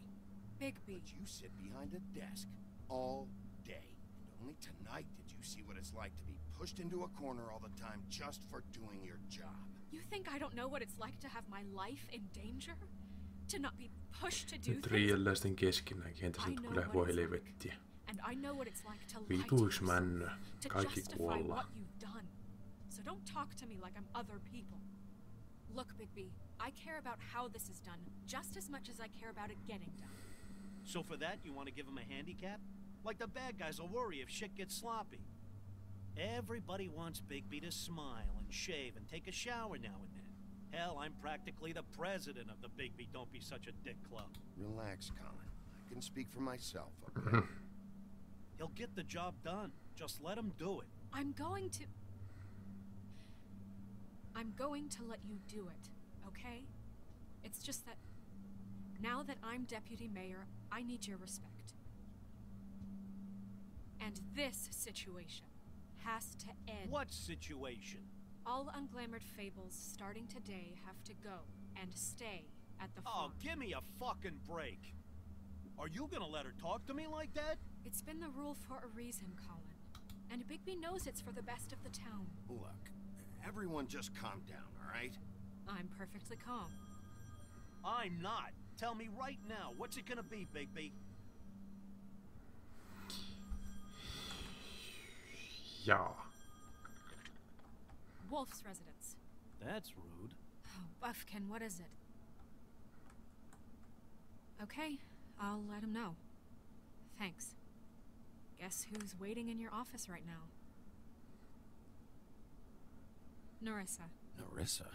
Bigby. But you sit behind a desk all day. And only tonight did you see what it's like to be pushed into a corner all the time just for doing your job. You think I don't know what it's like to have my life in danger? To not be pushed to do Nyt things? riielläisten keskinäänkin tässä nyt kyllä voi helvettiä. And I know what it's like to lie to Vituiksi yourself, männö. to Kaikki justify kuollaan. what you've done. So don't talk to me like I'm other people. Look, Bigby, I care about how this is done just as much as I care about it getting done. So for that, you want to give him a handicap? Like the bad guys will worry if shit gets sloppy. Everybody wants Bigby to smile and shave and take a shower now and then. Hell, I'm practically the president of the Bigby Don't Be Such a Dick Club. Relax, Colin. I can speak for myself, okay? He'll get the job done. Just let him do it. I'm going to let you do it, okay? It's just that now that I'm deputy mayor, I need your respect. And this situation has to end. What situation? All unglamored fables starting today have to go and stay at the farm. Oh, give me a fucking break. Are you gonna let her talk to me like that? It's been the rule for a reason, Colin. And Bigby knows it's for the best of the town. Look, everyone just calm down, all right? I'm perfectly calm. I'm not. Tell me right now, what's it gonna be, Bigby? Yeah. Wolf's residence. That's rude. Oh, Buffkin, what is it? Okay, I'll let him know. Thanks. Guess who's waiting in your office right now? Nerissa. Nerissa?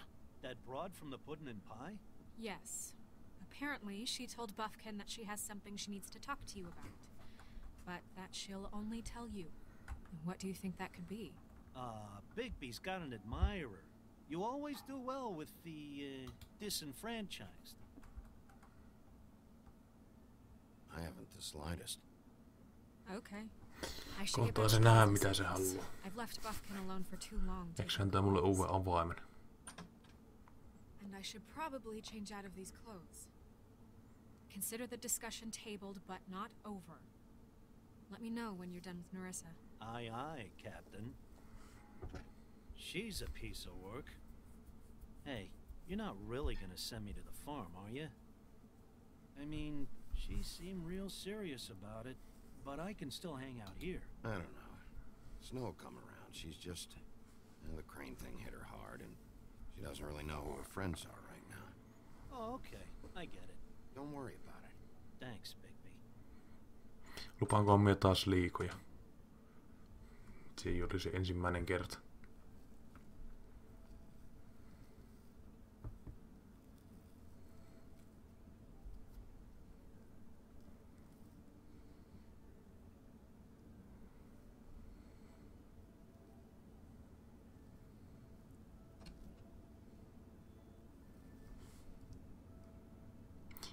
That broad from the puddin' and pie? Yes. Apparently, she told Buffkin that she has something she needs to talk to you about. But that she'll only tell you. What do you think that could be? Bigby's got an admirer. You always do well with the, disenfranchised. I haven't the slightest. Okay. Kohtaa se nähdä mitä se haluaa. I've left Buffkin alone for too long. Eikö se antaa mulle uuden avaimen? And I should probably change out of these clothes. Consider the discussion tabled but not over. Let me know when you're done with Nerissa. Aye, aye, Captain. She's a piece of work. Hey, you're not really gonna send me to the farm, are you? I mean, she seemed real serious about it, but I can still hang out here. I don't know. Snow will come around. She's just... the Crane thing hit her hard, and she doesn't really know who her friends are right now. Oh, okay. I get it. Don't worry about it. Thanks, Bigby. Lupaanko me taas liikoja? Se ei olisi ensimmäinen kerta.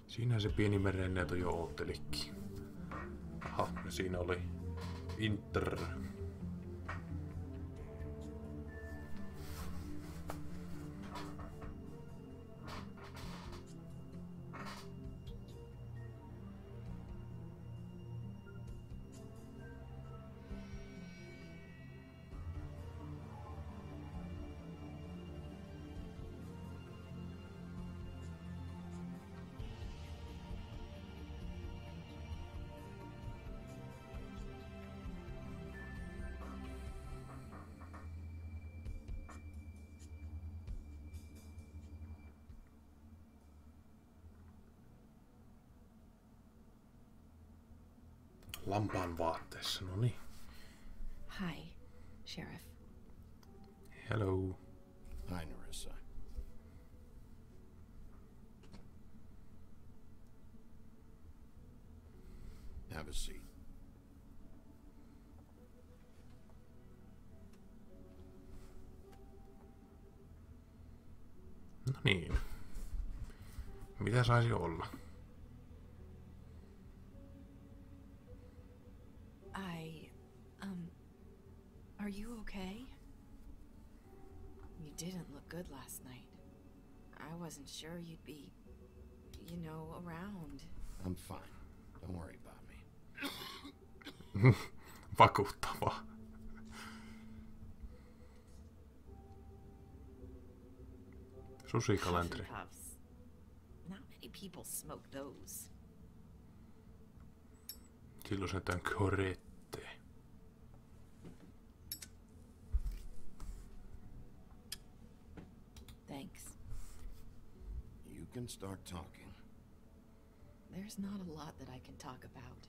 Siinä se pieni merenneito jo oottelikin. Aha, ja siinä oli Inter. Lampaan vaatteissa, no niin. Hi, Sheriff. Hello. Hi, Nerissa. Have a seat. No niin. Mitä saisi olla? Are you okay? You didn't look good last night. I wasn't sure you'd be, you know, around. I'm fine. Don't worry about me. Vakuuttavaa. Susi kalenteri. Not many people smoke those. Silloin se tämän korette. Thanks. You can start talking. There's not a lot that I can talk about.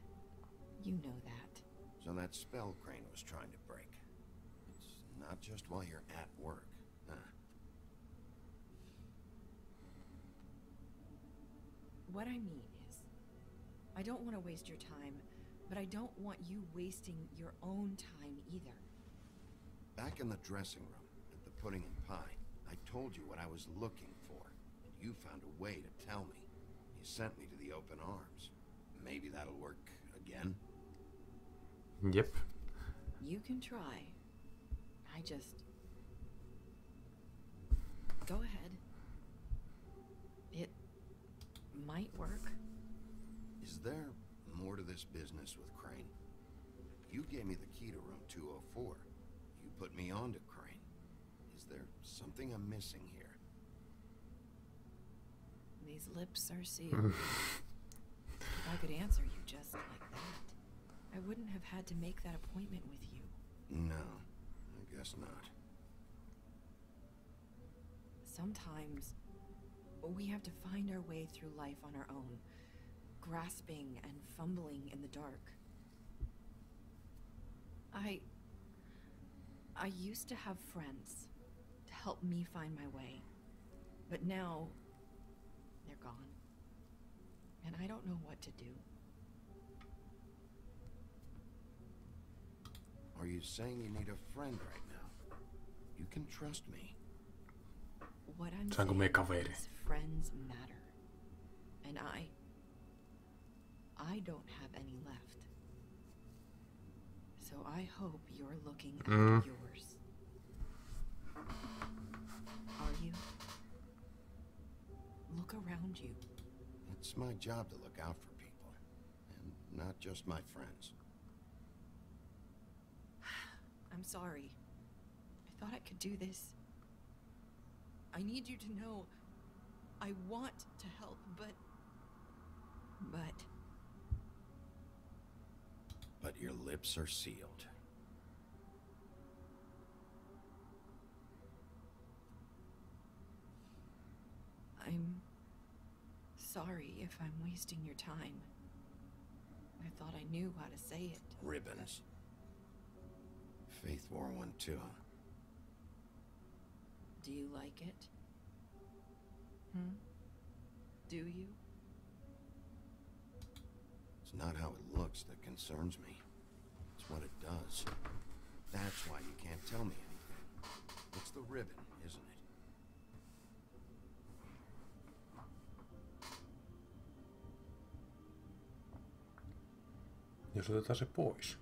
You know that. So that spell Crane was trying to break. It's not just while you're at work, huh? What I mean is, I don't want to waste your time But I don't want you wasting your own time either. Back in the dressing room, at the pudding and pie, I told you what I was looking for, and you found a way to tell me. You sent me to the open arms. Maybe that'll work again? Yep. You can try. I just... Go ahead. It might work. Is there more to this business with Crane? You gave me the key to room 204. You put me on to Crane. Is there something I'm missing here? These lips are sealed. If I could answer you just like that, I wouldn't have had to make that appointment with you. No, I guess not. Sometimes we have to find our way through life on our own, grasping and fumbling in the dark. I used to have friends to help me find my way, but now they're gone, and I don't know what to do. Are you saying you need a friend right now? You can trust me. What I'm Saanko me kaveri? is friends matter, and I don't have any left. So I hope you're looking after yours. Are you? Look around you. It's my job to look out for people, and not just my friends. I'm sorry. I thought I could do this. I need you to know I want to help, but your lips are sealed. I'm sorry if I'm wasting your time. I thought I knew how to say it. Ribbons. Faith wore one too. Do you like it? Do you? It's not how it looks that concerns me. It's what it does. That's why you can't tell me anything. It's the ribbon, isn't it? Jos otetaan se pois.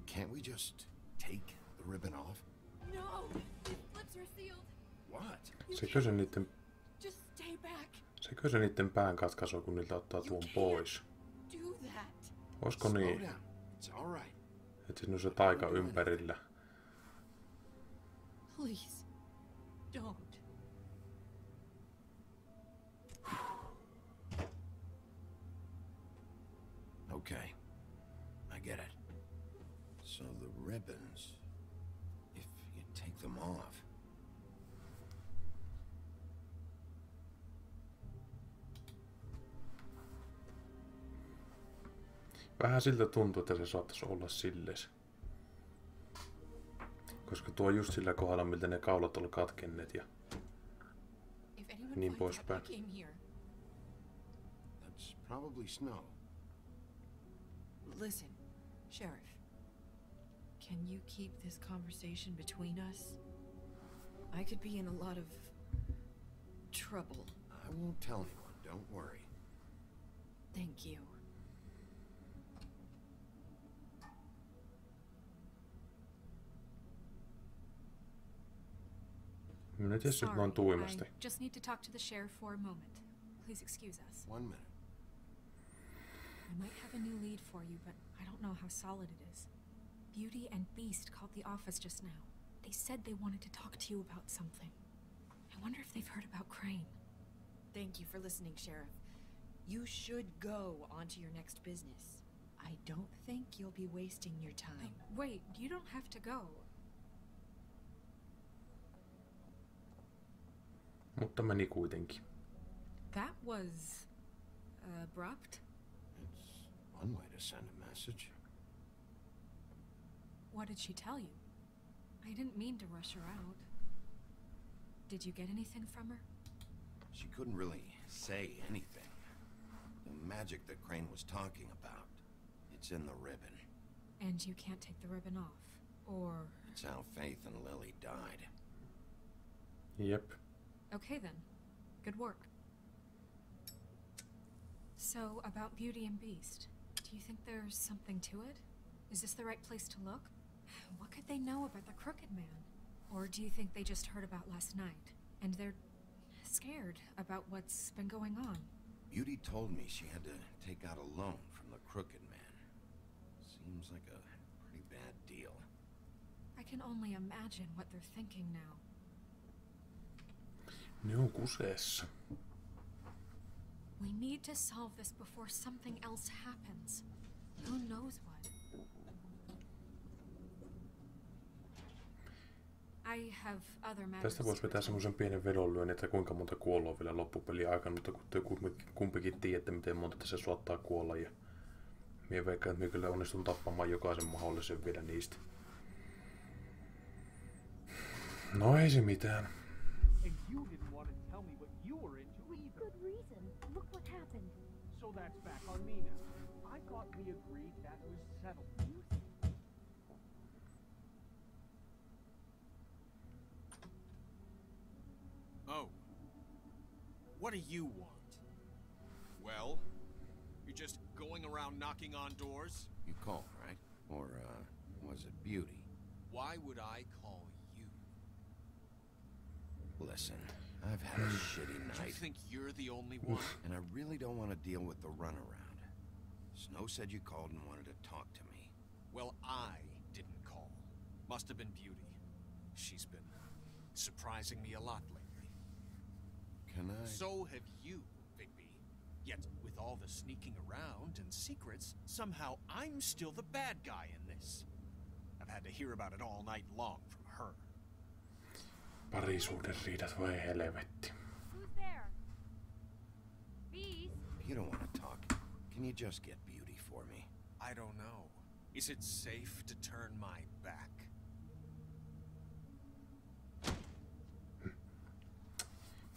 Can't we just take the ribbon off? No! His lips are sealed. What? Sekö se niitten... Just stay back. Sekö se niitten pään katkaisee, kun niiltä ottaa tuon pois? Do that. Oisko niin? It's all right. Että siinä on se taika ympärillä. Please, don't. Okay. I get it. So the ribbons, if you take them off. Vähän siltä tuntuu, että se saattaisi olla silleen. Koska tuo on just sillä kohdalla, miltä ne kaulat oli katkenneet ja niin poispäin. That's probably snow. Listen, Sheriff. Can you keep this conversation between us? I could be in a lot of trouble. I won't tell anyone, don't worry. Thank you. Minä tietysti vaan tuimasti. I just need to talk to the sheriff for a moment. Please excuse us. 1 minute. I might have a new lead for you, but I don't know how solid it is. Beauty and Beast called the office just now. They said they wanted to talk to you about something. I wonder if they've heard about Crane. Thank you for listening, Sheriff. You should go on to your next business. I don't think you'll be wasting your time. Wait, you don't have to go. Mutta meni kuitenkin. That was abrupt. It's one way to send a message. What did she tell you? I didn't mean to rush her out. Did you get anything from her? She couldn't really say anything. The magic that Crane was talking about, it's in the ribbon. And you can't take the ribbon off, or... It's how Faith and Lily died. Yep. Okay then. Good work. So, about Beauty and Beast, do you think there's something to it? Is this the right place to look? What could they know about the Crooked Man? Or do you think they just heard about last night, and they're scared about what's been going on? Beauty told me she had to take out a loan from the Crooked Man. Seems like a pretty bad deal. I can only imagine what they're thinking now. Ne on kuseessa. We need to solve this before something else happens. Who knows what? I have other matters. Tästä voisi vetää semmoisen pienen vedonlyönnin, että kuinka monta kuolloa vielä loppupeliä aikana, mutta kun kumpikin tiedätte, miten monta tässä saattaa kuolla. Ja mie veikkaan, että mie kyllä onnistun tappamaan jokaisen mahdollisen vielä niistä. No ei se mitään. And you didn't want to tell me what you were into either. Good reason. Look what happened. So that's back on me now. I thought we agreed that was settled. Oh. What do you want? Well, you're just going around knocking on doors? You called, right? Or, was it Beauty? Why would I call you? Listen, I've had a shitty night. You think you're the only one? And I really don't want to deal with the runaround. Snow said you called and wanted to talk to me. Well, I didn't call. Must have been Beauty. She's been surprising me a lot lately. Can I? So have you, Bigby. Yet, with all the sneaking around and secrets, somehow I'm still the bad guy in this. I've had to hear about it all night long from her. Parisuuden riidat, voi helvetti. Who's there? Beast? You don't want to talk. Can you just get Beauty for me? I don't know. Is it safe to turn my back?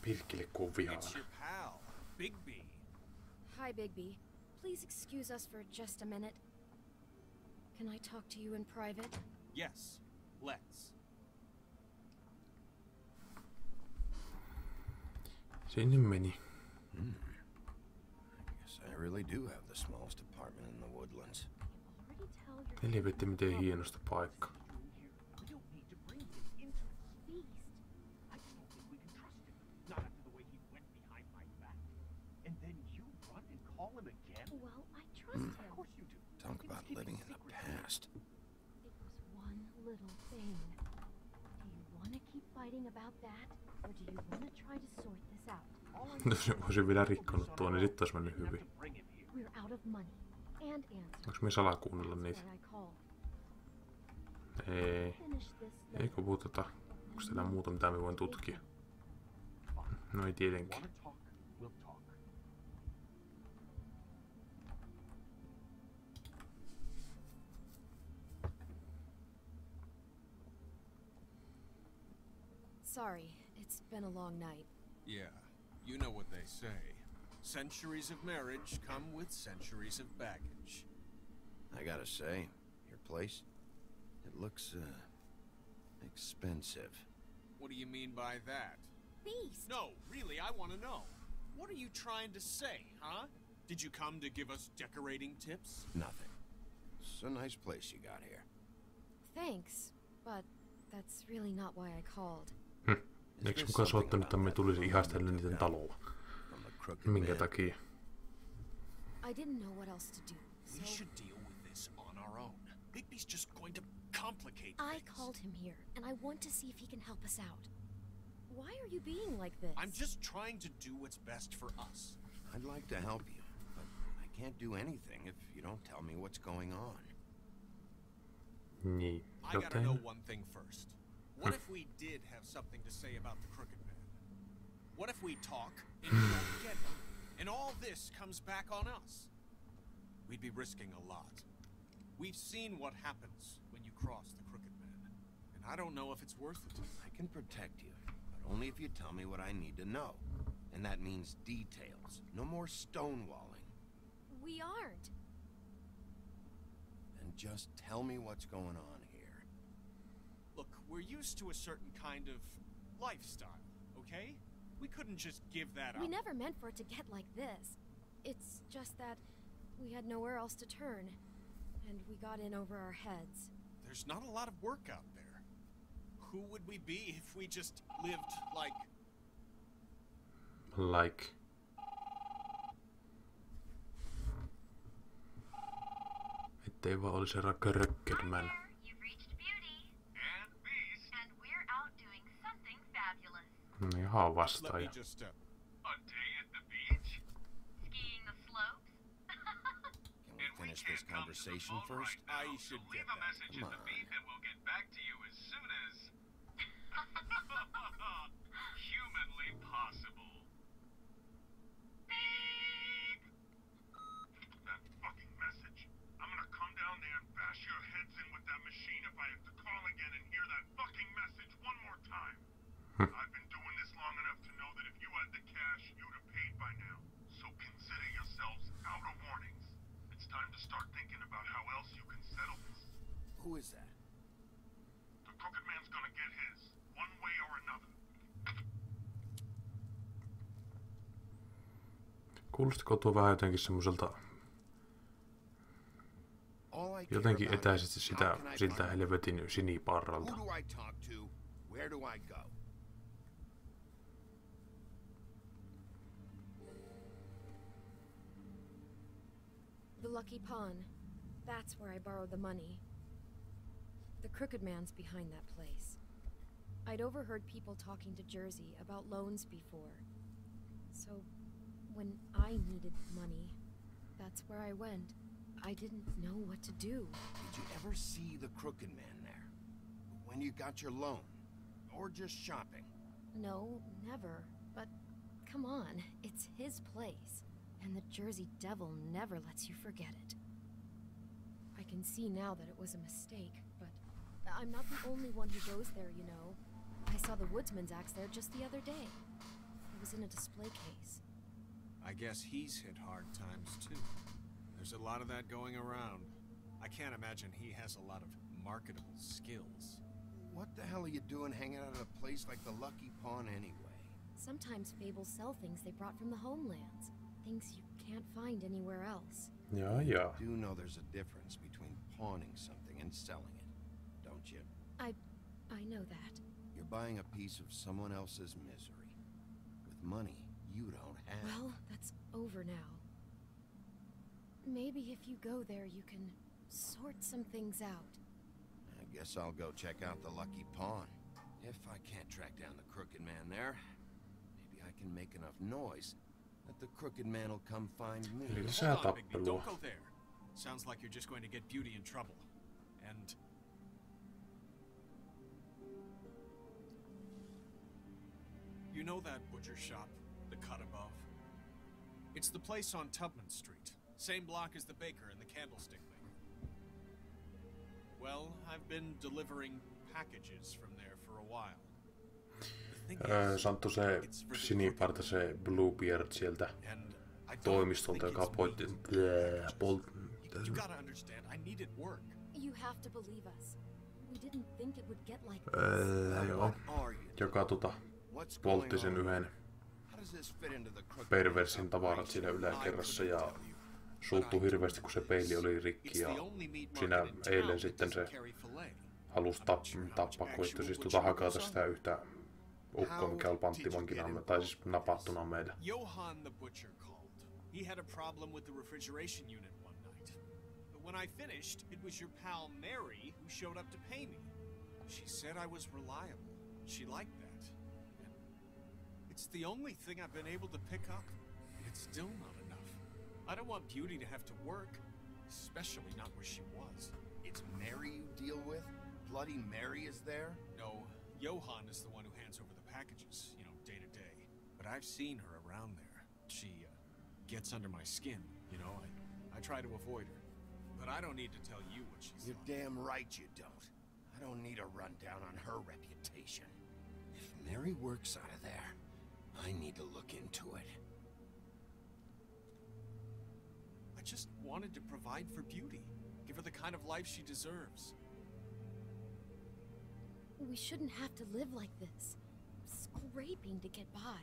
Pilkkille kun vihaana. It's your pal, Bigby. Hi, Bigby. Please excuse us for just a minute. Can I talk to you in private? Yes, let's. Sinne meni. I guess I really do have the smallest apartment in the woodlands. Helvetti, miten hienosta paikka. Well, I trust him. Of course you do. Talk about living in the past. It was one little thing. Do you want to keep fighting about that, or do you want to try to sort this out? Jos olisin vielä rikkonut tuon, niin sit olisi mennyt hyvin. We're out of money and answers. Onks me salakuunnella niitä? Ei. Eikö puhuteta? Onks täällä muuta, mitä me voin tutkia? No ei tietenkin. Sorry, it's been a long night. Yeah, you know what they say. Centuries of marriage come with centuries of baggage. I gotta say, your place, it looks, expensive. What do you mean by that? Beast! No, really, I want to know. What are you trying to say, huh? Did you come to give us decorating tips? Nothing. It's a nice place you got here. Thanks, but that's really not why I called. Eikö mukaan soittanut, että me tulisi ihastella niiden taloa? Minkä takia? I didn't know what else to do. So We should deal with this on our own. Bigby's just going to complicate I things. called him here, and I want to see if he can help us out. Why are you being like this? I'm just trying to do what's best for us. I'd like to help you, but I can't do anything if you don't tell me what's going on. Niin, I gotta know joten... one thing first. What if we did have something to say about the Crooked Man? What if we talk and you don't get him, and all this comes back on us? We'd be risking a lot. We've seen what happens when you cross the Crooked Man, and I don't know if it's worth it. I can protect you, but only if you tell me what I need to know. And that means details. No more stonewalling. We aren't. And just tell me what's going on here. Look, we're used to a certain kind of lifestyle, okay? We couldn't just give that up. We never meant for it to get like this. It's just that we had nowhere else to turn, and we got in over our heads. There's not a lot of work out there. Who would we be if we just lived like... Ettei vaan olisi rakka Röckerman. Ihan vastaaja. Finish this conversation first? I should get that. Come on. And we'll get back to you as soon as humanly possible. Beep. That fucking message. I'm gonna come down there and bash your heads in with that machine if I have to call again and hear that fucking message one more time. I've been doing this long enough to know that if you had the cash, you'd have paid by now. So consider yourselves out of warnings. It's time to start thinking about how else you can settle this. Who is that? The crooked man's gonna get his, one way or another. Kuulostiko tuo vähän jotenkin semmoiselta jotenkin etäisesti siltä helvetin siniparralta? Who do I talk to? Where do I go? The Lucky Pawn. That's where I borrowed the money. The Crooked Man's behind that place. I'd overheard people talking to Jersey about loans before. So, when I needed money, that's where I went. I didn't know what to do. Did you ever see the Crooked Man there? When you got your loan? Or just shopping? No, never. But, come on, it's his place. And the Jersey Devil never lets you forget it. I can see now that it was a mistake, but I'm not the only one who goes there, you know. I saw the woodsman's axe there just the other day. It was in a display case. I guess he's hit hard times too. There's a lot of that going around. I can't imagine he has a lot of marketable skills. What the hell are you doing hanging out at a place like the Lucky Pawn anyway? Sometimes fables sell things they brought from the homelands. Things you can't find anywhere else. Yeah. You do know there's a difference between pawning something and selling it, don't you? I know that. You're buying a piece of someone else's misery. With money you don't have. Well, that's over now. Maybe if you go there, you can sort some things out. I guess I'll go check out the Lucky Pawn. If I can't track down the Crooked Man there, maybe I can make enough noise that the Crooked Man will come find me. Hold on, Bigby, don't go there. Sounds like you're just going to get Beauty in trouble. And... you know that butcher shop, the cut above? It's the place on Tubman Street. Same block as the baker and the candlestick maker. Well, I've been delivering packages from there for a while. Santtu se siniparta, se Bluebeard sieltä toimistolta, joka poitti... You gotta understand, I needed work. You have to believe us. We didn't think it would get like this. Joo. Joka poltti sen yhden perversin tavarat siinä yläkerrassa ja suuttui hirveästi, kun se peili oli rikki, ja siinä eilen sitten se halusi tappaa, kun siis hakata sitä yhtä ukkoa, mikä oli panttivankina, tai siis napattuna meillä. Johan the butcher called. He had a problem with the refrigeration unit one night. But when I finished, it was your pal Mary who showed up to pay me. She said I was reliable. She liked that. And it's the only thing I've been able to pick up. It's still not enough. I don't want Beauty to have to work, especially not where she was. It's Mary you deal with? Bloody Mary is there? No, Johan is the one who hands over the packages, you know, day to day. But I've seen her around there. She gets under my skin, you know. I try to avoid her. But I don't need to tell you what she's You're damn right you don't. I don't need a rundown on her reputation. If Mary works out of there, I need to look into it. I just wanted to provide for Beauty. Give her the kind of life she deserves. We shouldn't have to live like this, scraping to get by.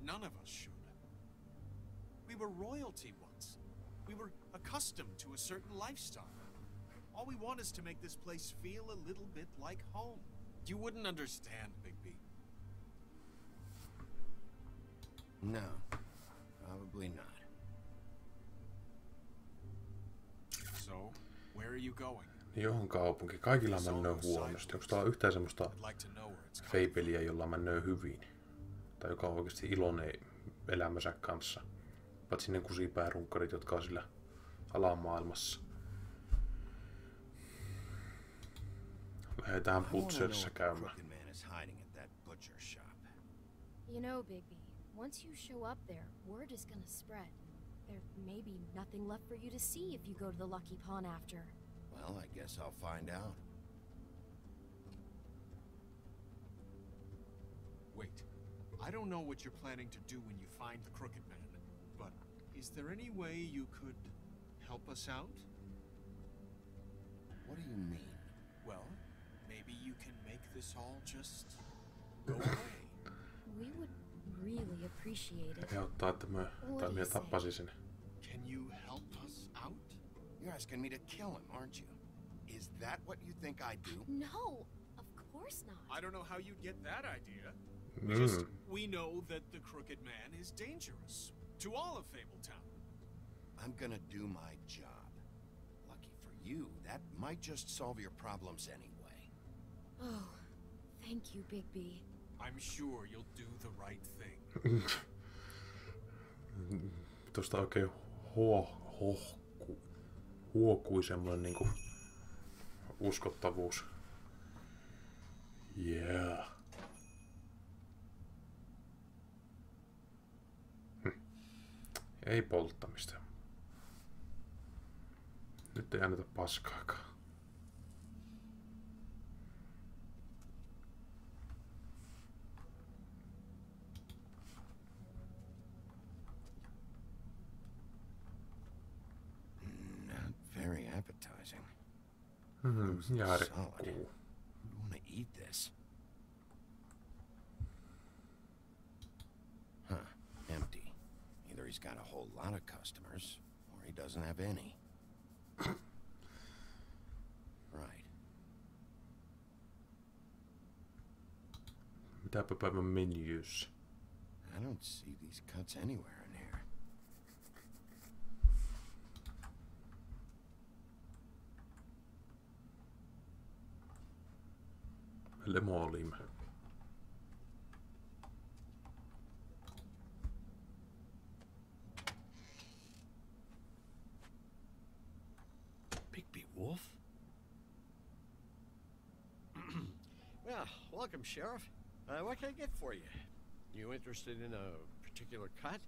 None of us should. We were royalty once. We were accustomed to a certain lifestyle. All we want is to make this place feel a little bit like home. You wouldn't understand, Bigby. No, probably not. So, where are you going? Johon kaupunki? Kaikilla menee huonosti. Onko täällä yhtään semmoista feipeliä, jolla menee hyvin? Tai joka on oikeasti iloinen elämänsä kanssa? Paitsi ne kusipäärunkkarit, jotka on sillä alamaailmassa. Lähdetään butcherissa käymään. You know, Bigby, once you show up there, word is gonna spread. There may be nothing left for you to see if you go to the Lucky Pawn after. Well, I guess I'll find out. Wait. I don't know what you're planning to do when you find the Crooked Man, but is there any way you could help us out? What do you mean? Well, maybe you can make this all just go away. We would really appreciate it. Ehdottaa, että minä tappasin sen. Can you help us out? You're asking me to kill him, aren't you? Is that what you think I do? No, of course not. I don't know how you'd get that idea. We know that the Crooked Man is dangerous to all of Fabletown. I'm gonna do my job. Lucky for you, that might just solve your problems anyway. Oh, thank you, Bigby. I'm sure you'll do the right thing. Tuosta oikein huokui semmoinen niinku uskottavuus. Yeah. Ei polttamista. Nyt ei anneta paskaakaan. Not very appetizing. Solid. Who wanna eat this? Huh, empty. Either he's got a whole lot of customers, or he doesn't have any. Right. Mitäpä päivän menyyssä? I don't see these cuts anywhere in here. Lemoolimme. Wolf? Well, welcome, Sheriff. What can I get for you? You interested in a particular cut?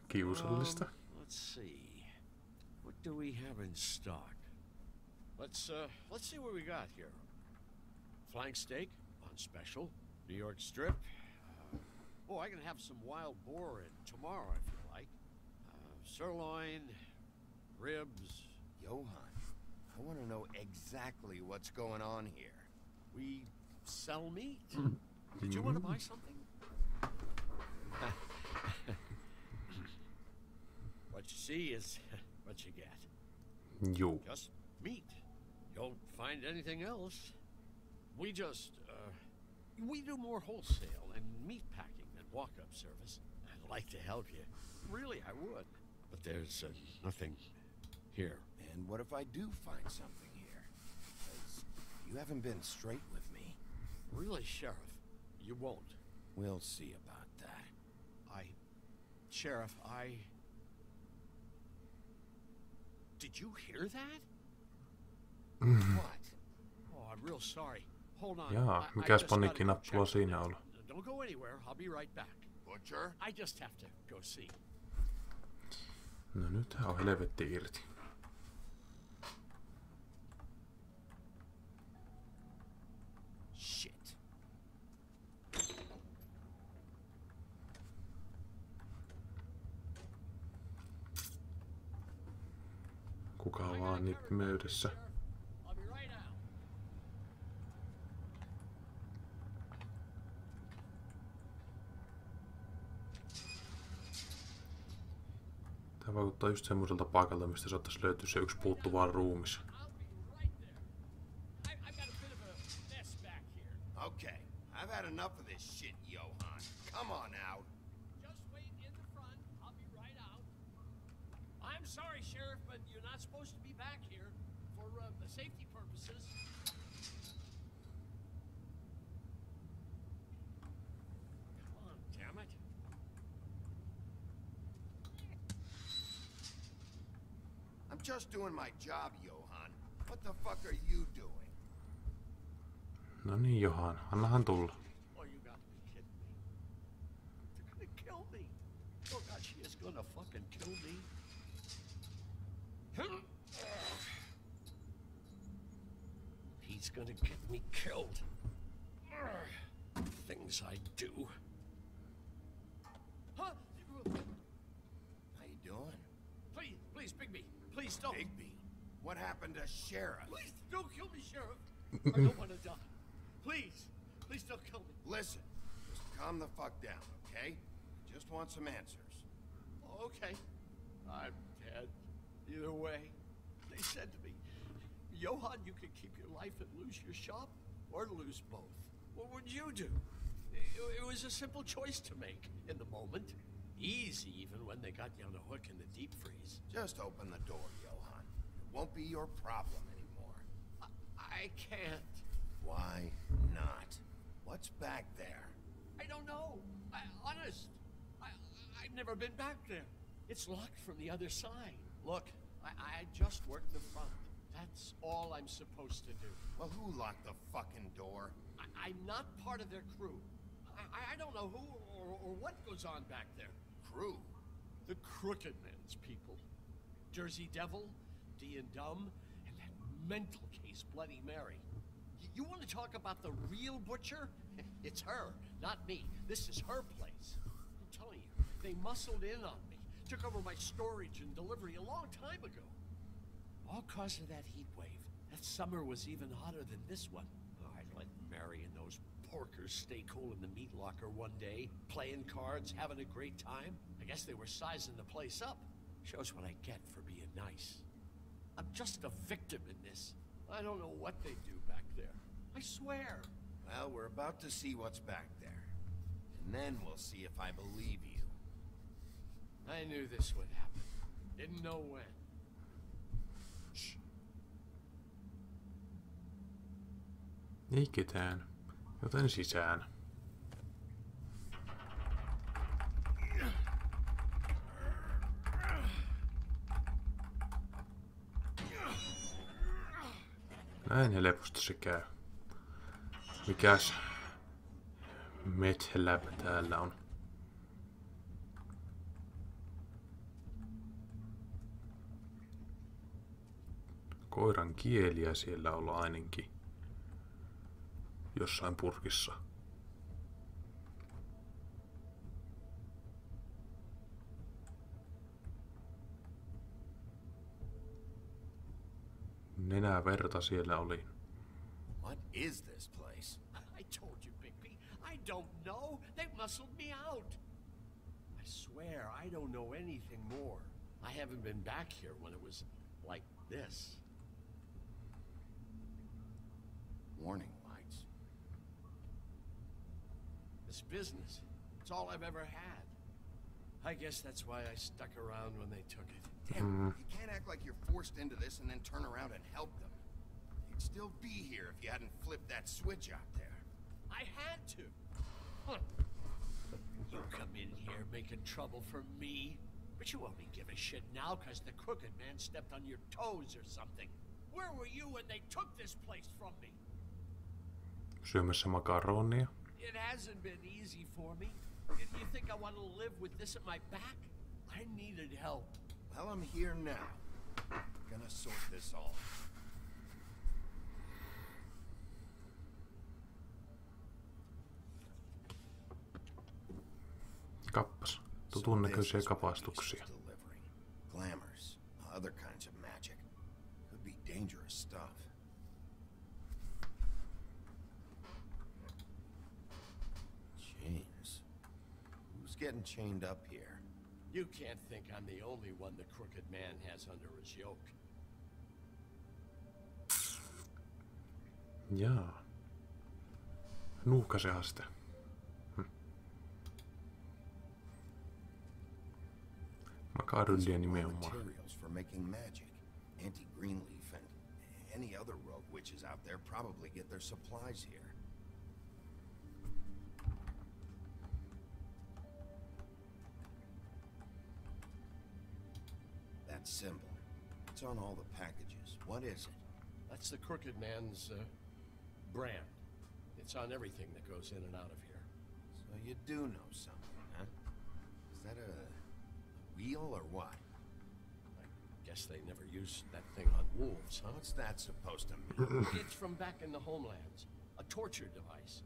Kiusallista. Let's see. What do we have in stock? Let's see what we got here. Flank steak on special. New York strip. Oh, I can have some wild boar in tomorrow if you like. Sirloin, ribs. Johan, I want to know exactly what's going on here. We sell meat. Did you want to buy something? What you see is what you get. Yo. Just meat. You don't find anything else. We just, we do more wholesale and meat packing. Walk-up service. I'd like to help you. Really, I would. But there's nothing here. And what if I do find something here? 'Cause you haven't been straight with me. Really, Sheriff, you won't. We'll see about that. Sheriff, Did you hear that? What? Oh, I'm real sorry. Hold on. Jaa, mikäs paniikkinappula siinä oli? Don't go anywhere. I'll be right back. Butcher? I just have to go see. No nythän on helvetti irti. Shit. Kuka vaan niin pimeydessä. Tää vaikuttaa just semmoiselta paikalta, mistä saattaisi löytyä se yksi puuttuva ruumis. Okay, I've had enough of this shit, Johan. Come on out. Just wait in the front. I'll be right out. I'm sorry, Sheriff, but you're not supposed to be back here for safety purposes. Come on, damn it. I'm just doing my job, Johan. What the fuck are you doing? No niin, Johan, annahan tulla. Oh, you got to be kidding me. They're gonna kill me. Oh God, she is gonna fucking kill me. He's gonna get me killed. Things I do. Huh? How you doing? Please, Bigby. Please don't. Bigby? What happened to Sheriff? Please don't kill me, Sheriff. I don't want to die. Please don't kill me. Listen, just calm the fuck down, okay? Just want some answers. Okay. I'm dead. Either way. They said to me, Johan, you can keep your life and lose your shop, or lose both. What would you do? It was a simple choice to make in the moment. Easy, even when they got you on a hook in the deep freeze. Just open the door, Johan. It won't be your problem anymore. I can't. Why not? What's back there? I don't know. Honest. I've never been back there. It's locked from the other side. Look, I just worked the front. That's all I'm supposed to do. Well, who locked the fucking door? I'm not part of their crew. I don't know who or what goes on back there. Crew? The Crooked Man's people. Jersey Devil, D and Dumb, and that mental case Bloody Mary. You want to talk about the real butcher? It's her, not me. This is her place. I'm telling you, they muscled in on me. Took over my storage and delivery a long time ago. All cause of that heat wave. That summer was even hotter than this one. Oh, I let Mary and those porkers stay cool in the meat locker one day, playing cards, having a great time. I guess they were sizing the place up. Shows what I get for being nice. I'm just a victim in this. I don't know what they do back there. I swear. Well, we're about to see what's back there. And then we'll see if I believe you. I knew this would happen. Didn't know when. Shh. Ei ketään, joten sisään. Näin helposti se käy. Mikäs metläpä täällä on? Koiran kieliä siellä on ainakin jossain purkissa. Nenää verta siellä oli. What is this place? I told you, Bigby. I don't know. They muscled me out. I swear I don't know anything more. I haven't been back here when it was like this. Warning lights. This business, it's all I've ever had. I guess that's why I stuck around when they took it. Damn, you can't act like you're forced into this and then turn around and help them. You'd still be here if you hadn't flipped that switch out there. I had to. Huh. You come in here making trouble for me, but you only give a shit now because the Crooked Man stepped on your toes or something. Where were you when they took this place from me? Syömässä makaronia. It hasn't been easy for me. You think I want to live with this at my back? I needed help. Well, I'm here now. Gonna sort this all. Kappas. Tutun näköisiä kapastuksia. Glamours, other kinds of magic. Could be dangerous stuff. Chains. Who's getting chained up here? You can't think I'm the only one the crooked man has under his yoke. Jaa. Nuuhkasehan sitä. Mä kaadun nimenomaan. Materials for making magic. Anti-Greenleaf and any other rogue witches out there probably get their supplies here. That symbol. It's on all the packages. What is it? That's the crooked man's brand. It's on everything that goes in and out of here. So you do know something, huh? Is that a wheel or what? I guess they never used that thing on wolves, huh? What's that supposed to mean? It's from back in the homelands. A torture device.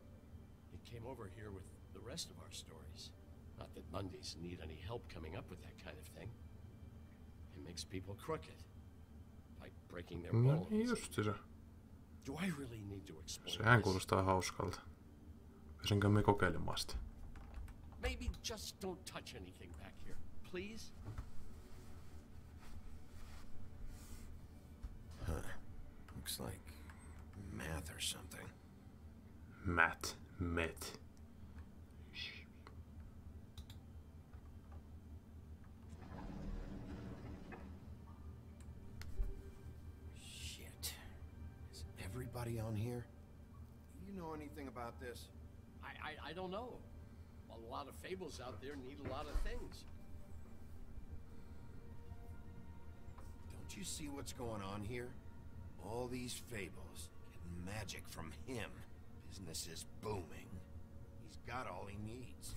It came over here with the rest of our stories. Not that Mondays need any help coming up with that kind of thing. It makes people crooked. By breaking their bones. No justiinsa. Do I really need to explain Sehän kuulostaa hauskalta. Pääsenkö me kokeilemaan sitä? Maybe just don't touch anything back here, please? Huh. Looks like math or something. Met. Shit. Is everybody on here? Do you know anything about this? I don't know. A lot of fables out there need a lot of things. Don't you see what's going on here? All these fables, getting magic from him. Business is booming. He's got all he needs.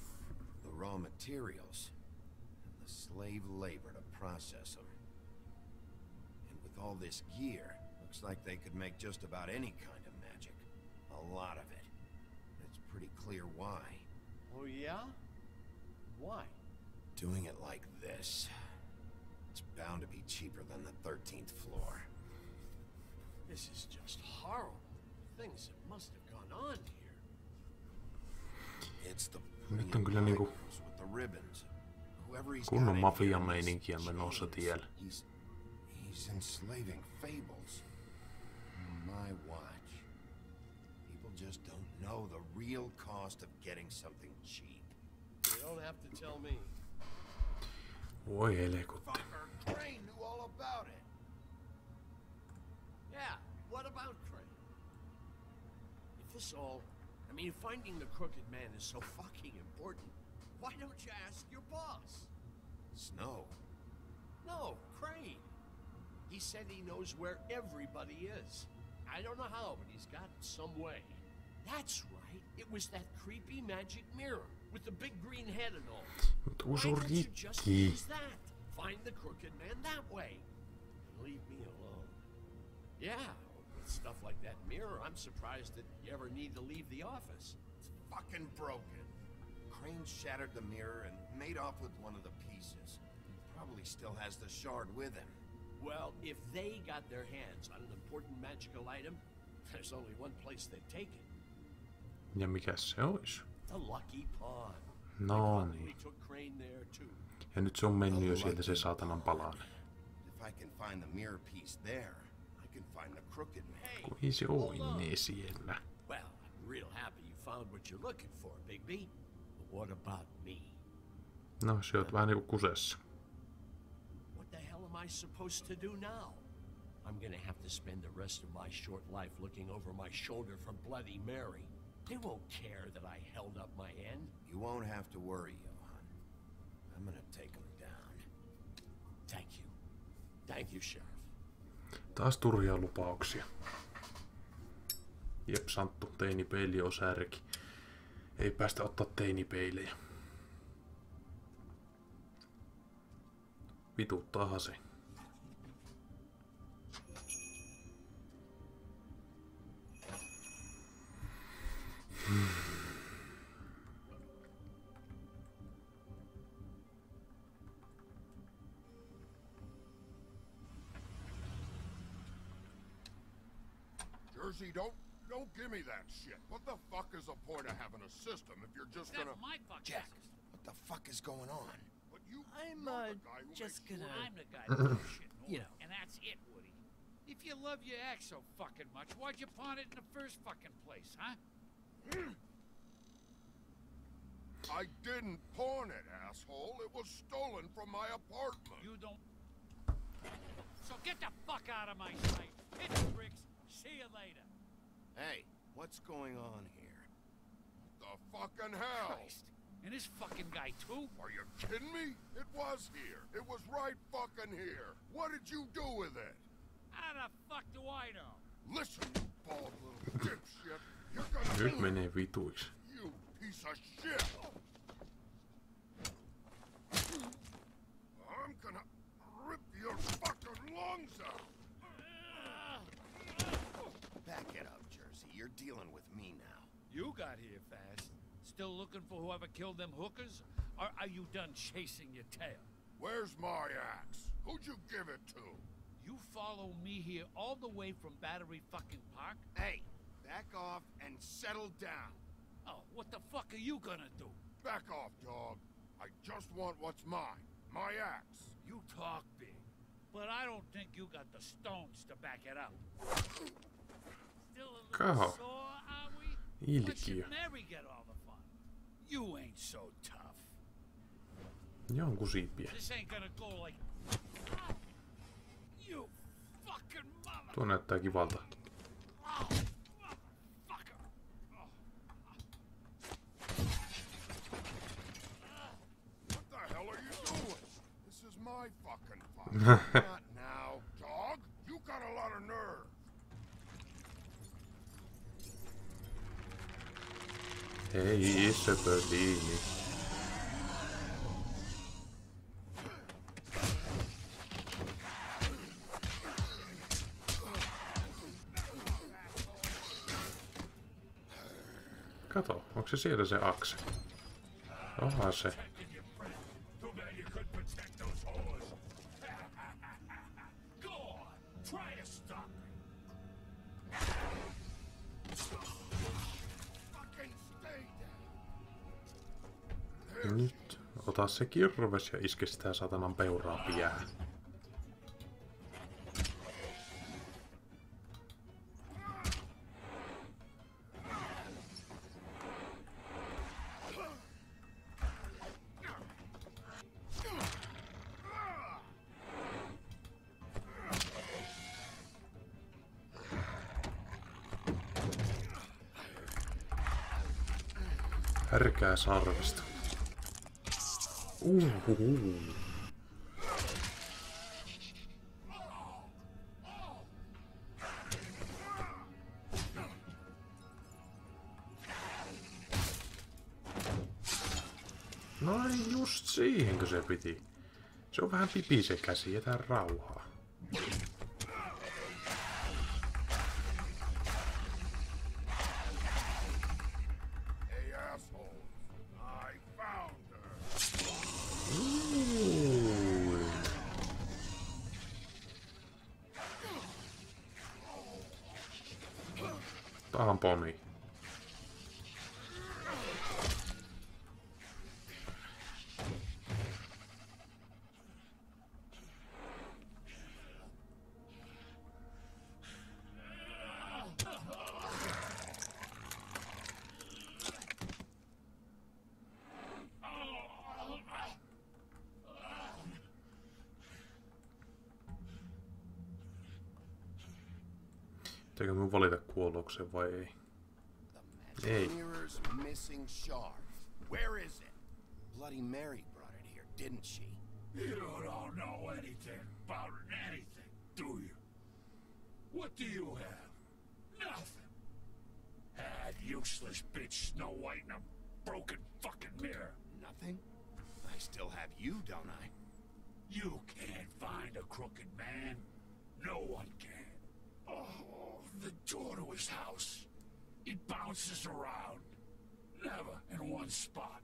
The raw materials, and the slave labor to process them. And with all this gear, looks like they could make just about any kind of magic. A lot of it. It's pretty clear why. Oh yeah? Why? Doing it like this. It's bound to be cheaper than the 13th floor. This is just horrible. Things that must have gone on here. It's the Nyt on kyllä niinku with the ribbons. Whoever he's kunnon got in mafia-meininkiä menossa tiellä. He's enslaving fables. My watch. People just don't know the real cost of getting something cheap. You don't have to tell me. Voi helekutti. Crane knew all about it. Yeah, what about Crane? If this all... I mean, finding the crooked man is so fucking important, why don't you ask your boss? Snow? No, Crane. He said he knows where everybody is. I don't know how, but he's got some way. That's right. It was that creepy magic mirror with the big green head and all. Why don't you just use that? Find the crooked man that way. And leave me alone. Yeah, with stuff like that mirror, I'm surprised that you ever need to leave the office. It's fucking broken. Crane shattered the mirror and made off with one of the pieces. He probably still has the shard with him. Well, if they got their hands on an important magical item, there's only one place they'd take it. Ja mikä se olisi? The Lucky Pawn. No niin. We took Crane there too. Ja nyt se on mennyt jo sieltä se saatanan palanen. If I can find the mirror piece there, I can find the crooked man. Kun ei se oo ne siellä. Well, I'm real happy you found what you're looking for, Bigby. But what about me? No, se oot vähän niinku kusessa. What the hell am I supposed to do now? I'm gonna have to spend the rest of my short life looking over my shoulder for Bloody Mary. They won't care that I held up my end. You won't have to worry, Johan. I'm gonna take him down. Thank you. Thank you, Sheriff. Taas turhia lupauksia. Jep, Santtu, teinipeili on särki. Ei päästä ottaa teinipeilejä. Vituttaahan se. Jersey, don't give me that shit. What the fuck is the point of having a system if you're just gonna... my fucking Jack, what the fuck is going on? But you... I'm, just gonna... I'm the guy who puts shit in order, and that's it, Woody. If you love your ex so fucking much, why'd you pawn it in the first fucking place, huh? I didn't pawn it, asshole. It was stolen from my apartment. You don't... So get the fuck out of my sight. Hit the bricks. See you later. Hey, what's going on here? What the fucking hell? Christ. And this fucking guy, too? Are you kidding me? It was here. It was right fucking here. What did you do with it? How the fuck do I know? Listen, you bald little dipshit. You're gonna... Nyt menee vituiksi. You piece of shit. I'm gonna rip your fucking lungs out. Back it up, Jersey. You're dealing with me now. You got here fast. Still looking for whoever killed them hookers? Or are you done chasing your tail? Where's my axe? Who'd you give it to? You follow me here all the way from Battery fucking Park? Hey, back off and settle down. Oh, what the fuck are you gonna do? Back off, dog. I just want what's mine. My axe. You talk big, but I don't think you got the stones to back it up. Still a little sore, are we? Why should Mary get all the fun? You ain't so tough. Jonkun siipiä. This ain't gonna go like... You fucking mother... Tuo näyttää kivalta. What the hell are you doing? This is my fucking fight. Not now, dog. You got a lot of nerve. Hei, söpöliini. Kato, onko se siellä se akse? Onhan se. Nyt ota se kirves ja iske sitä satanan peuraa piään. Härkää sarvista. No ei just siihenkö se piti. Se on vähän pipi se käsi, jätä rauhaa. Tahan poni. Pitääkö minun valita kuollukseen vai ei? Ei. Mirror's missing shard. Where is it? Bloody Mary brought it here, didn't she? You don't know anything about anything, do you? What do you have? Nothing. That useless bitch Snow White and a broken fucking mirror. Nothing? I still have you, don't I? You can't one can. Oh, the door to his house. It bounces around. Never in one spot.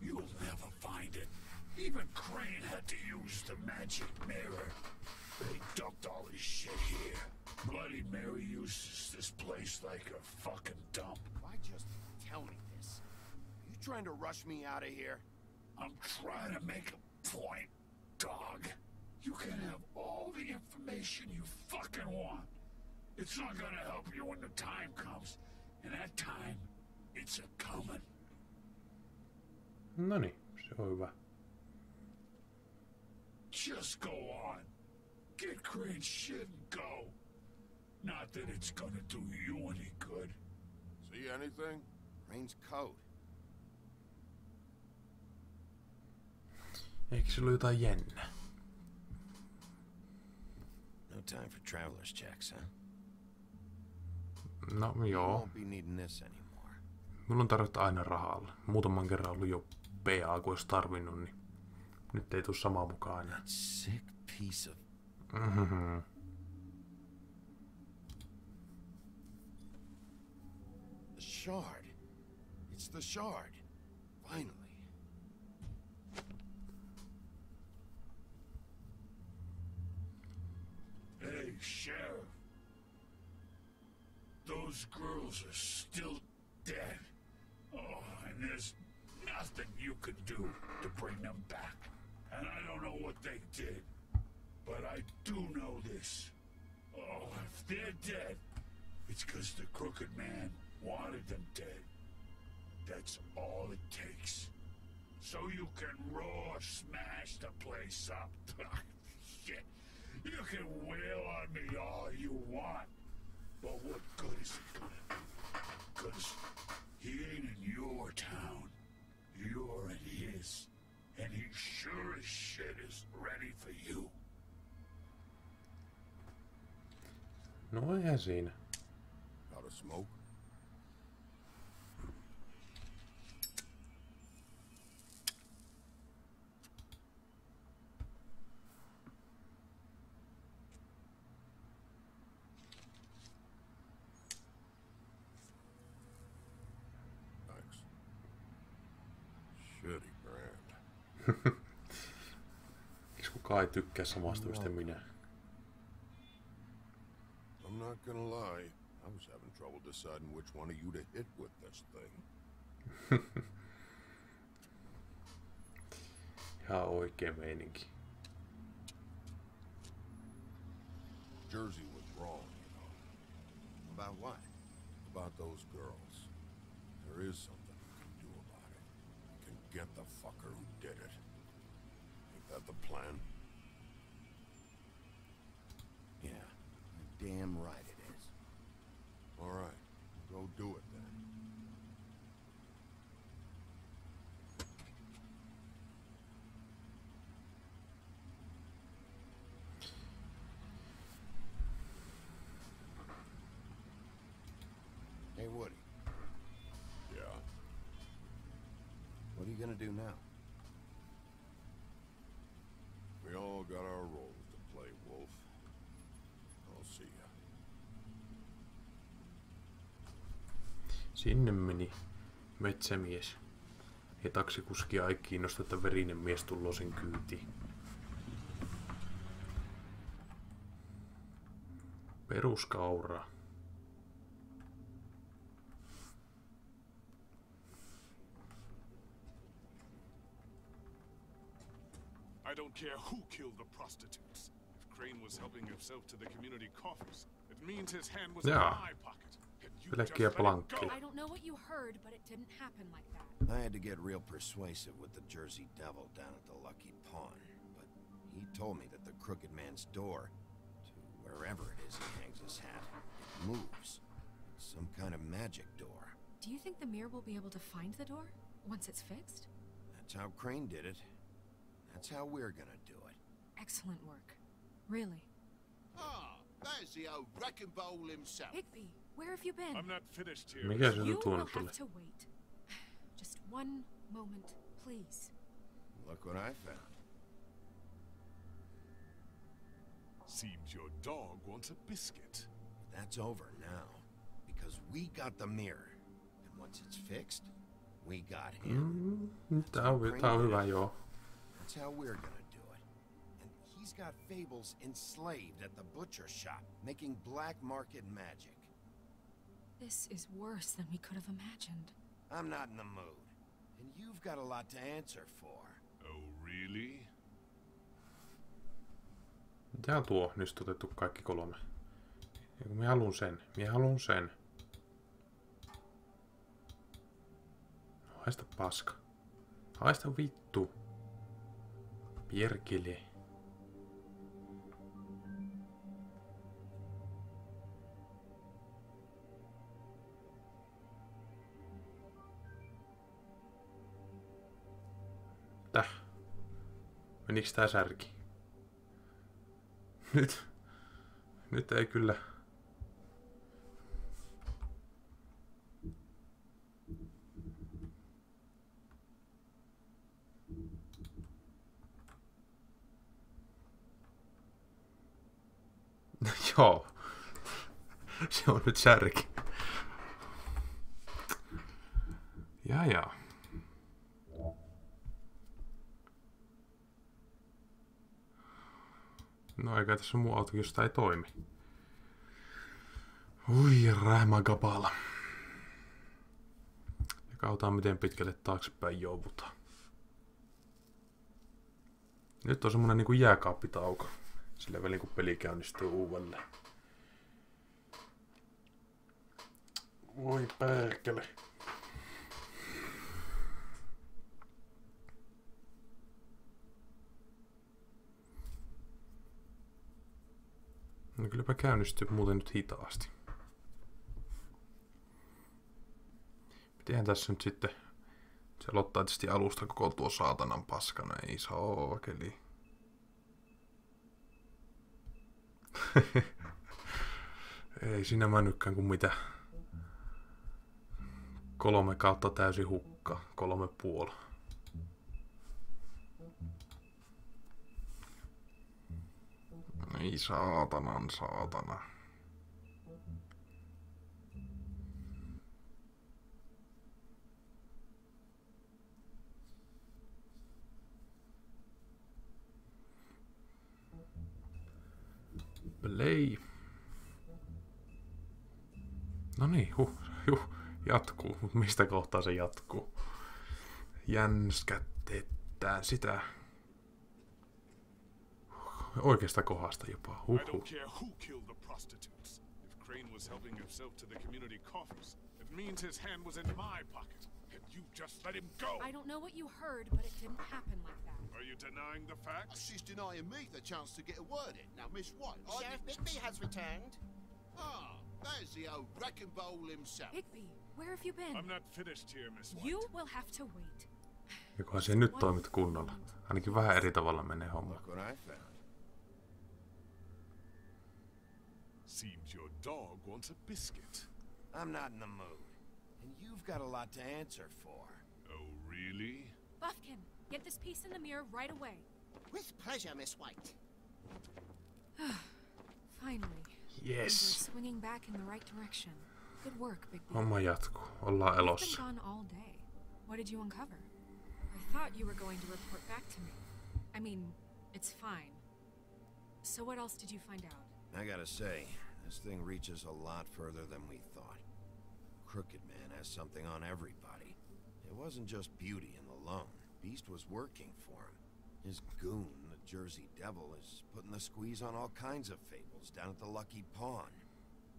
You'll never find it. Even Crane had to use the magic mirror. They dumped all his shit here. Bloody Mary uses this place like a fucking dump. Why just tell me this? Are you trying to rush me out of here? I'm trying to make a point, dog. You can have all the information you fucking want. It's not gonna help you when the time comes. And that time, it's a coming. Noniin, se on hyvä. Just go on. Get Crane's shit and go. Not that it's gonna do you any good. See anything? Crane's coat. Eikö se ollut jotain jännää? No time for traveler's checks, huh? No joo. Won't be needing this anymore. Mulla on tarvetta aina rahalla. Muutaman kerran ollut jo PA, kun olisi tarvinnut, niin nyt ei tuu samaa mukaan enää. Sick piece of... Mm-hmm. The shard. It's the shard. Finally. Hey, Sheriff. Those girls are still dead. Oh, and there's nothing you can do to bring them back. And I don't know what they did, but I do know this. Oh, if they're dead, it's because the Crooked Man wanted them dead. That's all it takes. So you can raw smash the place up. Shit. You can wail on me all you want. But what good is it gonna do? Because he ain't in your town. You're in his. And he sure as shit is ready for you. No eihän siinä. Got a smoke? Miksi kukaan ei tykkää samasta mistä minä? I'm not gonna lie. I was having trouble deciding which one of you to hit with this thing. Ihan oikea meininki. Jersey was wrong, you know. About what? About those girls. There is something you can do about it. You can get the fucker who did it. Ain't that the plan? Yeah, damn right it is. All right, go do it then. Hey, Woody. Yeah? What are you gonna do now? We all got our roles to play, Wolf. I'll see ya. Sinne meni metsämies. Ja taksikuskia ei kiinnosta, että verinen mies tulloo sen kyytiin. Peruskauraa. I don't care who killed the prostitutes. If Crane was helping himself to the community coffers, it means his hand was in my pocket. Pelkkiä plankkeja. I don't know what you heard, but it didn't happen like that. I had to get real persuasive with the Jersey Devil down at the Lucky Pawn, but he told me that the Crooked Man's door, to wherever it is he hangs his hat, moves. It's some kind of magic door. Do you think the mirror will be able to find the door once it's fixed? That's how Crane did it. That's how we're gonna do it. Excellent work. Really. Ah, there's the old wrecking ball himself. Higby, where have you been? I'm not finished here. Mikä se You nyt will on have to wait. Just one moment, please. Look what I found. Seems your dog wants a biscuit. That's over now, because we got the mirror, and once it's fixed, we got him. Tää on hyvä, joo. That's how we're gonna do it. And he's got fables enslaved at the butcher shop, making black market magic. This is worse than we could have imagined. I'm not in the mood, and you've got a lot to answer for. Oh, really? Tää on tuo nyt otettu kaikki 3. Minä haluun sen. Minä haluun sen. Haista paska. Haista vittu. Perkele. Täh. Meniks tää särki? Nyt ei kyllä. Joo. Se on nyt särki. Jaa. No eikä tässä muu auto, jos tää ei toimi. Ui, rähmägapala. Ja katsotaan miten pitkälle taaksepäin joudutaan. Nyt on semmonen niinku jääkaappitauko. Sillä välin kun peli käynnistyy uudelleen. Voi perkele. No kylläpä käynnistyy muuten nyt hitaasti. Mitenhän tässä nyt sitten... Se aloittaa tietysti alusta koko tuo saatanan paskana. Ei saakeli. Ei siinä mennytkään kuin mitä. 3 kautta täysin hukka. 3,5. Ei saatana. Play. No niin, jatkuu. Mut mistä kohtaa se jatkuu? Jänskätetään sitä. Oikeasta kohdasta jopa. I don't care who killed the prostitutes. If Crane was helping himself to the community coffers, it means his hand was in my pocket. And you just let him go. I don't know what you heard, but it didn't happen like that. Are you denying the facts? She's denying me the chance to get a word in. Now, Miss White, Sheriff Bigby has returned. Ah, there's the old wrecking ball himself. Bigby, where have you been? I'm not finished here, Miss White. You will have to wait. Jokohan se nyt toimit kunnolla. Ainakin vähän eri tavalla menee homma. Look what I found. Seems your dog wants a biscuit. I'm not in the mood. And you've got a lot to answer for. Oh, really? Buffkin, get this piece in the mirror right away. With pleasure, Miss White. Finally. Yes. We're swinging back in the right direction. Good work, Bigby. Homma jatkuu. Ollaan elossa. You've been gone all day. What did you uncover? I thought you were going to report back to me. I mean, it's fine. So what else did you find out? I gotta say, this thing reaches a lot further than we thought. Crooked Man has something on everybody. It wasn't just beauty and the loan. Beast was working for him. His goon, the Jersey Devil, is putting the squeeze on all kinds of fables down at the Lucky Pawn.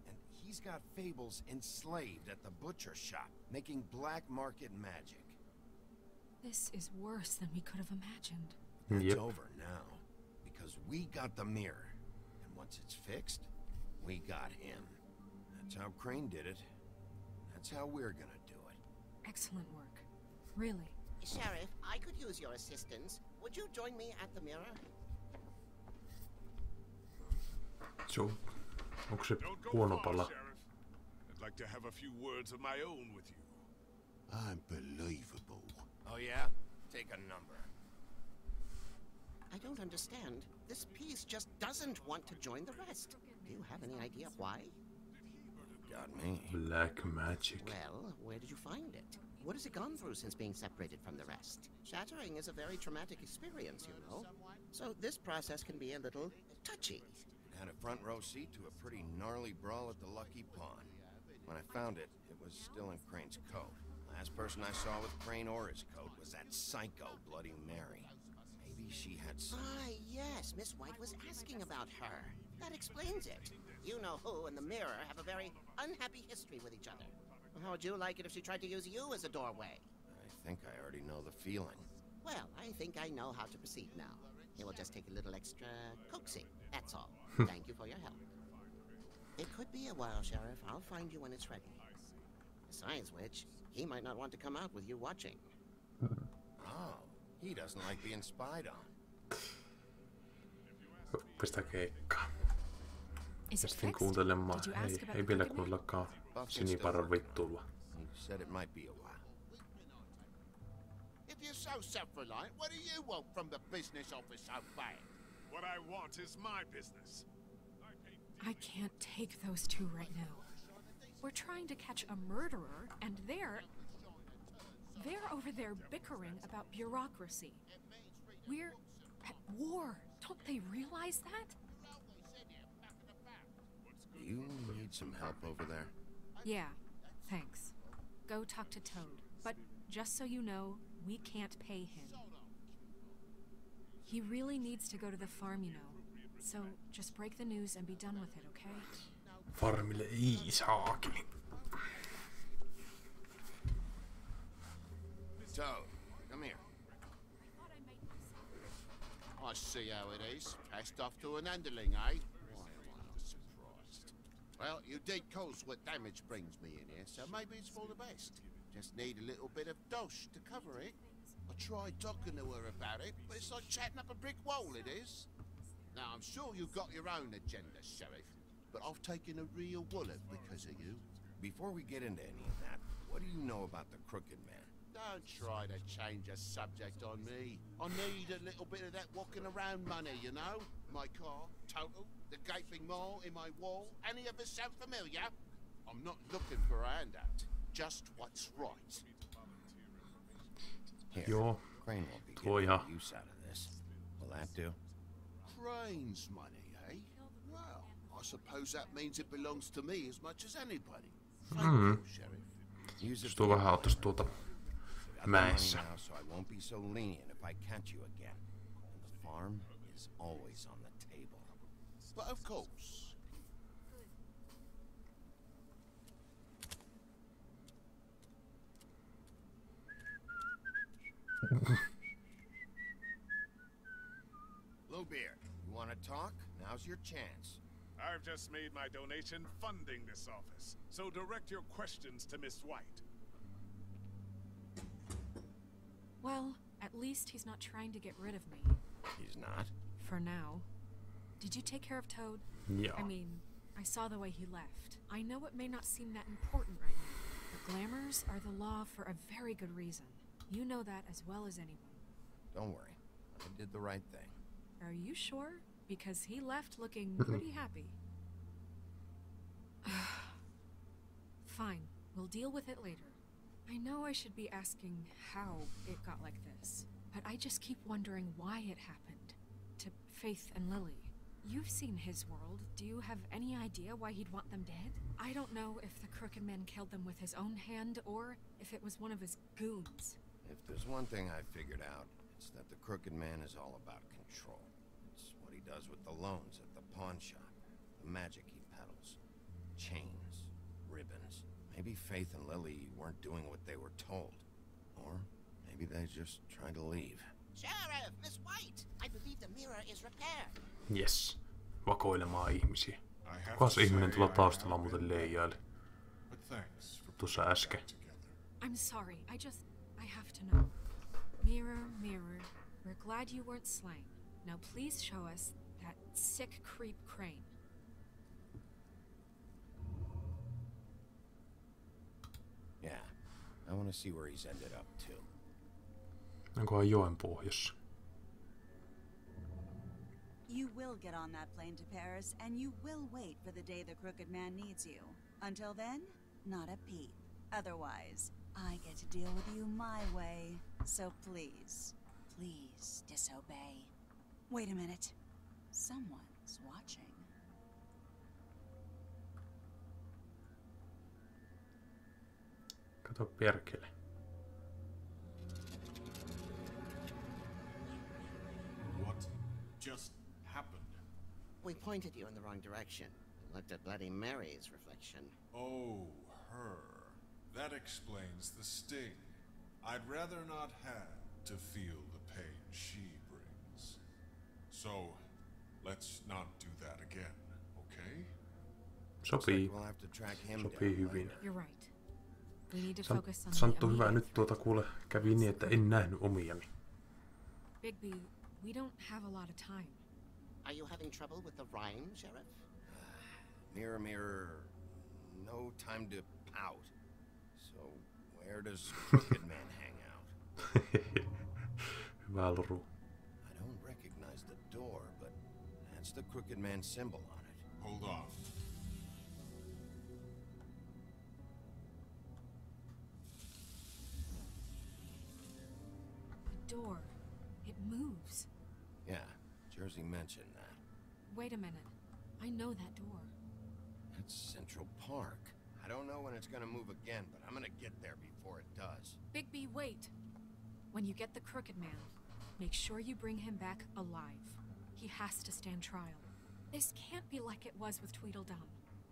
And he's got fables enslaved at the butcher shop, making black market magic. This is worse than we could have imagined. It's over now, because we got the mirror. And once it's fixed, we got him. That's how Crane did it. That's how we're gonna do it. Excellent work. Really. Sheriff, I could use your assistance. Would you join me at the mirror? So, onko se huono pala? I'd like to have a few words of my own with you. Unbelievable. Oh yeah? Take a number. I I don't understand. This piece just doesn't want to join the rest. Do you have any idea why? Got me. Black magic. Well, where did you find it? What has it gone through since being separated from the rest? Shattering is a very traumatic experience, you know. So this process can be a little touchy. Had a front row seat to a pretty gnarly brawl at the Lucky Pawn. When I found it, it was still in Crane's coat. Last person I saw with Crane or his coat was that psycho Bloody Mary. Maybe she had some... Ah, yes, Miss White was asking about her. That explains it. You know who and the mirror have a very unhappy history with each other. How would you like it if she tried to use you as a doorway? I think I already know the feeling. Well, I think I know how to proceed now. It will just take a little extra coaxing, that's all. Thank you for your help. It could be a while, Sheriff. I'll find you when it's ready. Besides which, he might not want to come out with you watching. Oh, he doesn't like being spied on. Pistä keikkaa. Pistin kuuntelemaan. Ei vielä kuullakaan siniparan vittuilla. He said it might be a while. If you're so self-reliant, what do you want from the business office so bad? What I want is my business. I can't take those two right now. We're trying to catch a murderer, and they're over there bickering about bureaucracy. We're at war. Don't they realize that? Do you need some help over there? Yeah, thanks. Go talk to Toad. But just so you know, we can't pay him. He really needs to go to the farm, you know. So just break the news and be done with it, okay? Farmille ei saakeli. Toad, come here. I see how it is. Passed off to an underling, eh? Why am I not surprised? Well, you did cause what damage brings me in here, so maybe it's for the best. Just need a little bit of dosh to cover it. I tried talking to her about it, but it's like chatting up a brick wall, it is. Now, I'm sure you've got your own agenda, Sheriff, but I've taken a real wallop because of you. Before we get into any of that, what do you know about the Crooked Man? Don't try to change a subject on me. I need a little bit of that walking around money, you know? My car, total, the gaping maw in my wall. Any of us sound familiar? I'm not looking for a handout. Just what's right. Here, Joo, Crane won't be tuo getting ihan use out of this. Will that do? Crane's money, eh? Well, I suppose that means it belongs to me as much as anybody. Thank you, Sheriff. Use it Jos tuo vähän ottaisi tuota mäessä. now, so I won't be so lenient if I catch you again. And the farm is always on the table. But of course. Bluebeard, you want to talk? Now's your chance. I've just made my donation funding this office, so direct your questions to Miss White. Well, at least he's not trying to get rid of me. He's not? For now. Did you take care of Toad? Yeah. I mean, I saw the way he left. I know it may not seem that important right now, but glamours are the law for a very good reason. You know that as well as anyone. Don't worry. I did the right thing. Are you sure? Because he left looking pretty happy. Fine, we'll deal with it later. I know I should be asking how it got like this, but I just keep wondering why it happened. To Faith and Lily. You've seen his world. Do you have any idea why he'd want them dead? I don't know if the Crooked Man killed them with his own hand or if it was one of his goons. If there's one thing I figured out, it's that the Crooked Man is all about control. It's what he does with the loans at the pawn shop, the magic he peddles, chains, ribbons. Maybe Faith and Lily weren't doing what they were told. Or maybe they just tried to leave. Sheriff, Miss White, I believe the mirror is repaired. Yes. Vakoilemaan ihmisiä. Kukas ihminen tuolla taustalla muuten leijaili? Tuossa äsken. I'm sorry, I have to know. Mirror, mirror, we're glad you weren't slain. Now please show us that sick creep Crane. Yeah, I want to see where he's ended up too. Onkohan joen pohjassa? You will get on that plane to Paris, and you will wait for the day the Crooked Man needs you. Until then, not a peep. Otherwise, I get to deal with you my way. So please, please disobey. Wait a minute. Someone's watching. Kato perkele. What just happened? We pointed you in the wrong direction. Looked at Bloody Mary's reflection. Oh, her. That explains the sting. I'd rather not have to feel the pain she brings. So, let's not do that again, okay? Sopii. We'll have to track him Sopii hyvin. You're right. We need to focus on Santtu, the hyvä. Nyt kuule kävi niin, että en nähnyt omiani. Bigby, we don't have a lot of time. Are you having trouble with the rhyme, Sheriff? Mirror, mirror, no time to pout. So, where does Crooked Man hang out? Hyvä luru. I don't recognize the door, but that's the Crooked Man symbol on it. Hold on. The door. It moves. Yeah, Jersey mentioned that. Wait a minute. I know that door. That's Central Park. I don't know when it's gonna move again, but I'm gonna get there before it does. Bigby, wait. When you get the Crooked Man, make sure you bring him back alive. He has to stand trial. This can't be like it was with Tweedledum.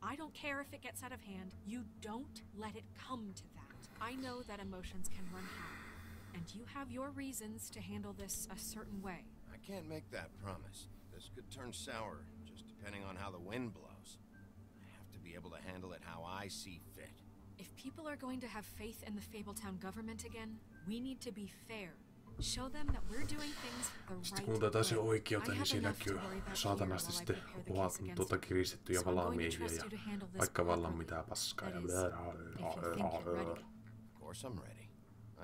I don't care if it gets out of hand. You don't let it come to that. I know that emotions can run high, and you have your reasons to handle this a certain way. I can't make that promise. This could turn sour, just depending on how the wind blows. I have to be able to handle it how I see fit. If people are going to have faith in the Fabletown government again, we need to be fair. Show them that we're doing things the right Sitten kun otetaan se way. oikeuteen, niin siinä näkyy saatanasti sitten kiristettyjä valamiehiä ja vaikka vallan mitään paskaa. Ja Of course I'm ready.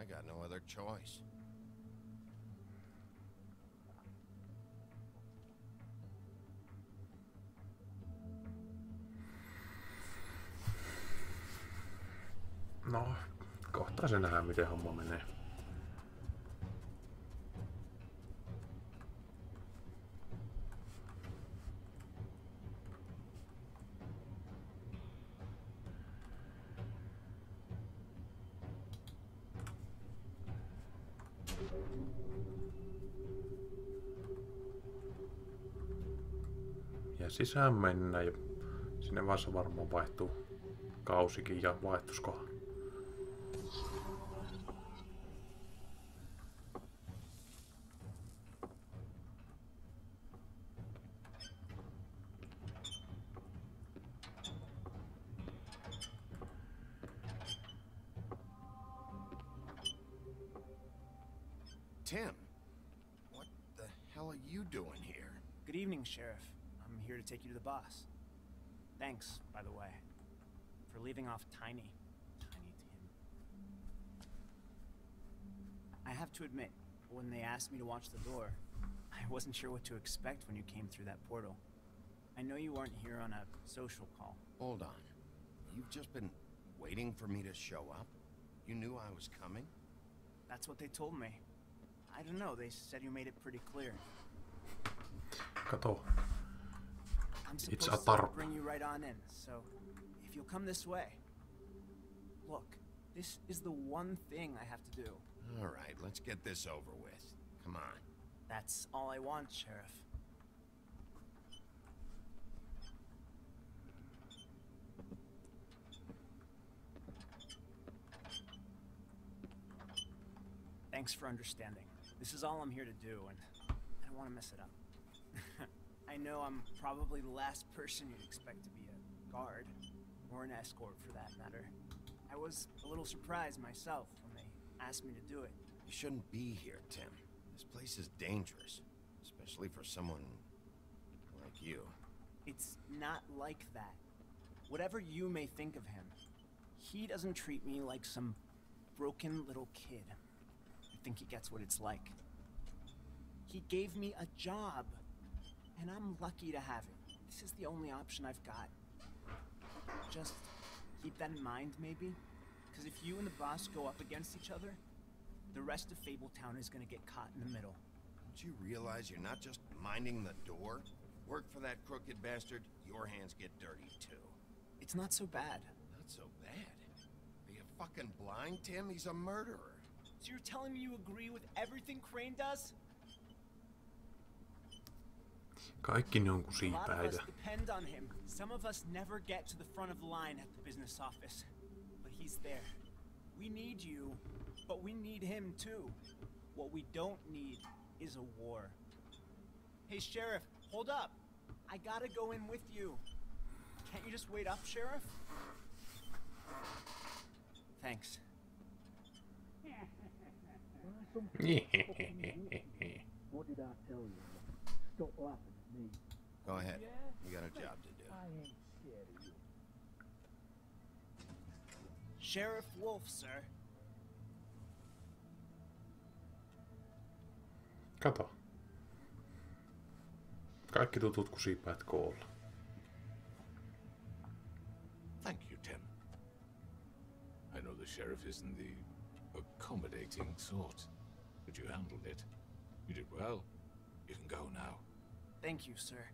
I got no other choice. No, kohta se nähdään miten homma menee. Ja sisään mennään ja sinne vaiheessa varmaan vaihtuu kausikin ja vaihtuskohan. Tim, what the hell are you doing here? Good evening, Sheriff. I'm here to take you to the boss. Thanks, by the way, for leaving off Tiny. Tiny Tim. I have to admit, when they asked me to watch the door, I wasn't sure what to expect when you came through that portal. I know you weren't here on a social call. Hold on. You've just been waiting for me to show up? You knew I was coming? That's what they told me. I don't know, they said you made it pretty clear. Kato. I'm It's supposed a to tarp. bring you right on in, so if you'll come this way. Look, this is the one thing I have to do. All right, let's get this over with. Come on. That's all I want, Sheriff. Thanks for understanding. This is all I'm here to do, and I don't want to mess it up. I know I'm probably the last person you'd expect to be a guard, or an escort for that matter. I was a little surprised myself when they asked me to do it. You shouldn't be here, Tim. This place is dangerous, especially for someone like you. It's not like that. Whatever you may think of him, he doesn't treat me like some broken little kid. I think he gets what it's like. He gave me a job. and I'm lucky to have it. This is the only option I've got. Just keep that in mind, maybe? Because if you and the boss go up against each other, the rest of Fabletown is gonna get caught in the middle. Don't you realize you're not just minding the door? Work for that crooked bastard, your hands get dirty too. It's not so bad. Not so bad? Are you fucking blind, Tim? He's a murderer. So you're telling me you agree with everything Crane does? Kaikki ne on kuin A lot of us siipäitä. depend on him. Some of us never get to the front of the line at the business office. But he's there. We need you, but we need him too. What we don't need is a war. Hey, Sheriff, hold up. I gotta go in with you. Can't you just wait up, Sheriff? Thanks. What did I tell you? Stop laughing at me. Go ahead. You got a job to do. I ain't scared of you. Sheriff Wolf, sir. Kato. Kaikki tutut kuin siipäät koolla. Thank you, Tim. I know the sheriff isn't the accommodating sort, but you handled it. You did well. You can go now. Thank you, sir.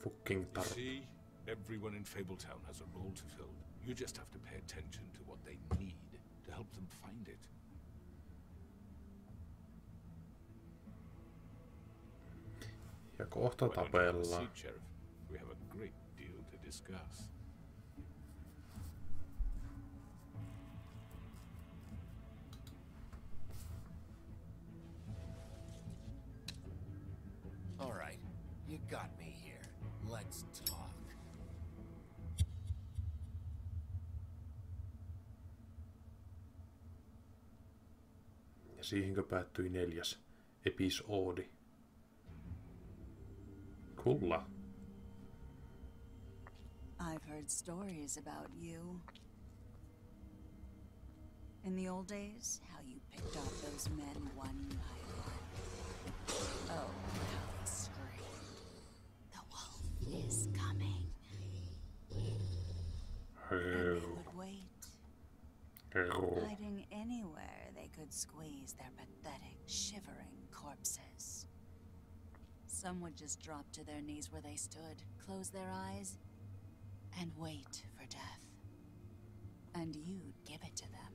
Fucking tar. See, everyone in Fabletown has a role to fill. You just have to pay attention to what they need to help them find it. Ja kohta Why don't you have a tapellaan. seat, Sheriff? We have a great deal to discuss. All right, you got me here. Let's talk. Ja siihenkö päättyi 4. episoodi. Kulla. I've heard stories about you. In the old days, how you picked off those men one by one. Oh, how they screamed. The wolf is coming. And they would wait. Hiding anywhere they could squeeze their pathetic, shivering corpses. Some would just drop to their knees where they stood, close their eyes, and wait for death. And you'd give it to them.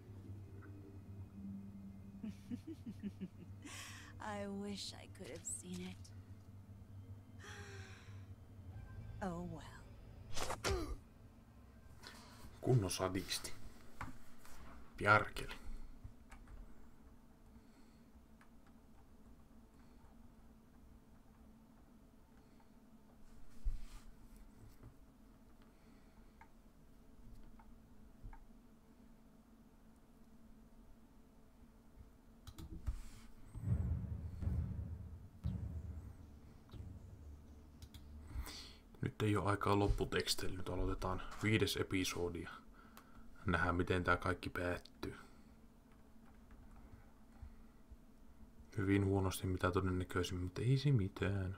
I wish I could have seen it. Oh well. Kunnon sadisti. Pjarkeli. Nyt ei ole aikaa lopputeksteille. Nyt aloitetaan 5. episodi. Nähdään miten tää kaikki päättyy. Hyvin huonosti mitä todennäköisimmin, mutta ei se mitään.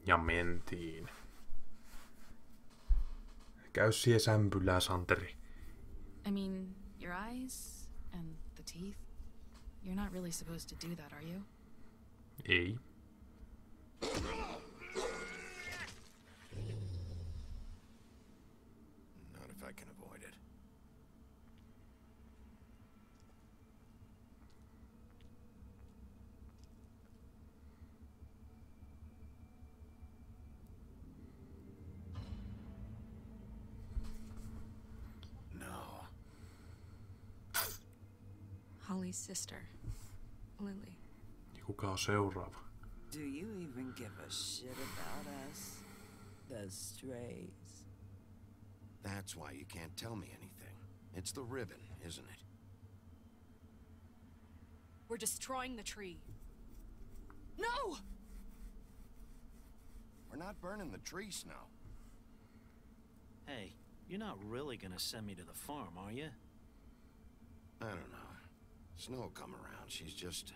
Ja mentiin. Käy siihen sämpylää, Santeri. I mean, your eyes and the teeth. You're not really supposed to do that, are you? Ei. Not if I can avoid it. No. Holly's sister, Lily. Ja kuka on seuraava? Do you even give a shit about us? There's strays. That's why you can't tell me anything. It's the ribbon, isn't it? We're destroying the tree. No! We're not burning the tree, Snow. Hey, you're not really gonna send me to the farm, are you? I don't know. Snow will come around. She's just...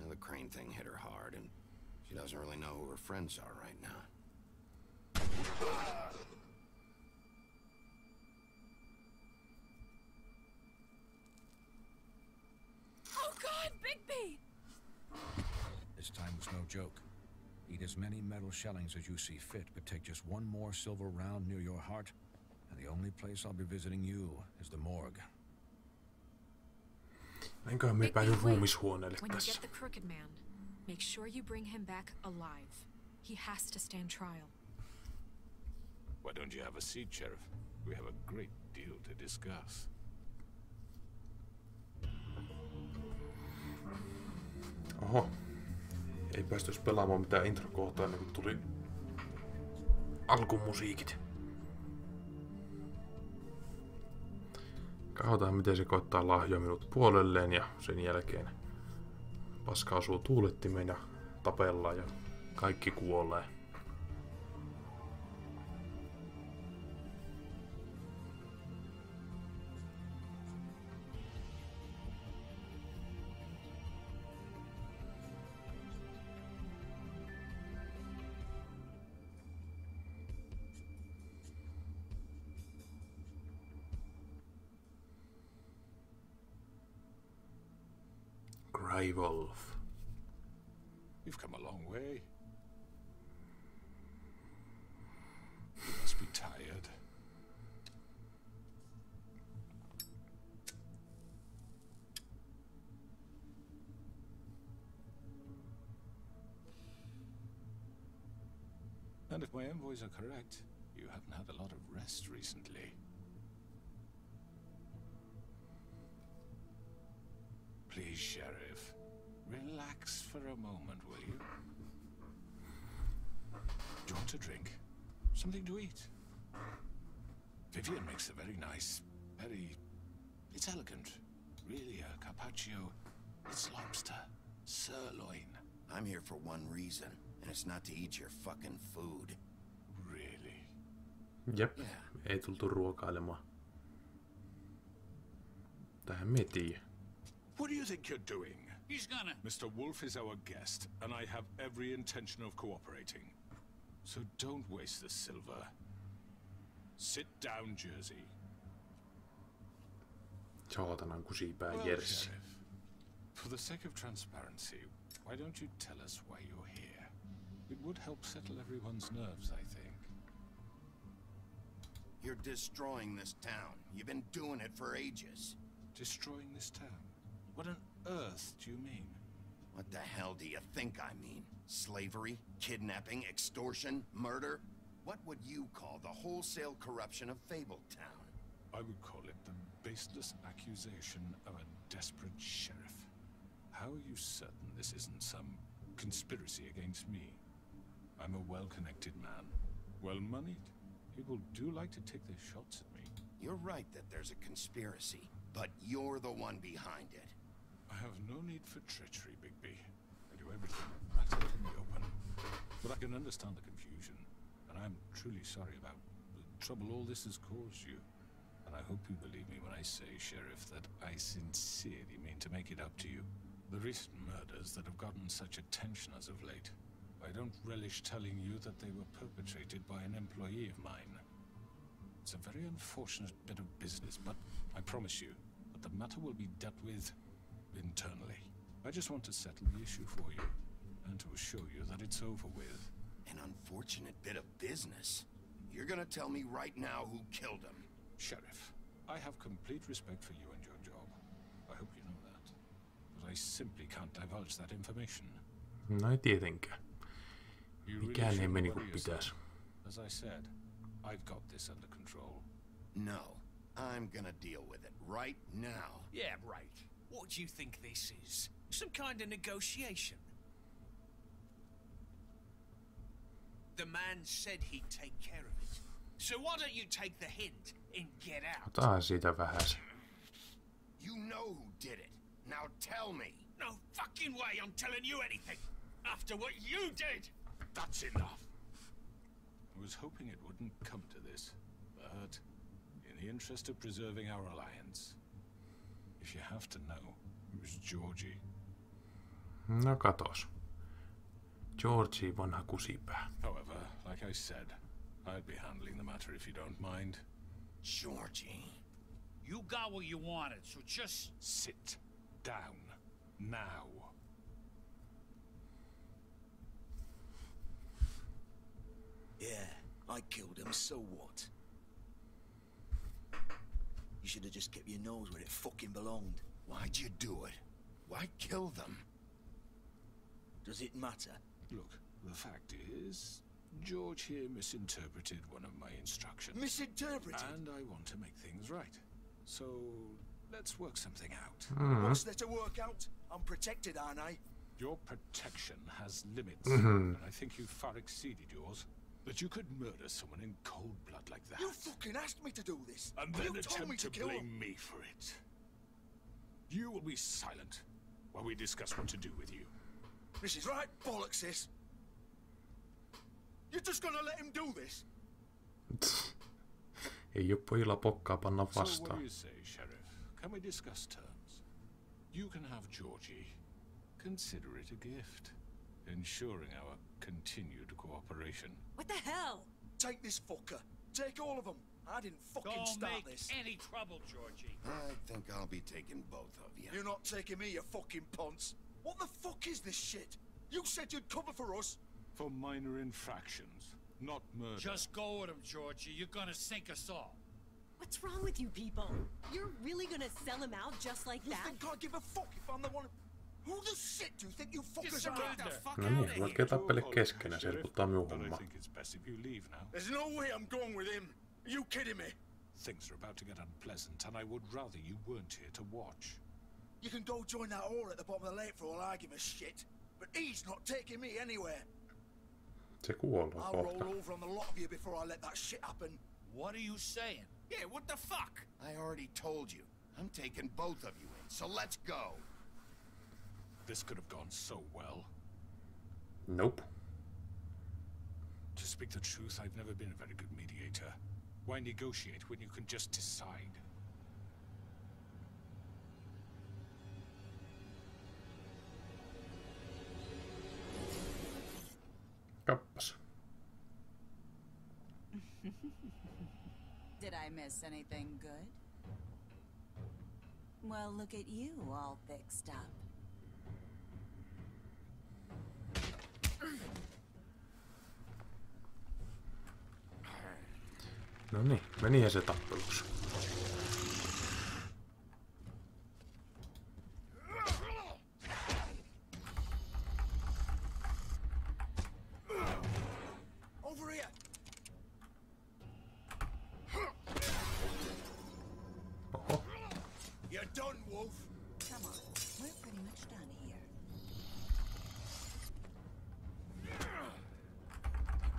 the crane thing hit her hard, and she doesn't really know who her friends are right now. Oh God, Bigby! This time was no joke. Eat as many metal shellings as you see fit, but take just one more silver round near your heart, and the only place I'll be visiting you is the morgue. Enköhän me päädy ruumishuoneelle When you tässä. get the crooked man, make sure you bring him back alive. He has to stand trial. Why don't you have a seat, Sheriff? We have a great deal to discuss. Oho. Ei päästy pelaamaan mitään introkohtaa ennen kuin tuli alkumusiikit. Katsotaan miten se koittaa lahjoa minut puolelleen ja sen jälkeen paska osuu tuulettimeen ja tapellaan ja kaikki kuolee. Wolf. You've come a long way. You must be tired. And if my envoys are correct, you haven't had a lot of rest recently. Please, Sheriff, relax for a moment, will you? Do you want a drink? Something to eat? Vivian makes a very nice, it's elegant. Really, a carpaccio. It's lobster, sirloin. I'm here for one reason, and it's not to eat your fucking food. Really? Jep, ei tultu ruokailemaan. Tähän me tiiä. What do you think you're doing? He's gonna... Mr. Wolf is our guest, and I have every intention of cooperating. So don't waste the silver. Sit down, Jersey. Saatanan kusipää Jersey. Sheriff, for the sake of transparency, why don't you tell us why you're here? It would help settle everyone's nerves, I think. You're destroying this town. You've been doing it for ages. Destroying this town? What on earth do you mean? What the hell do you think I mean? Slavery? Kidnapping? Extortion? Murder? What would you call the wholesale corruption of Fabletown? I would call it the baseless accusation of a desperate sheriff. How are you certain this isn't some conspiracy against me? I'm a well-connected man, well-moneyed. People do like to take their shots at me. You're right that there's a conspiracy, but you're the one behind it. I have no need for treachery, Bigby. I do everything right out in the open. But I can understand the confusion, and I'm truly sorry about the trouble all this has caused you. And I hope you believe me when I say, Sheriff, that I sincerely mean to make it up to you. The recent murders that have gotten such attention as of late, I don't relish telling you that they were perpetrated by an employee of mine. It's a very unfortunate bit of business, but I promise you that the matter will be dealt with internally. I just want to settle the issue for you, and to assure you that it's over with. An unfortunate bit of business? You're gonna tell me right now who killed him? Sheriff, I have complete respect for you and your job. I hope you know that. But I simply can't divulge that information. No ei tietenkään. Mikään ei meni kuin pitäisi. As I said, I've got this under control. No, I'm gonna deal with it right now. Yeah, right. What do you think this is? Some kind of negotiation? The man said he'd take care of it. So why don't you take the hint and get out? Otahan siitä vähäsen. You know who did it. Now tell me. No fucking way I'm telling you anything. After what you did. That's enough. I was hoping it wouldn't come to this, but in the interest of preserving our alliance, if you have to know, it was Georgie. No katos. Georgie, vanha kusipää. However, like I said, I'd be handling the matter if you don't mind. Georgie. You got what you wanted, so just sit down now. Yeah, I killed him, so what? You should have just kept your nose where it fucking belonged. Why'd you do it? Why kill them? Does it matter? Look, the fact is, George here misinterpreted one of my instructions. Misinterpreted? And I want to make things right. So, let's work something out. What's there to work out? I'm protected, aren't I? Your protection has limits, and I think you've far exceeded yours. That you could murder someone in cold blood like that. You fucking asked me to do this. And then you told me attempt to kill blame him. me for it. You will be silent while we discuss what to do with you. This is right bollocks, this. You're just gonna let him do this? Ei oo pojilla pokkaa panna So what vastaan. do you say, Sheriff? Can we discuss terms? You can have Georgie. Consider it a gift, ensuring our continued cooperation. What the hell? Take this fucker. Take all of them. I didn't fucking don't start make this. any trouble, Georgie. I think I'll be taking both of you. You're not taking me, you fucking ponce. What the fuck is this shit? You said you'd cover for us. For minor infractions, not murder. Just go with him, Georgie. You're gonna sink us all. What's wrong with you people? You're really gonna sell him out just like You that? think I give a fuck if I'm the one? Who the shit do you think you fuckers are? No niin, vaikka tappele keskenään, se helpottaa minun But I hommaa. think it's best if you leave now. There's no way I'm going with him. Are you kidding me? Things are about to get unpleasant, and I would rather you weren't here to watch. You can go join that whore at the bottom of the lake for all I give a shit. But he's not taking me anywhere. Se kuolee I'll kohta. roll over on the lot of you before I let that shit happen. What are you saying? Yeah, what the fuck? I already told you. I'm taking both of you in, so let's go. This could have gone so well. Nope. To speak the truth, I've never been a very good mediator. Why negotiate when you can just decide? Kappas. Did I miss anything good? Well, look at you all fixed up. No niin, menihän se tappelussa. Over here. Oho. You're done, Wolf. Come on, we're pretty much done here.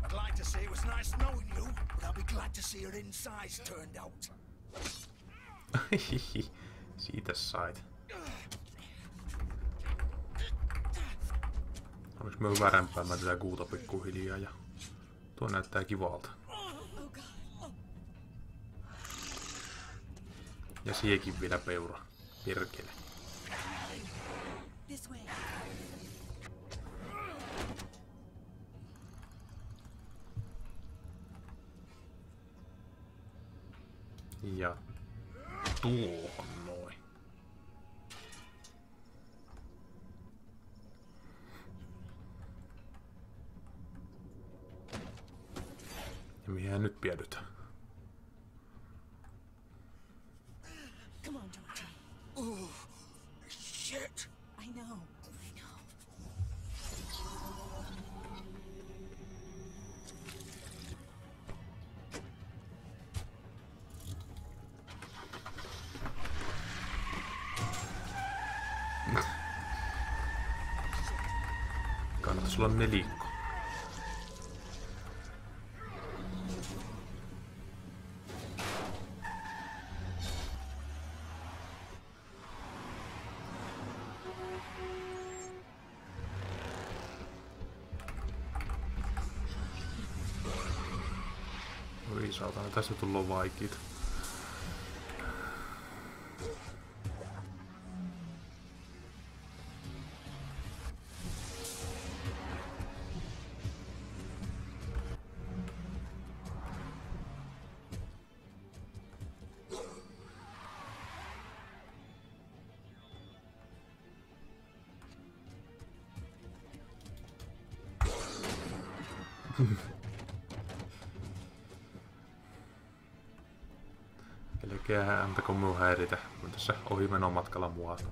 I'd like to say it was nice knowing you, but I'll be glad to see your insides turned out. Siitä sait. Olis me värämpäämään tätä kuuta pikkuhiljaa ja tuo näyttää kivalta. Ja siekin vielä peura. Perkele. This way. Ja tuohon noin. Ja mihin nyt piedetään? Come on, Georgie. Oh, shit. I know. Kannattaisi olla nelikko. Oi saatana, tästä tullaan vaikeita. Älkää häntääkö minun häiritä. Mä tässä ohimenon matkalla muualta.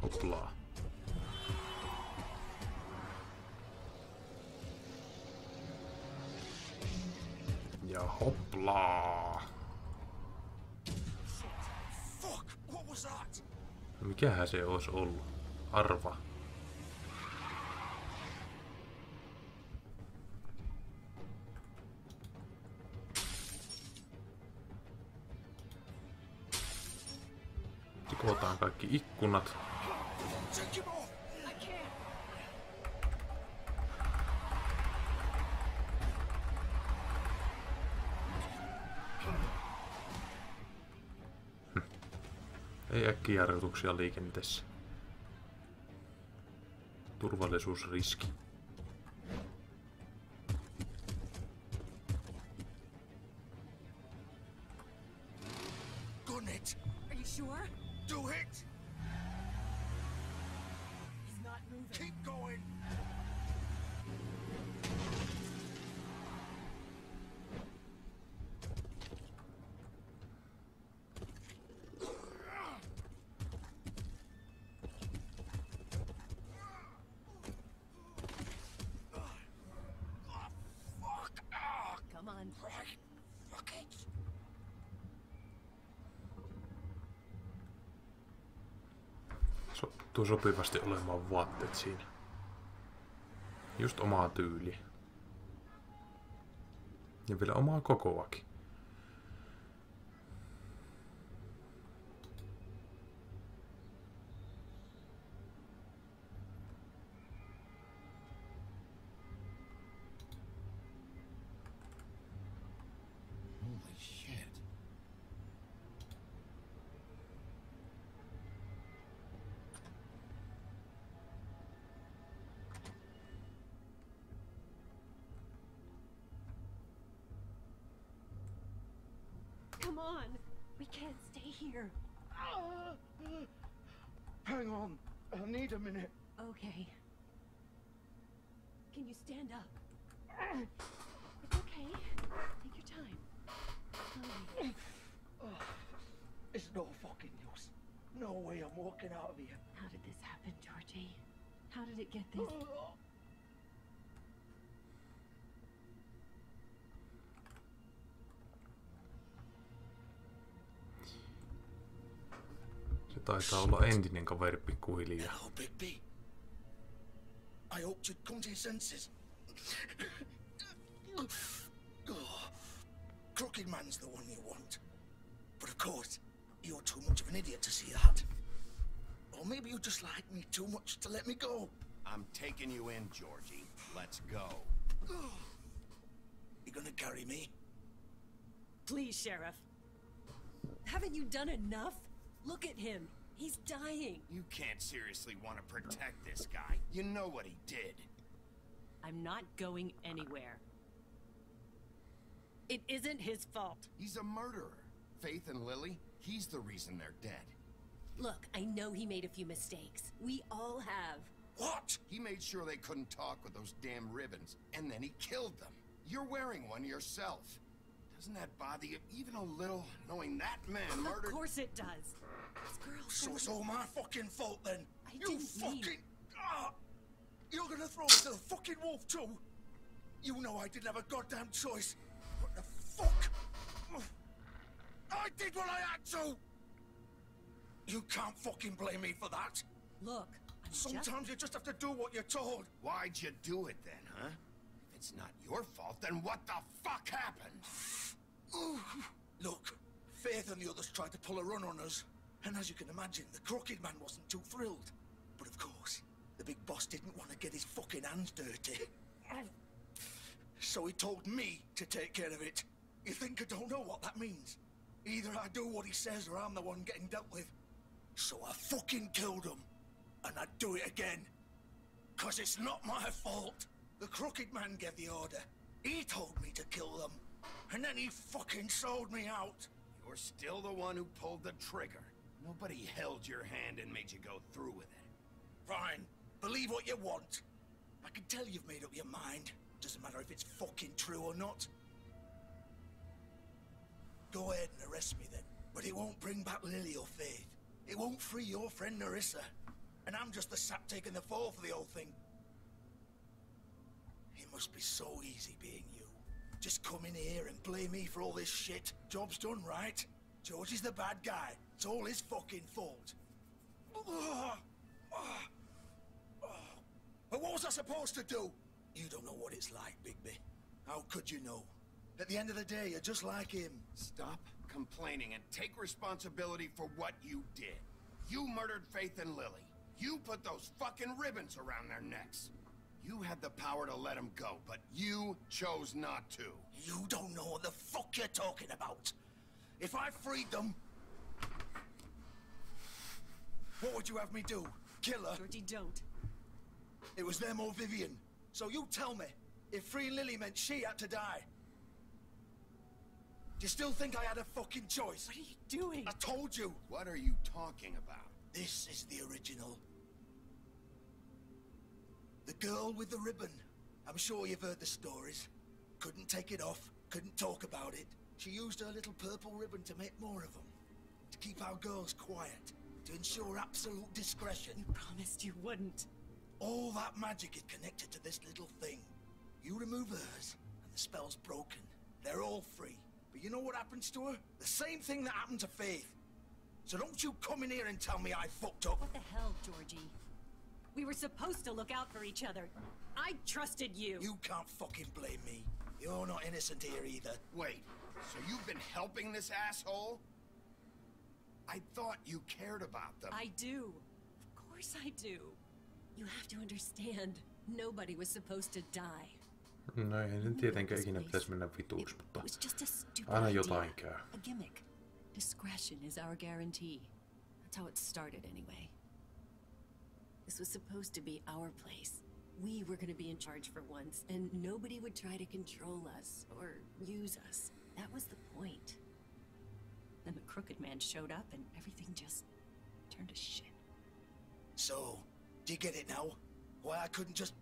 Hoplaa. Ja hoplaa. Mikähän se olisi ollut? Arva. Tikotaan kaikki ikkunat. Ei äkkijarrutuksia liikenteessä. Turvallisuusriski. Gun it. Are you sure? Do it. He's not moving. Keep going. Come on. Right. Fuck it. Sattuu sopivasti olemaan vaatteet siinä. Just omaa tyyliä. Ja vielä omaa kokoakin. Holy shit. Come on. We can't stay here. Hang on. I need a minute. Okay. Can you stand up? It's okay. Take your time. Slowly. It's no fucking use. No way I'm walking out of here. How did this happen, Georgie? How did it get this? Se taitaa olla entinen kaveri pikkuhiljaa. Hello, Big B. I hoped you'd come to your senses. Crooked Man's the one you want. But of course, you're too much of an idiot to see that. Or maybe you just like me too much to let me go. I'm taking you in, Georgie. Let's go. You gonna carry me? Please, Sheriff. Haven't you done enough? Look at him. He's dying. You can't seriously want to protect this guy. You know what he did. I'm not going anywhere. It isn't his fault. He's a murderer. Faith and Lily, he's the reason they're dead. Look, I know he made a few mistakes. We all have. What? He made sure they couldn't talk with those damn ribbons, and then he killed them. You're wearing one yourself. Doesn't that bother you even a little, knowing that man murdered... Of course it does. This girl's So it's all my fucking fault then. I You didn't fucking... mean- You're gonna throw us to the fucking wolf too? You know I didn't have a goddamn choice. What the fuck? I did what I had to! You can't fucking blame me for that. Look, Sometimes you just have to do what you're told. Why'd you do it then, huh? If it's not your fault, then what the fuck happened? Look, Faith and the others tried to pull a run on us, and as you can imagine, the Crooked Man wasn't too thrilled. But of course, the big boss didn't want to get his fucking hands dirty. So he told me to take care of it. You think I don't know what that means? Either I do what he says or I'm the one getting dealt with. So I fucking killed him. And I'd do it again. 'Cause it's not my fault. The Crooked Man gave the order. He told me to kill them. And then he fucking sold me out. You're still the one who pulled the trigger. Nobody held your hand and made you go through with it. Fine. Believe what you want. I can tell you've made up your mind. Doesn't matter if it's fucking true or not. Go ahead and arrest me then. But it won't bring back Lily or Faith. It won't free your friend Narissa. And I'm just the sap taking the fall for the whole thing. It must be so easy being you. Just come in here and blame me for all this shit. Job's done, right? George is the bad guy. It's all his fucking fault. But what was I supposed to do? You don't know what it's like, Bigby. How could you know? At the end of the day, you're just like him. Stop complaining and take responsibility for what you did. You murdered Faith and Lily. You put those fucking ribbons around their necks. You had the power to let them go, but you chose not to. You don't know what the fuck you're talking about. If I freed them... What would you have me do? Kill her? Georgie, don't. It was them or Vivian. So you tell me, if freeing Lily meant she had to die. Do you still think I had a fucking choice? What are you doing? I told you. What are you talking about? This is the original. The girl with the ribbon. I'm sure you've heard the stories. Couldn't take it off, couldn't talk about it. She used her little purple ribbon to make more of them. To keep our girls quiet. To ensure absolute discretion. You promised you wouldn't. All that magic is connected to this little thing. You remove hers, and the spell's broken. They're all free. But you know what happens to her? The same thing that happened to Faith. So don't you come in here and tell me I fucked up. What the hell, Georgie? We were supposed to look out for each other. I trusted you. You can't fucking blame me. You're not innocent here either. Wait, so you've been helping this asshole? I thought you cared about them. I do. Of course I do. You have to understand, nobody was supposed to die. No ei nyt tietenkään ikinä pitäisi mennä vituuksi, mutta aina jotain käy. A gimmick. Discretion is our guarantee. That's how it started anyway. This was supposed to be our place. We were going to be in charge for once, and nobody would try to control us or use us. That was the point. Then the Crooked Man showed up and everything just turned to shit. So, do you get it now? Why I couldn't just...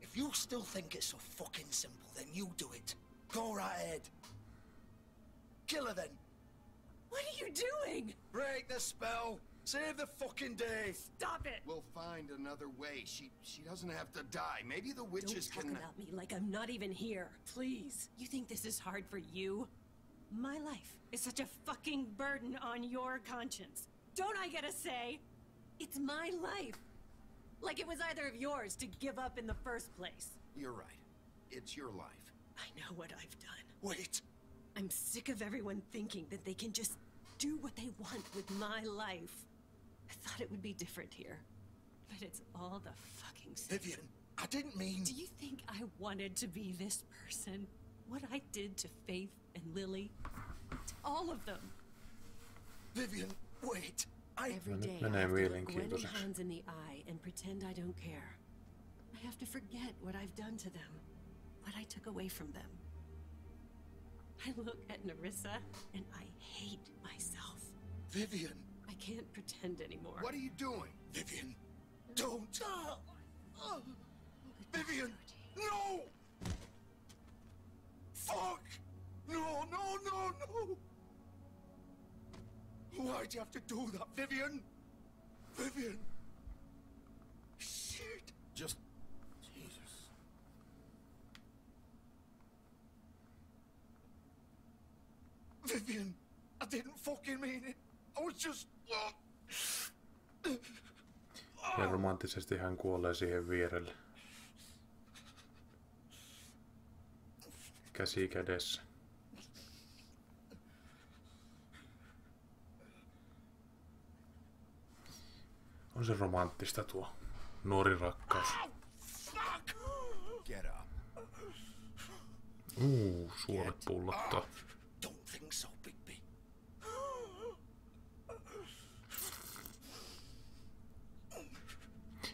If you still think it's so fucking simple, then you do it. Go right ahead. Kill her then. What are you doing? Break the spell. Save the fucking day. Stop it. We'll find another way. She doesn't have to die. Maybe the witches Don't talk about me like I'm not even here. Please. You think this is hard for you? My life is such a fucking burden on your conscience. Don't I get a say? It's my life. Like it was either of yours to give up in the first place. You're right. It's your life. I know what I've done. Wait. I'm sick of everyone thinking that they can just do what they want with my life. I thought it would be different here. But it's all the fucking same. Vivian, I didn't mean... Do you think I wanted to be this person? What I did to Faith and Lily? To all of them. Vivian, wait. Every day I have to look Gwen hands in the eye and pretend I don't care. I have to forget what I've done to them. What I took away from them. I look at Narissa and I hate myself. Vivian. I can't pretend anymore. What are you doing? Vivian, don't. Vivian, no! Fuck! No, no, no, no! Why'd you have to do that, Vivian? Vivian! Shit! Just... Jesus. Vivian, I didn't fucking mean it. I was just... Ja romanttisesti hän kuolee siihen vierelle. Käsi kädessä. On se romanttista tuo nuori rakkaus. Get up. Suolet pullottaa. Don't think so, Bigby.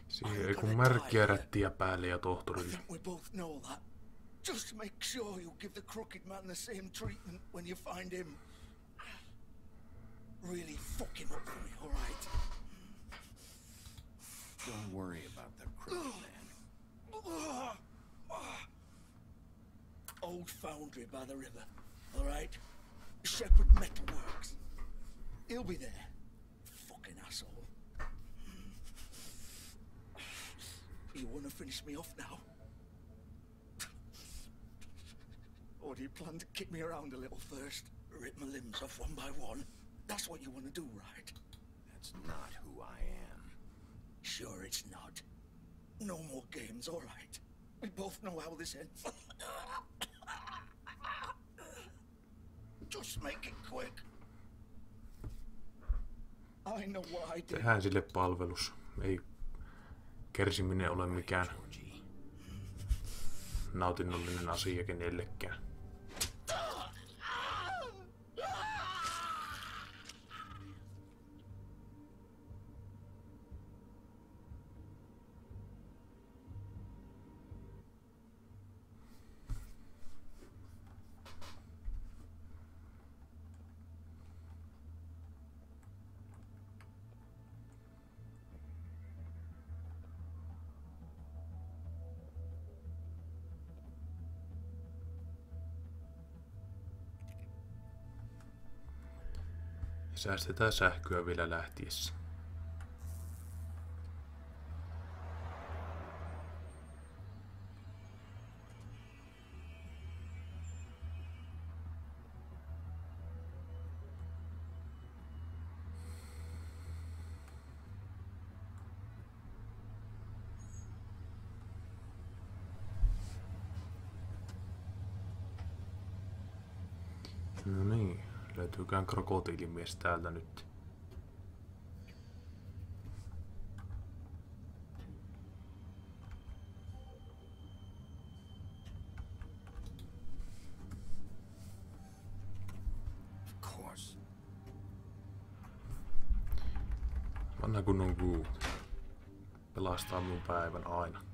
Siihen ei kun märkiä rättiä päälle ja tohtorille. We both know that. Just make sure you give the crooked man the same treatment when you find him. Really fuck him up for me, all right? Don't worry about the crooked man. Old foundry by the river, all right? Shepherd Metalworks. He'll be there. Fucking asshole. You want to finish me off now? Or do you plan to kick me around a little first? Rip my limbs off one by one? That's what you want to do, right? That's not who I am. Sure it's not. No more games, all right? We both know how this ends. Just make it quick. I know what I did. Tehdään sille palvelus. Ei kärsiminen ole mikään nautinnollinen asia kenellekään. Säästetään sähköä vielä lähtiessä. No niin, löytyykään krokotiilimies täältä nyt? Of course. Vanha kunnon guu. Pelastaa mun päivän aina.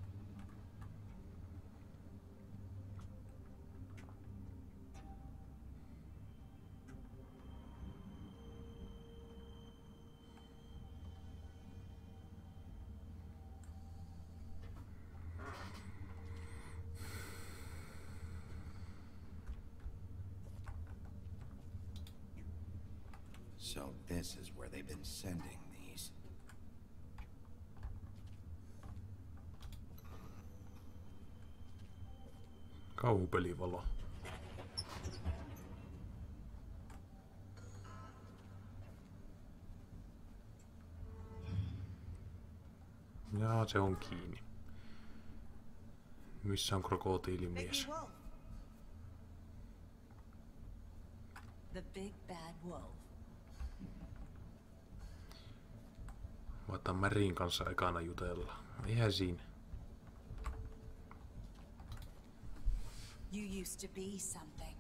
So this is where they've been sending these. Kauhupelivalo. Jaa, se on kiinni. Missä on krokotiilimies? The big bad wolf. Voitaan Märin kanssa ekana jutella. Eihän siinä. You used to be something.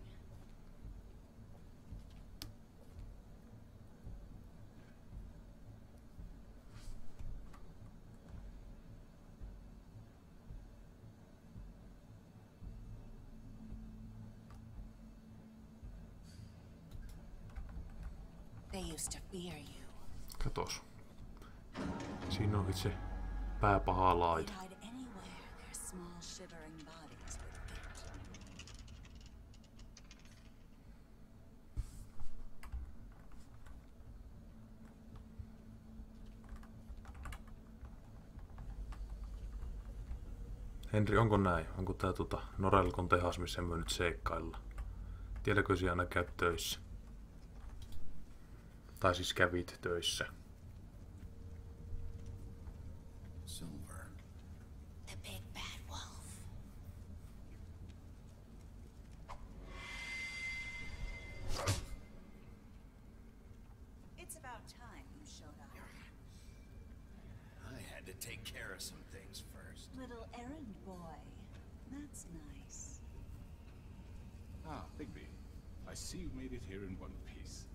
They used to fear you. Katos. Siinä on itse pääpaha laita. Hide anywhere their small shivering bodies would fit. Henri, onko näin? Onko tää Norelkon tehas, missä me nyt seikkaillaan? Tiedätkö sinä aina käy töissä? Tai siis kävit töissä. Silver. The big bad wolf. It's about time you showed up. take care of some things first. Little errand boy. That's nice. Ah, Bigby. I see you made it here in one piece.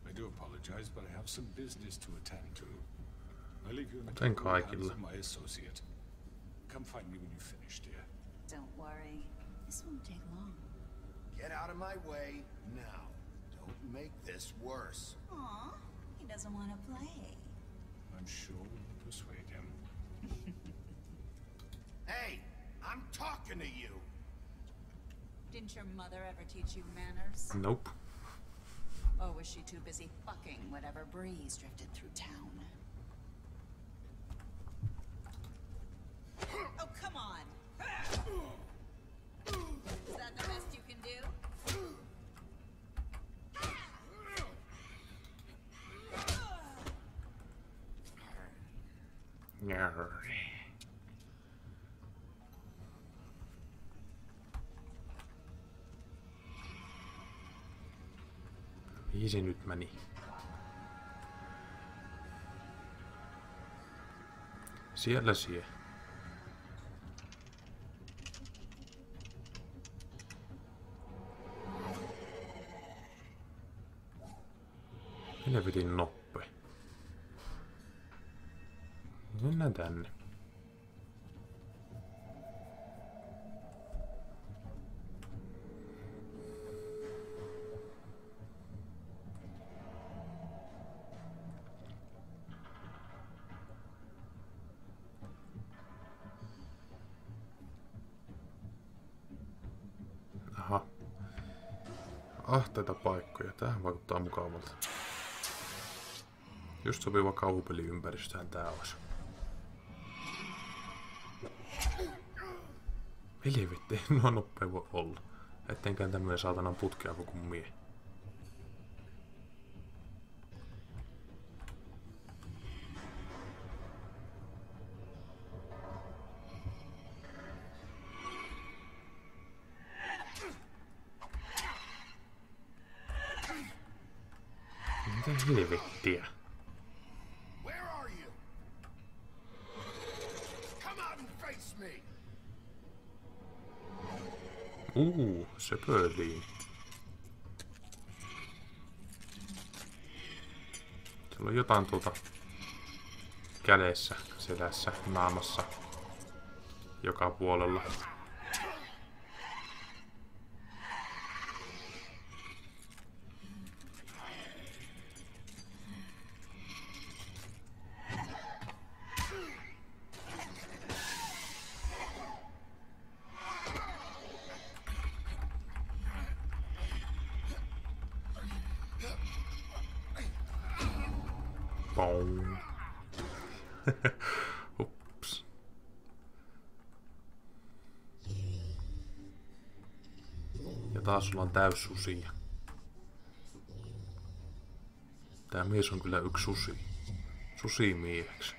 I do apologize, but I have some business to attend to. I leave you in the capable hands of my associate. Come find me when you finish, dear. Don't worry. This won't take long. Get out of my way now. Don't make this worse. Aw, he doesn't want to play. I'm sure we'll persuade him. Hey, I'm talking to you. Didn't your mother ever teach you manners? Nope. Or was she too busy fucking whatever breeze drifted through town? Oh, come on! Is that the best you can do? Mihin se nyt meni? Siellä sie. Helvetin noppe. Mennään tänne. Aha. Ahteita paikkoja. Tämähän vaikuttaa mukavalta. Just sopiva kauhupeliympäristöhän tää olisi. Helvetti, no nopea voi olla. Ettenkään tämmönen saatanan putkea kuin mie. Mitä helvettiä? Where are you? Come out and face me. Se pöliin. Siellä on jotain kädessä, selässä, naamassa, joka puolella. Ups. Ja taas ollaan täys susia. Tää mies on kyllä yksi susi. Susimieheksi.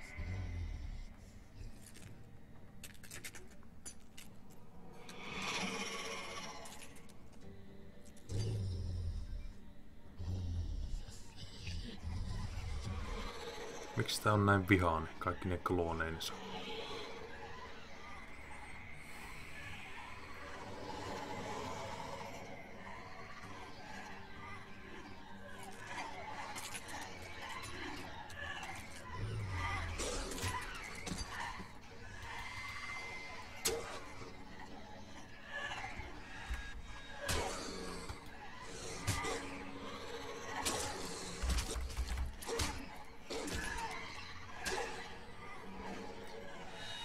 Miksi tää on näin vihainen, kaikki ne klooneinsa?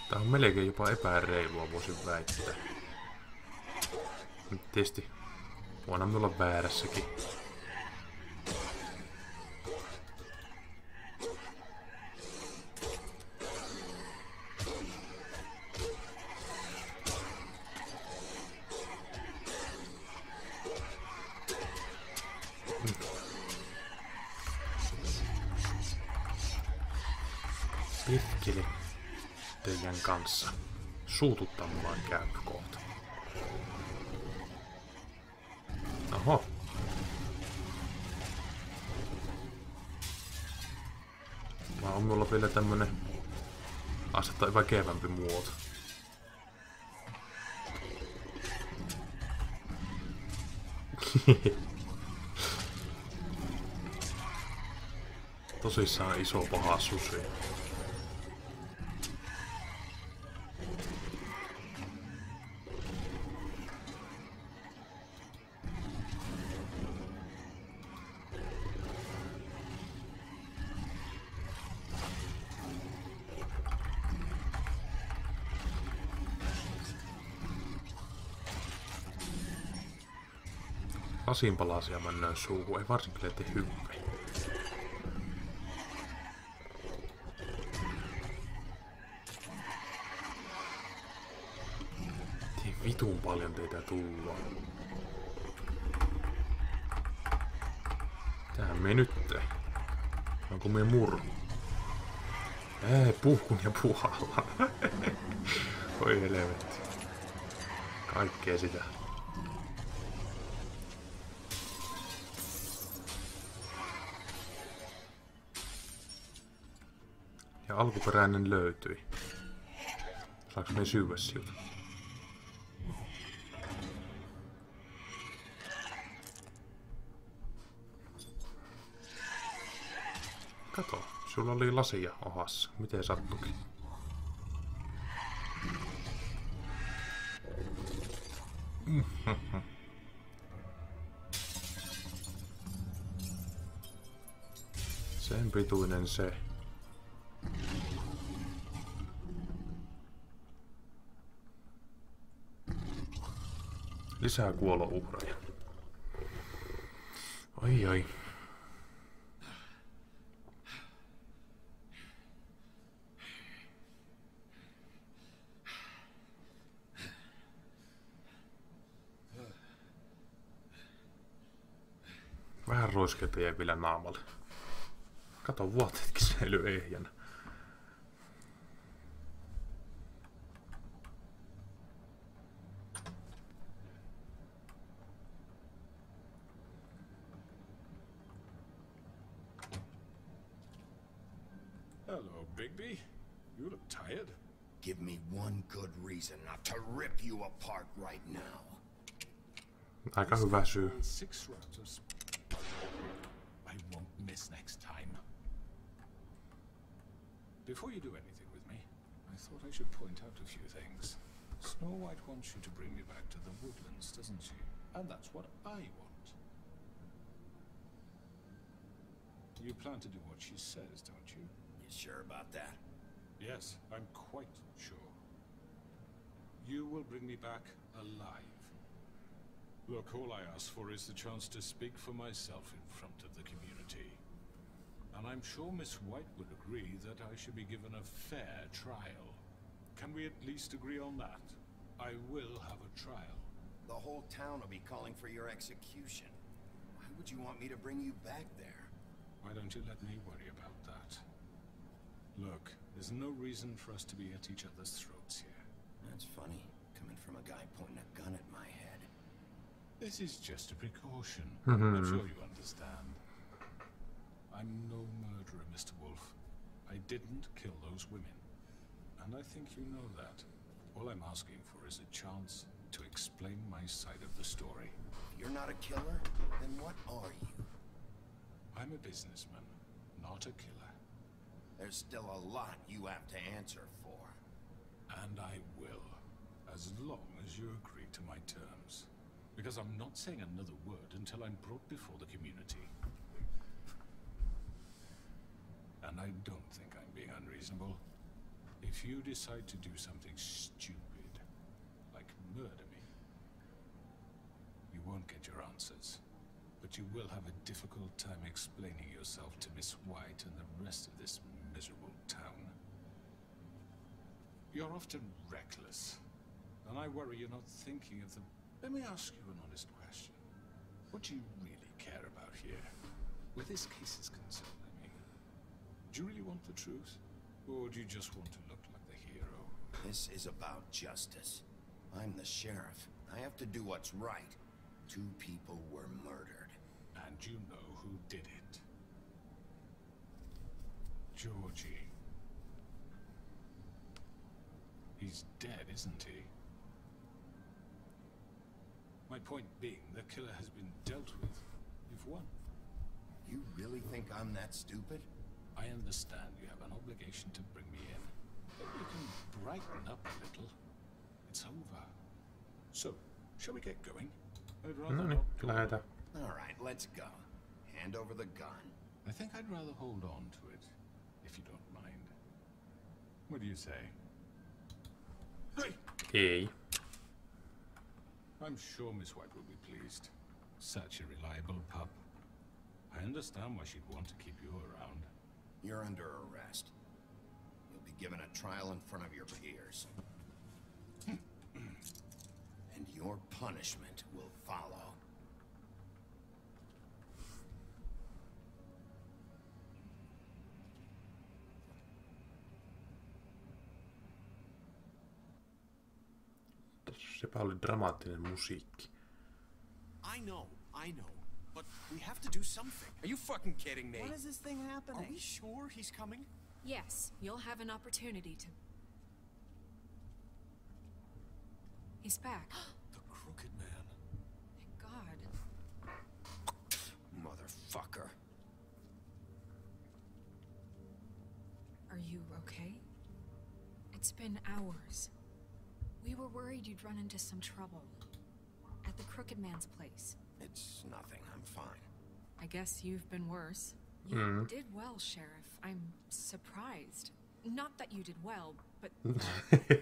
Tää on melkein jopa epäreilua, voisin väittää. Nyt tietysti voidaan me olla väärässäkin. Pitkeli teidän kanssa. Suututtamaan käy kohta. Oho. Vaan on mulla vielä tämmönen Astetta väkevämpi muoto. Tosissaan iso paha Susi. Lasinpalasia mennään suuhun, ei varsinkin tee hyvää. Vitun paljon teitä tullaan. Mitähän me nyt tee? Onko me murru? Puhkun ja puhalla. Oi helvetti. Kaikkea sitä. Ja alkuperäinen löytyi. Saanko me syödä siltä? Kato, sulla oli lasia ohassa. Miten sattukin? Sen pituinen se. Lisää kuolouhreja. Oi oi. Vähän roiskeita jäi vielä naamalle. Kato, vuoteetkin säilyy ehjänä. Hello, Bigby. You look tired. Give me one good reason not to rip you apart right now. Aika hyvä syy. 6 rounds. I won't miss next time. Before you do anything with me, I thought I should point out a few things. Snow White wants you to bring me back to the woodlands, doesn't she? And that's what I want. You plan to do what she says, don't you? You sure about that? Yes, I'm quite sure. You will bring me back alive. Look, all I ask for is the chance to speak for myself in front of the community. And I'm sure Miss White would agree that I should be given a fair trial. Can we at least agree on that? I will have a trial. The whole town will be calling for your execution. Why would you want me to bring you back there? Why don't you let me worry about that? Look, there's no reason for us to be at each other's throats here. That's funny, coming from a guy pointing a gun at my head. This is just a precaution. I'm sure you understand. I'm no murderer, Mr. Wolf. I didn't kill those women. And I think you know that. All I'm asking for is a chance to explain my side of the story. If you're not a killer, then what are you? I'm a businessman, not a killer. There's still a lot you have to answer for. And I will, as long as you agree to my terms. Because I'm not saying another word until I'm brought before the community. And I don't think I'm being unreasonable. If you decide to do something stupid, like murder me, you won't get your answers. But you will have a difficult time explaining yourself to Miss White and the rest of this miserable town. You're often reckless, and I worry you're not thinking of the... Let me ask you an honest question. What do you really care about here? Where this case is concerned, I mean. Do you really want the truth? Or do you just want to look like the hero? This is about justice. I'm the sheriff. I have to do what's right. 2 people were murdered. And you know who did it. Georgie. He's dead, isn't he? My point being, the killer has been dealt with. You've won. You really think I'm that stupid? I understand you have an obligation to bring me in. But you can brighten up a little. It's over. So, shall we get going? I'd rather not lähdetään. All right, let's go. Hand over the gun. I think I'd rather hold on to it, if you don't mind. What do you say? Hey! Ei. I'm sure Miss White will be pleased. Such a reliable pup. I understand why she'd want to keep you around. You're under arrest. You'll be given a trial in front of your peers. And your punishment will follow. Sepä oli dramaattinen musiikki. I know, but we have to do something. Are you fucking kidding me? When is this thing happening? Are we sure he's coming? Yes, you'll have an opportunity to... He's back. The Crooked Man. Thank God. Motherfucker. Are you okay? It's been hours. We were worried you'd run into some trouble. At the Crooked Man's place. It's nothing. I'm fine. I guess you've been worse. You did well, Sheriff. I'm surprised. Not that you did well, but you know.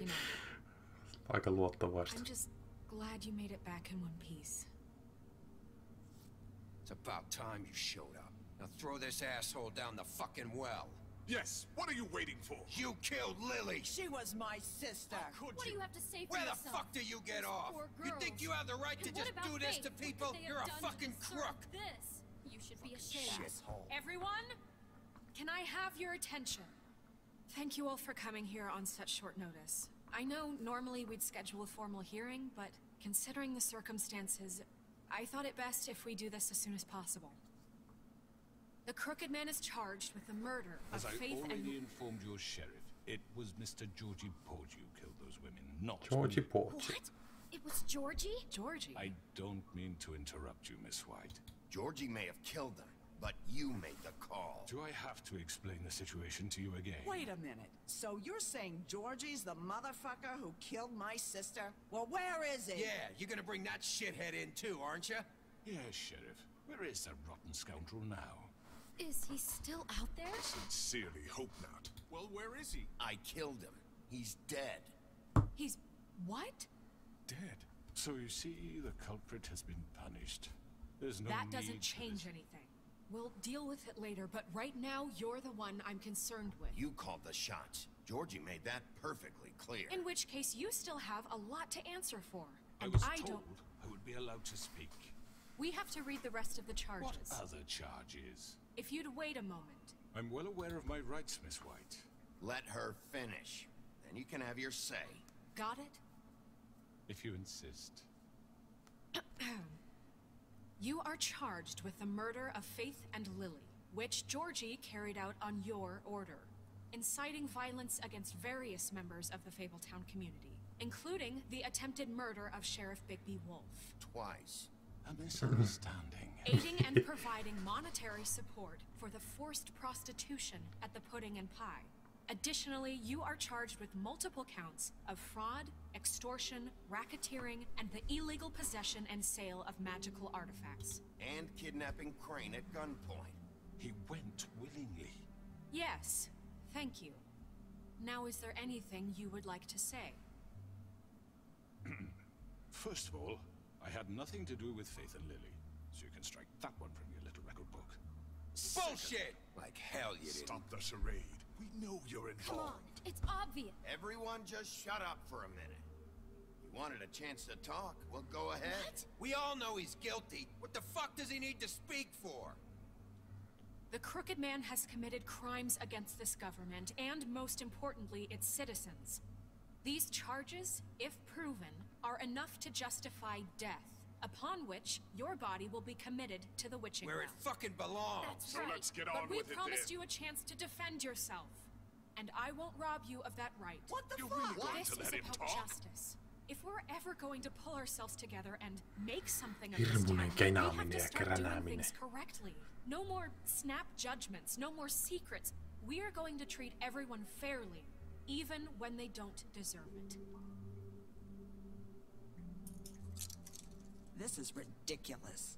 Aika luottavaista. I'm just glad you made it back in one piece. It's about time you showed up. Now throw this asshole down the fucking well. Yes, what are you waiting for? You killed Lily! She was my sister. Could What do you have to say for Where yourself? the fuck do you get off? Poor You girls. think you have the right to And just what about do this Faith? to What people? could they You're have a done to fucking deserve crook! This. You should be ashamed. Everyone, can I have your attention? Thank you all for coming here on such short notice. I know normally we'd schedule a formal hearing, but considering the circumstances, I thought it best if we do this as soon as possible. The Crooked Man is charged with the murder of As I Faith and... already informed your sheriff, it was Mr. Georgie Porgy who killed those women, not Georgie me. Porgy. What? It was Georgie? Georgie? I don't mean to interrupt you, Miss White. Georgie may have killed them, but you made the call. Do I have to explain the situation to you again? Wait a minute. So you're saying Georgie's the motherfucker who killed my sister? Well, where is he? Yeah, you're gonna bring that shithead in too, aren't you? Yes, Sheriff. Where is that rotten scoundrel now? Is he still out there? Sincerely hope not. Well, where is he? I killed him. He's dead. He's... what? Dead. So you see, the culprit has been punished. There's no That need doesn't for change this. anything. We'll deal with it later, but right now, you're the one I'm concerned with. You called the shots. Georgie made that perfectly clear. In which case, you still have a lot to answer for. I And was I told don't... I would be allowed to speak. We have to read the rest of the charges. What other charges? If you'd wait a moment. I'm well aware of my rights, Miss White. Let her finish. Then you can have your say. Got it? If you insist. You are charged with the murder of Faith and Lily, which Georgie carried out on your order, inciting violence against various members of the Fabletown community, including the attempted murder of Sheriff Bigby Wolf. Twice. A misunderstanding. Aiding and providing monetary support for the forced prostitution at the Pudding and Pie. Additionally, you are charged with multiple counts of fraud, extortion, racketeering, and the illegal possession and sale of magical artifacts. And kidnapping Crane at gunpoint. He went willingly. Yes, thank you. Now, is there anything you would like to say? First of all, I had nothing to do with Faith and Lily, so you can strike that one from your little record book. Bullshit! Like hell you didn't. Stop the charade. We know you're Come on. involved. It's obvious. Everyone just shut up for a minute. You wanted a chance to talk? Well, go ahead. What? We all know he's guilty. What the fuck does he need to speak for? The Crooked Man has committed crimes against this government, and most importantly, its citizens. These charges, if proven, are enough to justify death, upon which your body will be committed to the witching Where well. it fucking belongs. That's So right. let's get But on we with it promised then. you a chance to defend yourself. and I won't rob you of that right. What the fuck? This is about justice. If we're ever going to pull ourselves together and make something of this Hirmuinen town, we have kenaaminen to ja start doing kränääminen. things correctly. No more snap judgments, no more secrets. We are going to treat everyone fairly, even when they don't deserve it. This is ridiculous.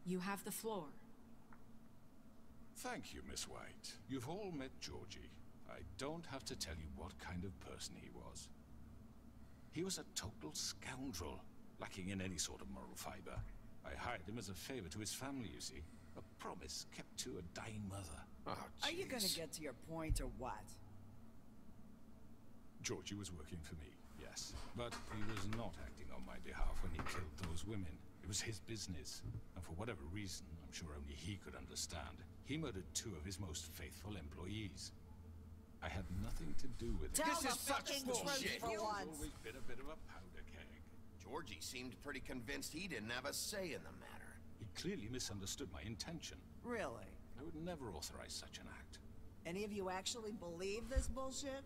You have the floor. Thank you, Miss White. You've all met Georgie. I don't have to tell you what kind of person he was. He was a total scoundrel, lacking in any sort of moral fiber. I hired him as a favor to his family, you see. A promise kept to a dying mother. Oh, Are you gonna get to your point or what? Georgie was working for me, yes. But he was not acting on my behalf when he killed those women. It was his business. And for whatever reason, I'm sure only he could understand, he murdered 2 of his most faithful employees. I had nothing to do with it. This is such bullshit. He's always been a bit of a powder keg. Georgie seemed pretty convinced he didn't have a say in the matter. He clearly misunderstood my intention. Really? I would never authorize such an act. Any of you actually believe this bullshit?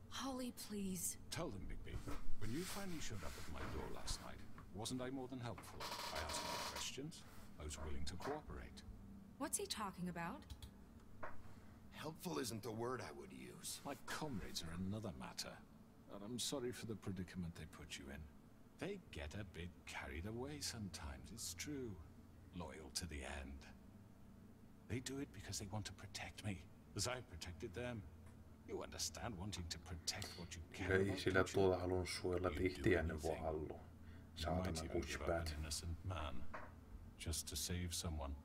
Holly, please. Tell them, Bigby, when you finally showed up at my door last night, wasn't I more than helpful? I answered my questions. I was willing to cooperate. What's he talking about? Helpful isn't the word I would use. My comrades are another matter. And I'm sorry for the predicament they put you in. They get a bit carried away sometimes, it's true. Loyal to the end. They do it because they want to protect me, as I protected them. You understand wanting to protect what you care Ei about, sillä don't you? tuolla halunnut suojella ihtiäinen vaan hallu. Saatana Might even give up kutspäät. an innocent man, just to save someone.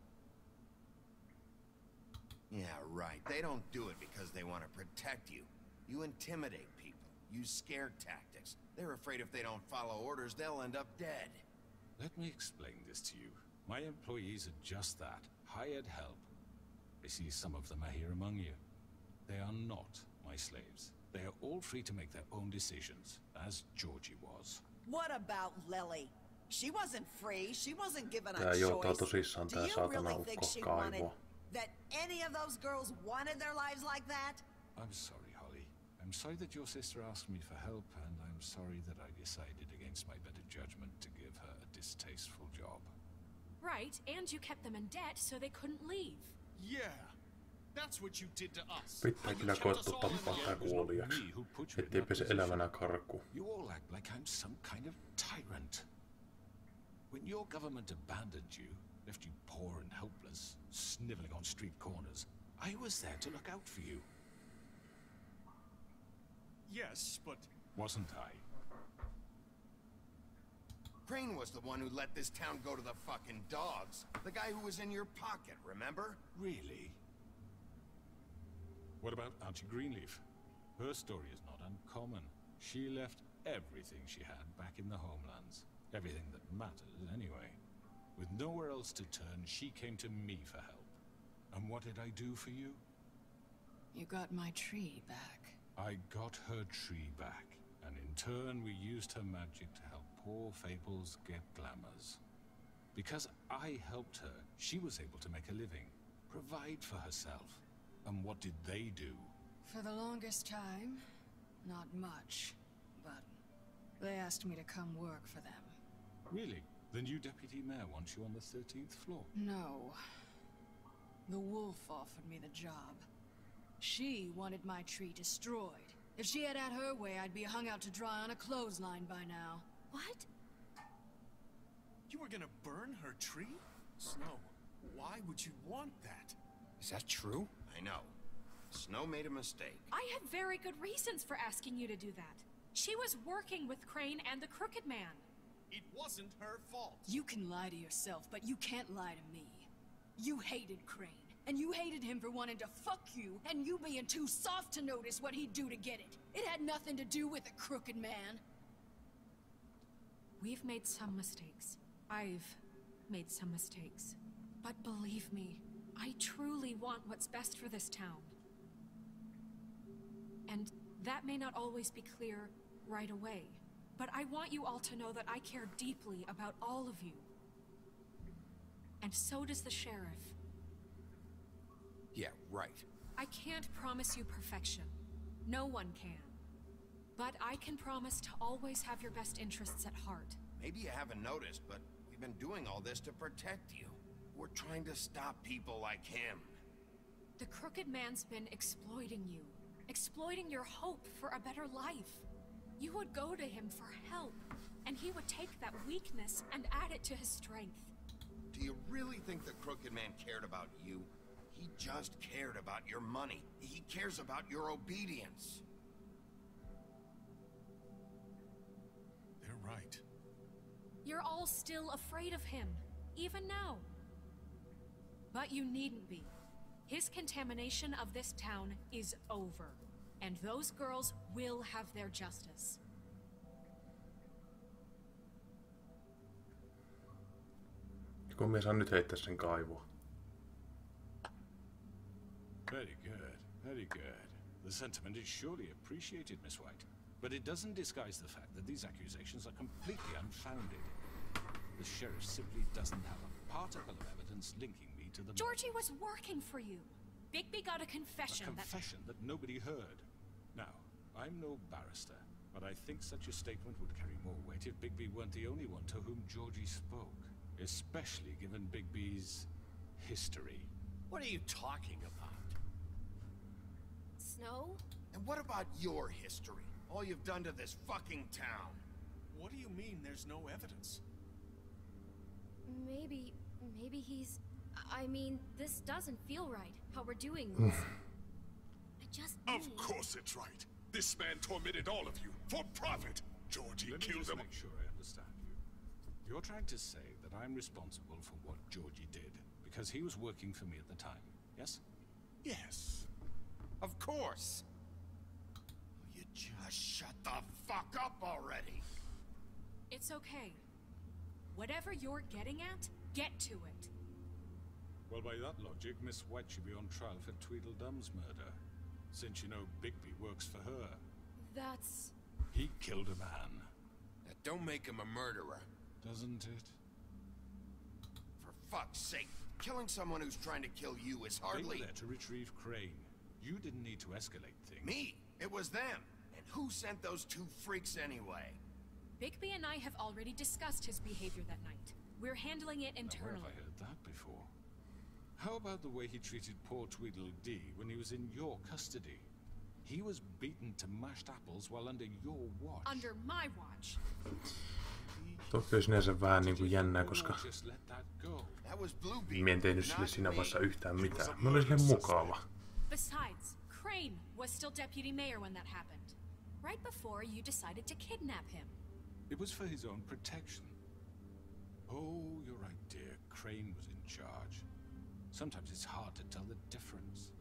Yeah, right. They don't do it because they want to protect you. You intimidate people. Use scare tactics. They're afraid if they don't follow orders, they'll end up dead. Let me explain this to you. My employees are just that, hired help. I see some of them are here among you. They are not my slaves. They are all free to make their own decisions, as Georgie was. What about Lily? She wasn't free. She wasn't given a Tää johtaa choice. tosissaan Do tää you saatana really think ukko she wanted kaivoa. that any of those girls wanted their lives like that? I'm sorry, Holly. I'm sorry that your sister asked me for help, and I'm sorry that I decided against my better judgment to give her a distasteful job. Right, and you kept them in debt so they couldn't leave. Yeah. That's what you did to us. Pitää kyllä koettua tappaa tää kuoliaksi, ettei pääse elävänä karkuun. You all act like I'm some kind of tyrant. When your government abandoned you, left you poor and helpless, sniveling on street corners, I was there to look out for you. Yes, but... Wasn't I? Crane was the one who let this town go to the fucking dogs. The guy who was in your pocket, remember? Really? What about Auntie Greenleaf? Her story is not uncommon. She left everything she had back in the homelands. Everything that matters, anyway. With nowhere else to turn, she came to me for help. And what did I do for you? You got my tree back. I got her tree back, and in turn we used her magic to help poor Fables get glamours. Because I helped her, she was able to make a living, provide for herself. And what did they do? For the longest time, not much. But they asked me to come work for them. Really? The new deputy mayor wants you on the 13th floor? No. The wolf offered me the job. She wanted my tree destroyed. If she had her way, I'd be hung out to dry on a clothesline by now. What? You were gonna burn her tree? Snow, why would you want that? Is that true? I know. Snow made a mistake. I had very good reasons for asking you to do that. She was working with Crane and the Crooked Man. It wasn't her fault. You can lie to yourself, but you can't lie to me. You hated Crane, and you hated him for wanting to fuck you, and you being too soft to notice what he'd do to get it. It had nothing to do with the Crooked Man. We've made some mistakes. I've made some mistakes. But believe me, I truly want what's best for this town. And that may not always be clear right away, but I want you all to know that I care deeply about all of you. And so does the sheriff. Yeah, right. I can't promise you perfection. No one can. But I can promise to always have your best interests at heart. Maybe you haven't noticed, but we've been doing all this to protect you. We're trying to stop people like him. The Crooked Man's been exploiting you. Exploiting your hope for a better life. You would go to him for help, and he would take that weakness and add it to his strength. Do you really think the Crooked Man cared about you? He just cared about your money. He cares about your obedience. They're right. You're all still afraid of him, even now. But you needn't be. His contamination of this town is over, and those girls will have their justice. Kun me saan nyt heittää sen kaivoa. Very good, very good. The sentiment is surely appreciated, Miss White. But it doesn't disguise the fact that these accusations are completely unfounded. The sheriff simply doesn't have a particle of evidence linking me to the... Georgie was working for you. Bigby got a confession that nobody heard. Now, I'm no barrister, but I think such a statement would carry more weight if Bigby weren't the only one to whom Georgie spoke. Especially given Bigby's history. What are you talking about? Snow? And what about your history? All you've done to this fucking town. What do you mean there's no evidence? Maybe he's... I mean, this doesn't feel right, how we're doing this. I just need... Of course it's right. This man tormented all of you for profit. Georgie killed him. Let me just make sure I understand you. You're trying to say that I'm responsible for what Georgie did because he was working for me at the time, yes? Yes. Of course. You just shut the fuck up already. It's okay. Whatever you're getting at, get to it. Well, by that logic, Miss White should be on trial for Tweedledum's murder. Since you know Bigby works for her. That's... He killed a man. That don't make him a murderer. Doesn't it? For fuck's sake, killing someone who's trying to kill you is hardly... They were there to retrieve Crane. You didn't need to escalate things. Me? It was them. And who sent those two freaks anyway? Bigby and I have already discussed his behavior that night. We're handling it internally. Now, where have I heard that before? How about the way he treated poor Tweedledee when he was in your custody? He was beaten to mashed apples while under your watch. Under my watch. Toki olisi sinänsä vähän niinku jännää, koska mä en tehnyt sille siinä vaiheessa yhtään mitään. Mä olin sille mukava. Besides, Crane was still deputy mayor when that happened. Right before you decided to kidnap him. It was for his own protection. Oh, you're right, dear. Crane was in charge. Sometimes it's hard to tell the difference.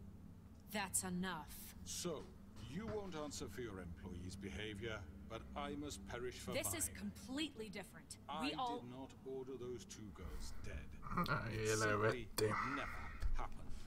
That's enough. So, you won't answer for your employees' behavior, but I must perish for mine. This is completely different. I did not order those two girls dead. It Ei simply never happened.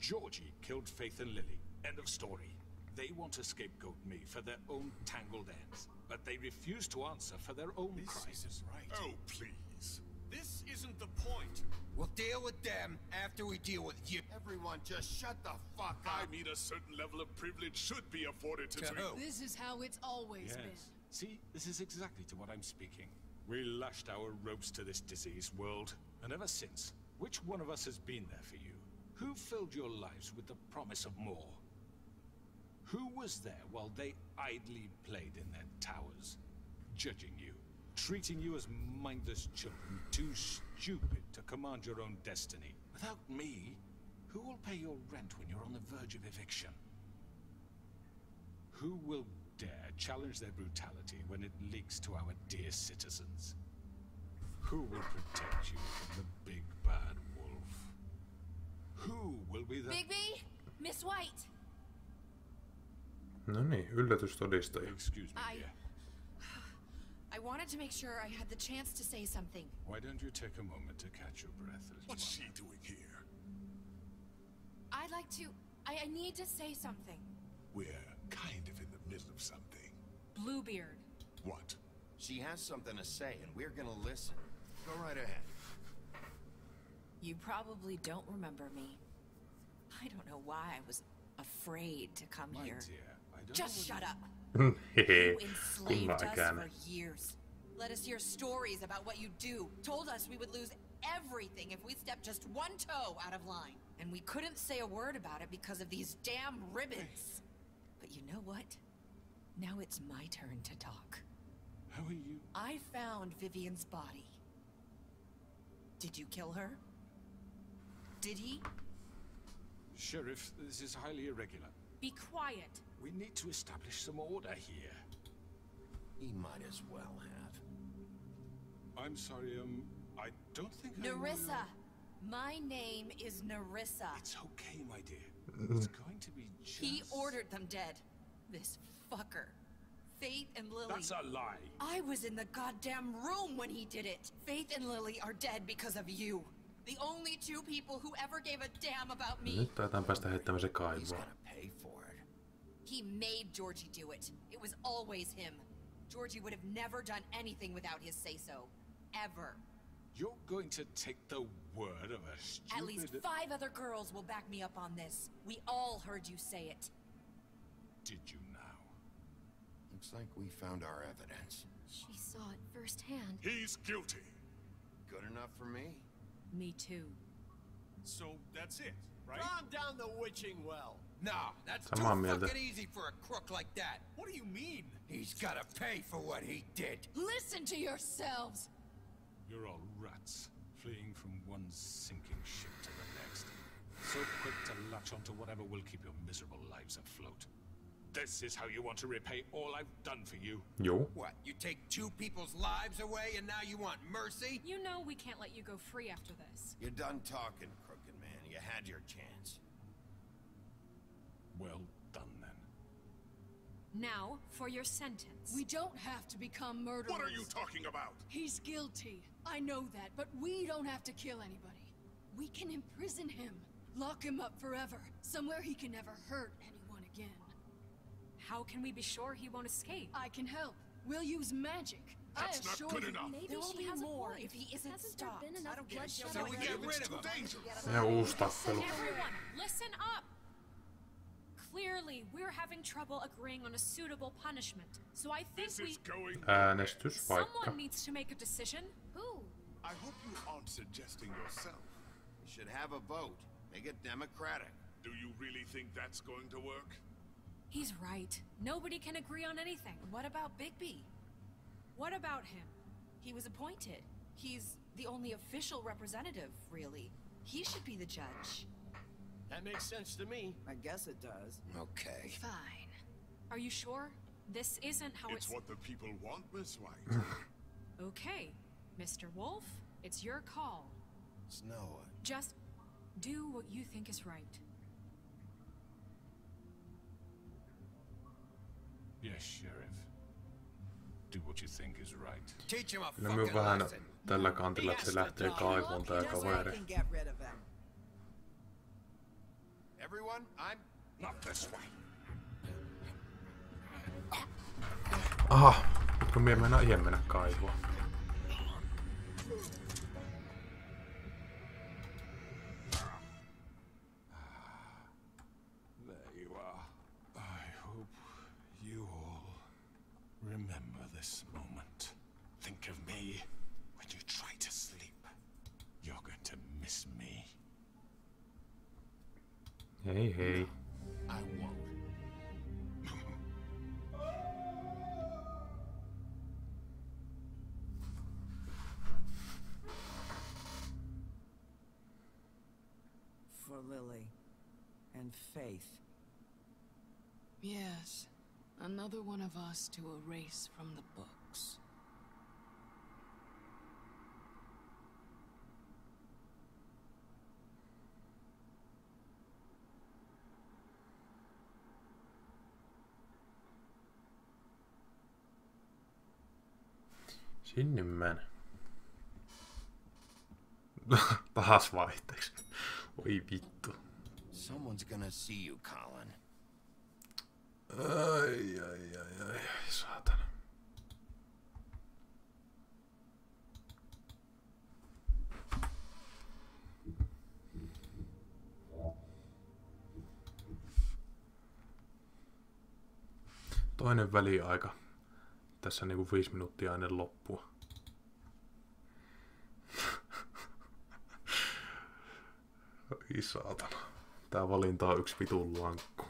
Georgie killed Faith and Lily. End of story. They want to scapegoat me for their own tangled ends, but they refuse to answer for their own crimes. This is right. Oh, please. This isn't the point. We'll deal with them after we deal with you. Everyone just shut the fuck up. I mean, a certain level of privilege should be afforded to who? This is how it's always been. See, this is exactly to what I'm speaking. We lashed our ropes to this diseased world, and ever since, which one of us has been there for you? Who filled your lives with the promise of more? Who was there while they idly played in their towers, judging you, treating you as mindless children, too stupid to command your own destiny? Without me, who will pay your rent when you're on the verge of eviction? Who will dare challenge their brutality when it leaks to our dear citizens? Who will protect you from the big bad wolf? Who will be the... Bigby! Miss White! No niin, yllätystodistaja. Excuse me, dear. I wanted to make sure I had the chance to say something. Why don't you take a moment to catch your breath, little What's one? she doing here? I'd like to... I need to say something. We're kind of in the middle of something. Bluebeard. What? She has something to say, and we're gonna listen. Go right ahead. You probably don't remember me. I don't know why I was afraid to come here. Dear, I don't Just shut up. Hehe, You enslaved kunnon us äkäinen. for years. Let us hear stories about what you do. Told us we would lose everything if we stepped just one toe out of line. And we couldn't say a word about it because of these damn ribbons. But you know what? Now it's my turn to talk. How are you? I found Vivian's body. Did you kill her? Did he? Sheriff, this is highly irregular. Be quiet. We need to establish some order here. He might as well have. I'm sorry, I don't think Nerissa! My name is Nerissa. It's okay, my dear. It's going to be just... He ordered them dead. This fucker. Faith and Lily. That's a lie. I was in the goddamn room when he did it. Faith and Lily are dead because of you. The only two people who ever gave a damn about me. Nyt taitaan päästä heittämään se kaivoa. He made Georgie do it. It was always him. Georgie would have never done anything without his say-so. Ever. You're going to take the word of a stupid... At least 5 other girls will back me up on this. We all heard you say it. Did you now? Looks like we found our evidence. She saw it firsthand. He's guilty. Good enough for me? Me too. So that's it, right? Calm down the witching well. No, that's too Samaa mieltä. fucking easy for a crook like that. What do you mean? He's gotta pay for what he did. Listen to yourselves! You're all rats, fleeing from one sinking ship to the next. So quick to latch onto whatever will keep your miserable lives afloat. This is how you want to repay all I've done for you? Yo. What, you take 2 people's lives away and now you want mercy? You know we can't let you go free after this. You're done talking, crooked man. You had your chance. Well done, then. Now, for your sentence. We don't have to become murderers. What are you talking about? He's guilty. I know that, but we don't have to kill anybody. We can imprison him. Lock him up forever. Somewhere he can never hurt anyone again. How can we be sure he won't escape? I can help. We'll use magic. That's not good enough. There Maybe will she be has a more point. if he isn't Hasn't there stopped. been enough I don't get it. bloodshed So we already? get rid of him. Ja uusi tappelu. Everyone, listen up! Clearly, we're having trouble agreeing on a suitable punishment, so I think Äänestyspaikka. someone needs to make a decision. Who? I hope you aren't suggesting yourself. We should have a vote. Make it democratic. Do you really think that's going to work? He's right. Nobody can agree on anything. What about Bigby? What about him? He was appointed. He's the only official representative, really. He should be the judge. That makes sense to me. I guess it does. Okay. Fine. Are you sure? This isn't how It's what the people want, Miss White. Okay, Mr. Wolf, it's your call. Snow. Just do what you think is right. Yes, Sheriff. Do what you think is right. Teach him a Kyllä minun fucking vähän lesson. tällä kantilla, että se lähtee kaivoon tää kaveri. Get rid of him. Everyone, I'm... Not this way. Aha, nyt kun mie mennään ihan mennä kaivoon. There you are. I hope you all remember this moment. Think of me when you try to sleep. You're going to miss me. Hei hei. I won't. For Lily. And Faith. Yes. Another one of us to erase from the books. Sinne mennä. Pahas vaihteeksi. Oi vittu. Someone's gonna see you, Colin. Ai, saatana. Toinen väliaika. Tässä niinku 5 minuuttia ennen loppua. Ai saatana. Tää valinta on yksi vitun lankku.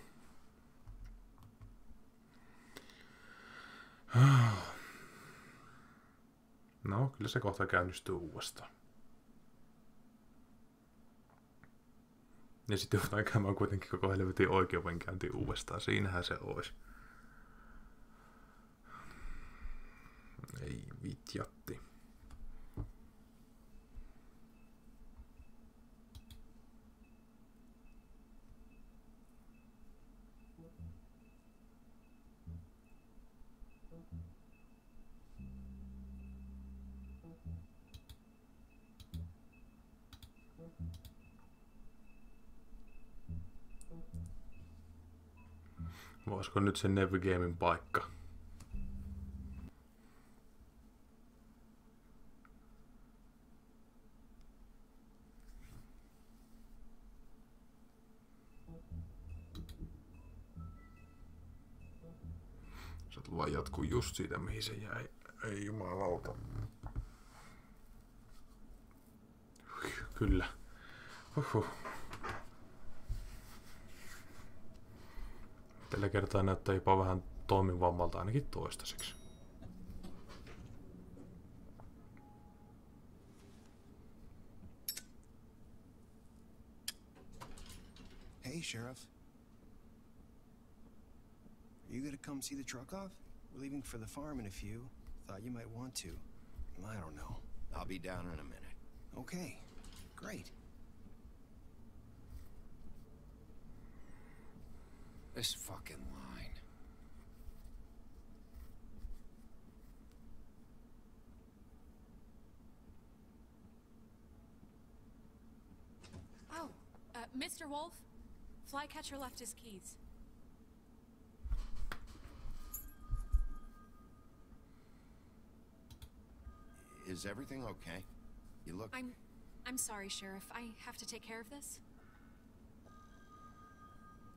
No, kyllä se kohta käynnistyy uudestaan. Ja sitten joudutaan käymään kuitenkin koko helvetin oikeudenkäynti uudestaan. Siinähän se olisi. Ei vitjatti. Voisiko nyt se Never Gamein paikka? Se vaan jatkuu just siitä, mihin se jäi. Ei jumalauta. Kyllä. Tällä kertaa näyttää jopa vähän toimivammalta ainakin toistaiseksi. Hey, Sheriff. Are you gonna come see the truck off? We're leaving for the farm in a few. Thought you might want to. I don't know. I'll be down in a minute. Okay. Great. This fucking line. Oh, Mr. Wolf, Flycatcher left his keys. Is everything okay? You look... I'm sorry, Sheriff. I have to take care of this.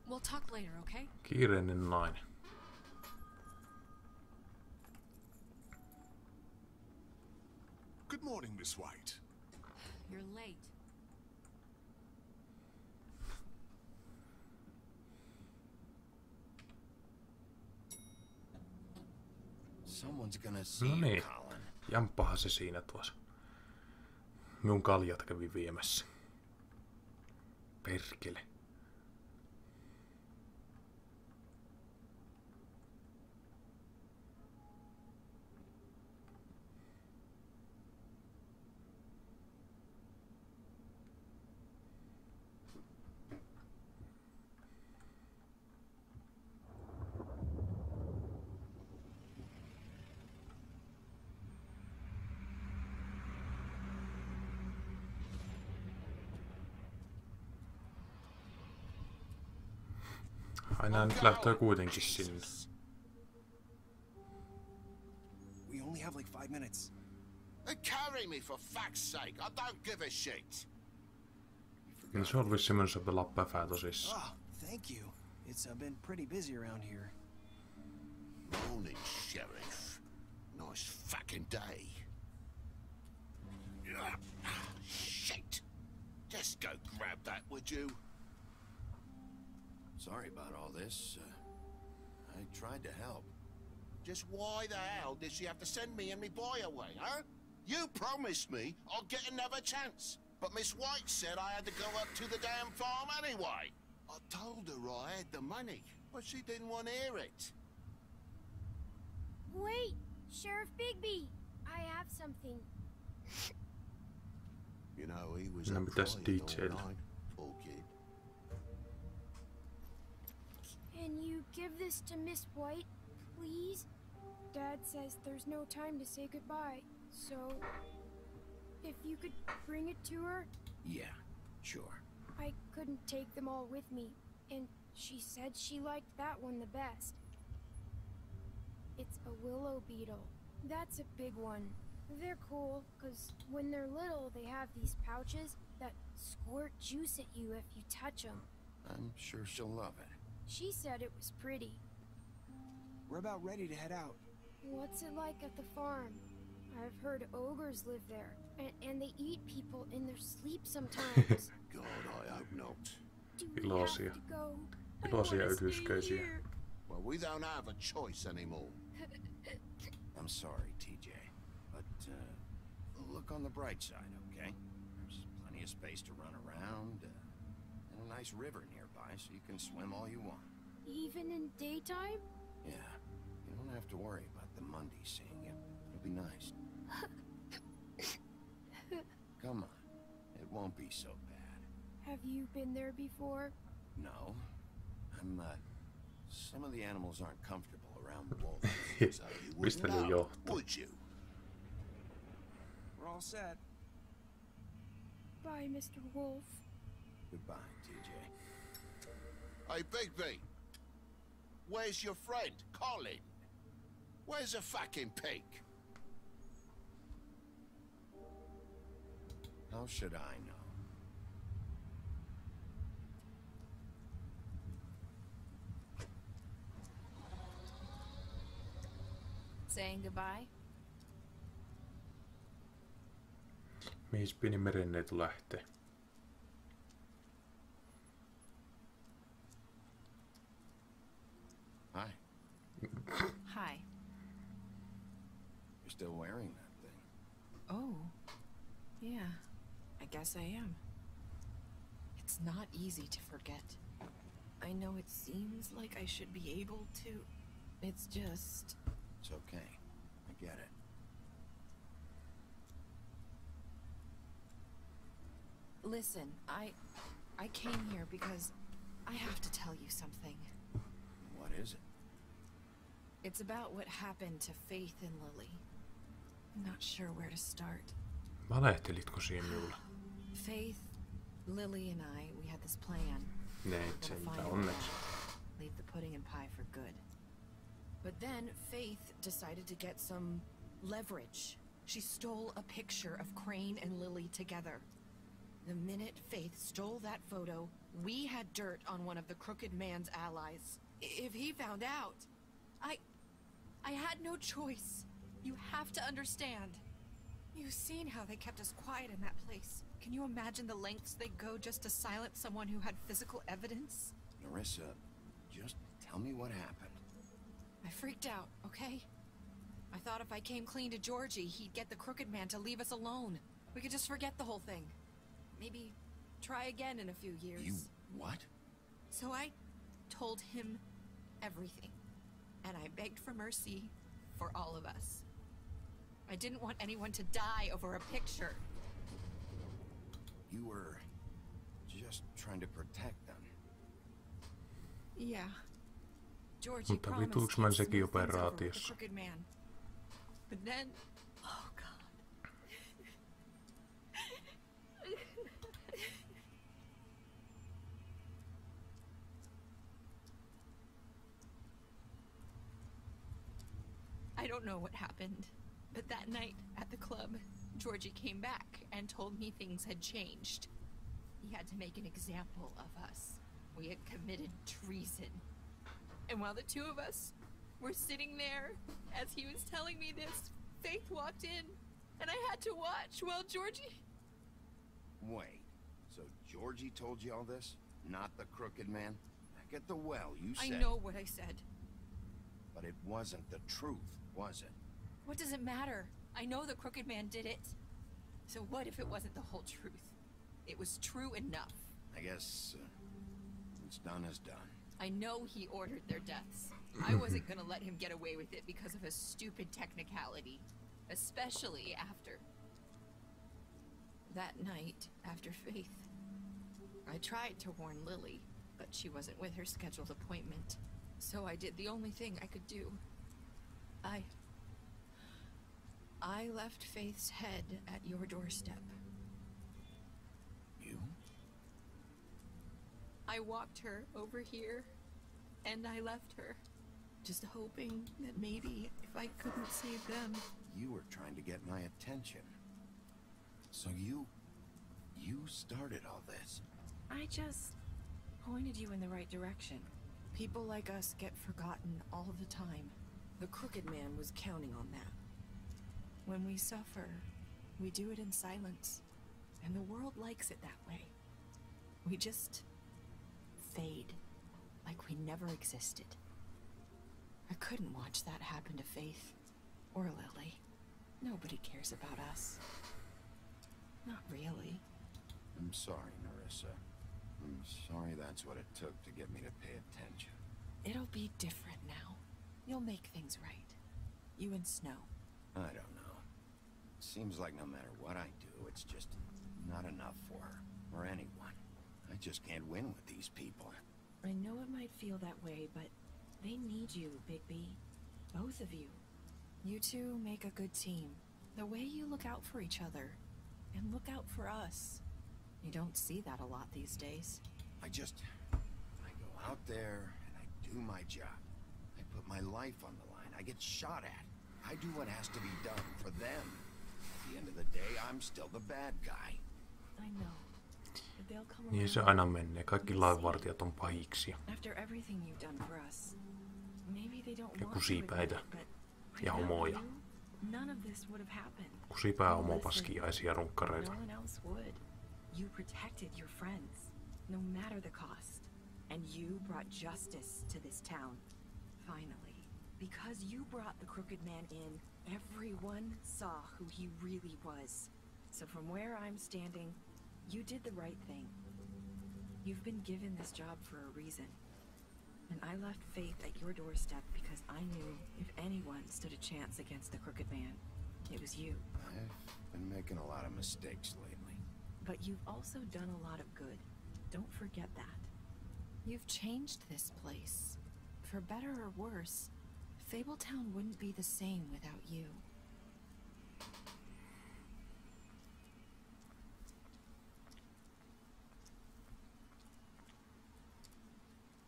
We'll talk later, okay? Kiireinen nainen. Good morning, Miss White. You're late. Someone's gonna see No niin. Colin. Jamppahan se siinä tuossa. Minun kaljat kävi viemässä. Perkele. Aina nyt lähtee kuitenkin sinne. We only have like 5 minutes. Carry me for fuck's sake. I don't give a shit. No se on vissiin menossa pelaa päfää tosissaan. Oh, thank you. It's been pretty busy around here. Morning, Sheriff. Nice fucking day. Shit. Just go grab that, would you? Sorry about all this. I tried to help. Just why the hell did she have to send me and me boy away, huh? You promised me I'd get another chance. But Miss White said I had to go up to the damn farm anyway. I told her I had the money, but she didn't want to hear it. Wait, Sheriff Bigby, I have something. You know, he was No, up but that's crying all detailed. night, poor kid. Can you give this to Miss White, please? Dad says there's no time to say goodbye, so if you could bring it to her. Yeah, sure. I couldn't take them all with me, and she said she liked that one the best. It's a willow beetle. That's a big one. They're cool, because when they're little, they have these pouches that squirt juice at you if you touch them. I'm sure she'll love it. She said it was pretty. We're about ready to head out. What's it like at the farm? I've heard ogres live there, and they eat people in their sleep sometimes. God, I hope not. Iloisia. Iloisia ytysköisiä. Well, we don't have a choice anymore. I'm sorry, TJ, but look on the bright side, okay? There's plenty of space to run around, and a nice river nearby, so you can swim all you want. Even in daytime? Yeah, you don't have to worry about the Mundies seeing you. It'll be nice. Come on, it won't be so bad. Have you been there before? No, I'm some of the animals aren't comfortable around the wolves. So you wouldn't know, would you? We're all set. Bye, Mr. Wolf. Goodbye, TJ. Hey, Bigby. Where's your friend, Colin? Where's the fucking pig? How should I know? Saying goodbye? Mihin pieni merenneito lähtee? Hi. Hi. You're still wearing that thing. Oh. Yeah. I guess I am. It's not easy to forget. I know it seems like I should be able to. It's just... It's okay. I get it. Listen, I came here because I have to tell you something. What is it? It's about what happened to Faith and Lily. I'm not sure where to start. Valehtelitko siinä minulle? Faith, Lily and we had this plan. Neit sentään onneksi. Leave the pudding and pie for good. But then Faith decided to get some leverage. She stole a picture of Crane and Lily together. The minute Faith stole that photo, we had dirt on one of the Crooked Man's allies. If he found out, I had no choice. You have to understand. You've seen how they kept us quiet in that place. Can you imagine the lengths they go just to silence someone who had physical evidence? Narissa, just tell me what happened. I freaked out, okay? I thought if I came clean to Georgie, he'd get the Crooked Man to leave us alone. We could just forget the whole thing. Maybe try again in a few years. You what? So I told him everything. And I begged for mercy for all of us. I didn't want anyone to die over a picture. You were just trying to protect them. Yeah. Georgie Mutta promised vituuks mä he'd sekin smooth things over with the operaatiossa? Crooked Man. But then... Oh, God. I don't know what happened, but that night at the club, Georgie came back and told me things had changed. He had to make an example of us. We had committed treason. And while the two of us were sitting there, as he was telling me this, Faith walked in, and I had to watch while Georgie... Wait, so Georgie told you all this? Not the Crooked Man? Back at the well, you said... I know what I said. But it wasn't the truth, was it? What does it matter? I know the Crooked Man did it. So what if it wasn't the whole truth? It was true enough. I guess what's done is done. I know he ordered their deaths. I wasn't gonna let him get away with it because of a stupid technicality. Especially after... that night, after Faith. I tried to warn Lily, but she wasn't with her scheduled appointment. So I did the only thing I could do. I left Faith's head at your doorstep. You? I walked her over here, and I left her. Just hoping that maybe if I couldn't save them... You were trying to get my attention. So you started all this. I just pointed you in the right direction. People like us get forgotten all the time. The Crooked Man was counting on that. When we suffer, we do it in silence, and the world likes it that way. We just fade, like we never existed. I couldn't watch that happen to Faith, or Lily. Nobody cares about us. Not really. I'm sorry, Marissa. I'm sorry that's what it took to get me to pay attention. It'll be different now. You'll make things right. You and Snow. I don't know. Seems like no matter what I do, it's just not enough for her, or anyone. I just can't win with these people. I know it might feel that way, but they need you, Bigby. Both of you. You two make a good team. The way you look out for each other, and look out for us. You don't see that a lot these days. I go out there and I do my job. I put my life on the line. I get shot at. I do what has to be done for them. At the end of the day, I'm still the bad guy. I know. But they'll come Niin se aina menee. Kaikki lainvartijat on pahiksia. After everything you've done for us. Maybe they don't Ja want kusipäitä. Ja homoja. None of this would have happened. Kusipää homopaskiaisia runkkareita. No one else would. You protected your friends, no matter the cost. And you brought justice to this town. Finally. Because you brought the Crooked Man in, everyone saw who he really was. So from where I'm standing, you did the right thing. You've been given this job for a reason. And I left Faith at your doorstep because I knew if anyone stood a chance against the Crooked Man, it was you. I've been making a lot of mistakes lately. But you've also done a lot of good. Don't forget that. You've changed this place. For better or worse, Fabletown wouldn't be the same without you.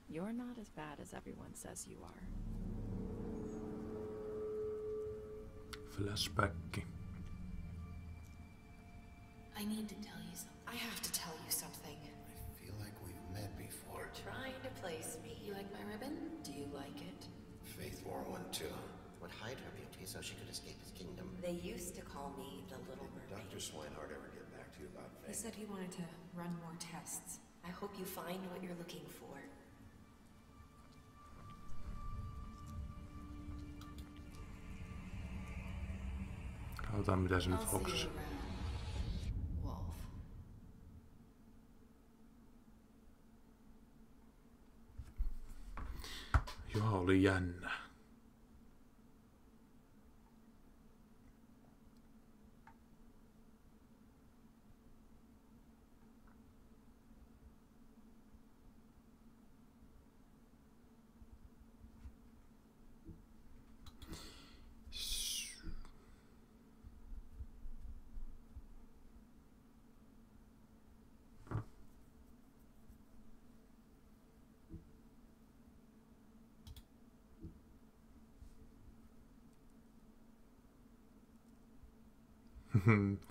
You're not as bad as everyone says you are. Flashback. I need to tell you something. I have to tell you something. I feel like we've met before. Trying to place me. You like my ribbon? Do you like it? Faith wore one too. Would hide her beauty so she could escape his kingdom. They used to call me the Little Mermaid. Dr. Swinehart ever get back to you about He Faith? said he wanted to run more tests. I hope you find what you're looking for. Katsotaan mitä se nyt hoksasi. Wolf. Joo, oli jännä.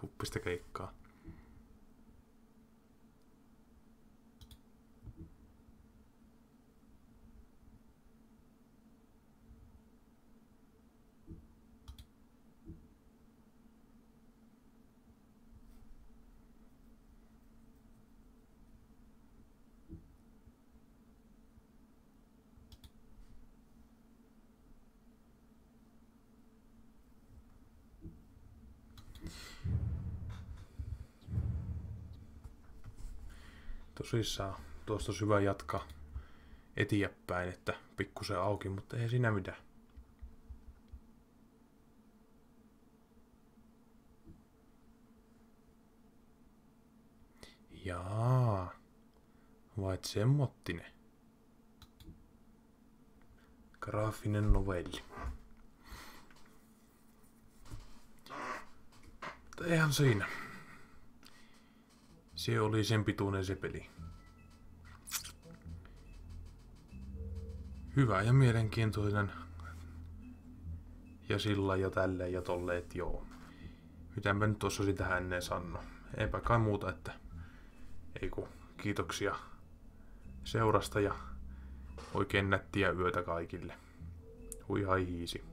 Puppista keikkaa. Tosissaan, tuosta on hyvä jatkaa eteenpäin, että pikkusen auki, mutta ei siinä mitään. Jaa, vai semmottinen. Graafinen novelli. Mutta eihän siinä. Se oli sen pituinen se peli. Hyvä ja mielenkiintoinen. Ja sillä ja tälleen ja tolleen, että joo. Mitäpä nyt tuossa sitä ennen sano. Eipä kai muuta, että ei kun kiitoksia seurasta ja Oikein nättiä yötä kaikille. Hui hai hiisi.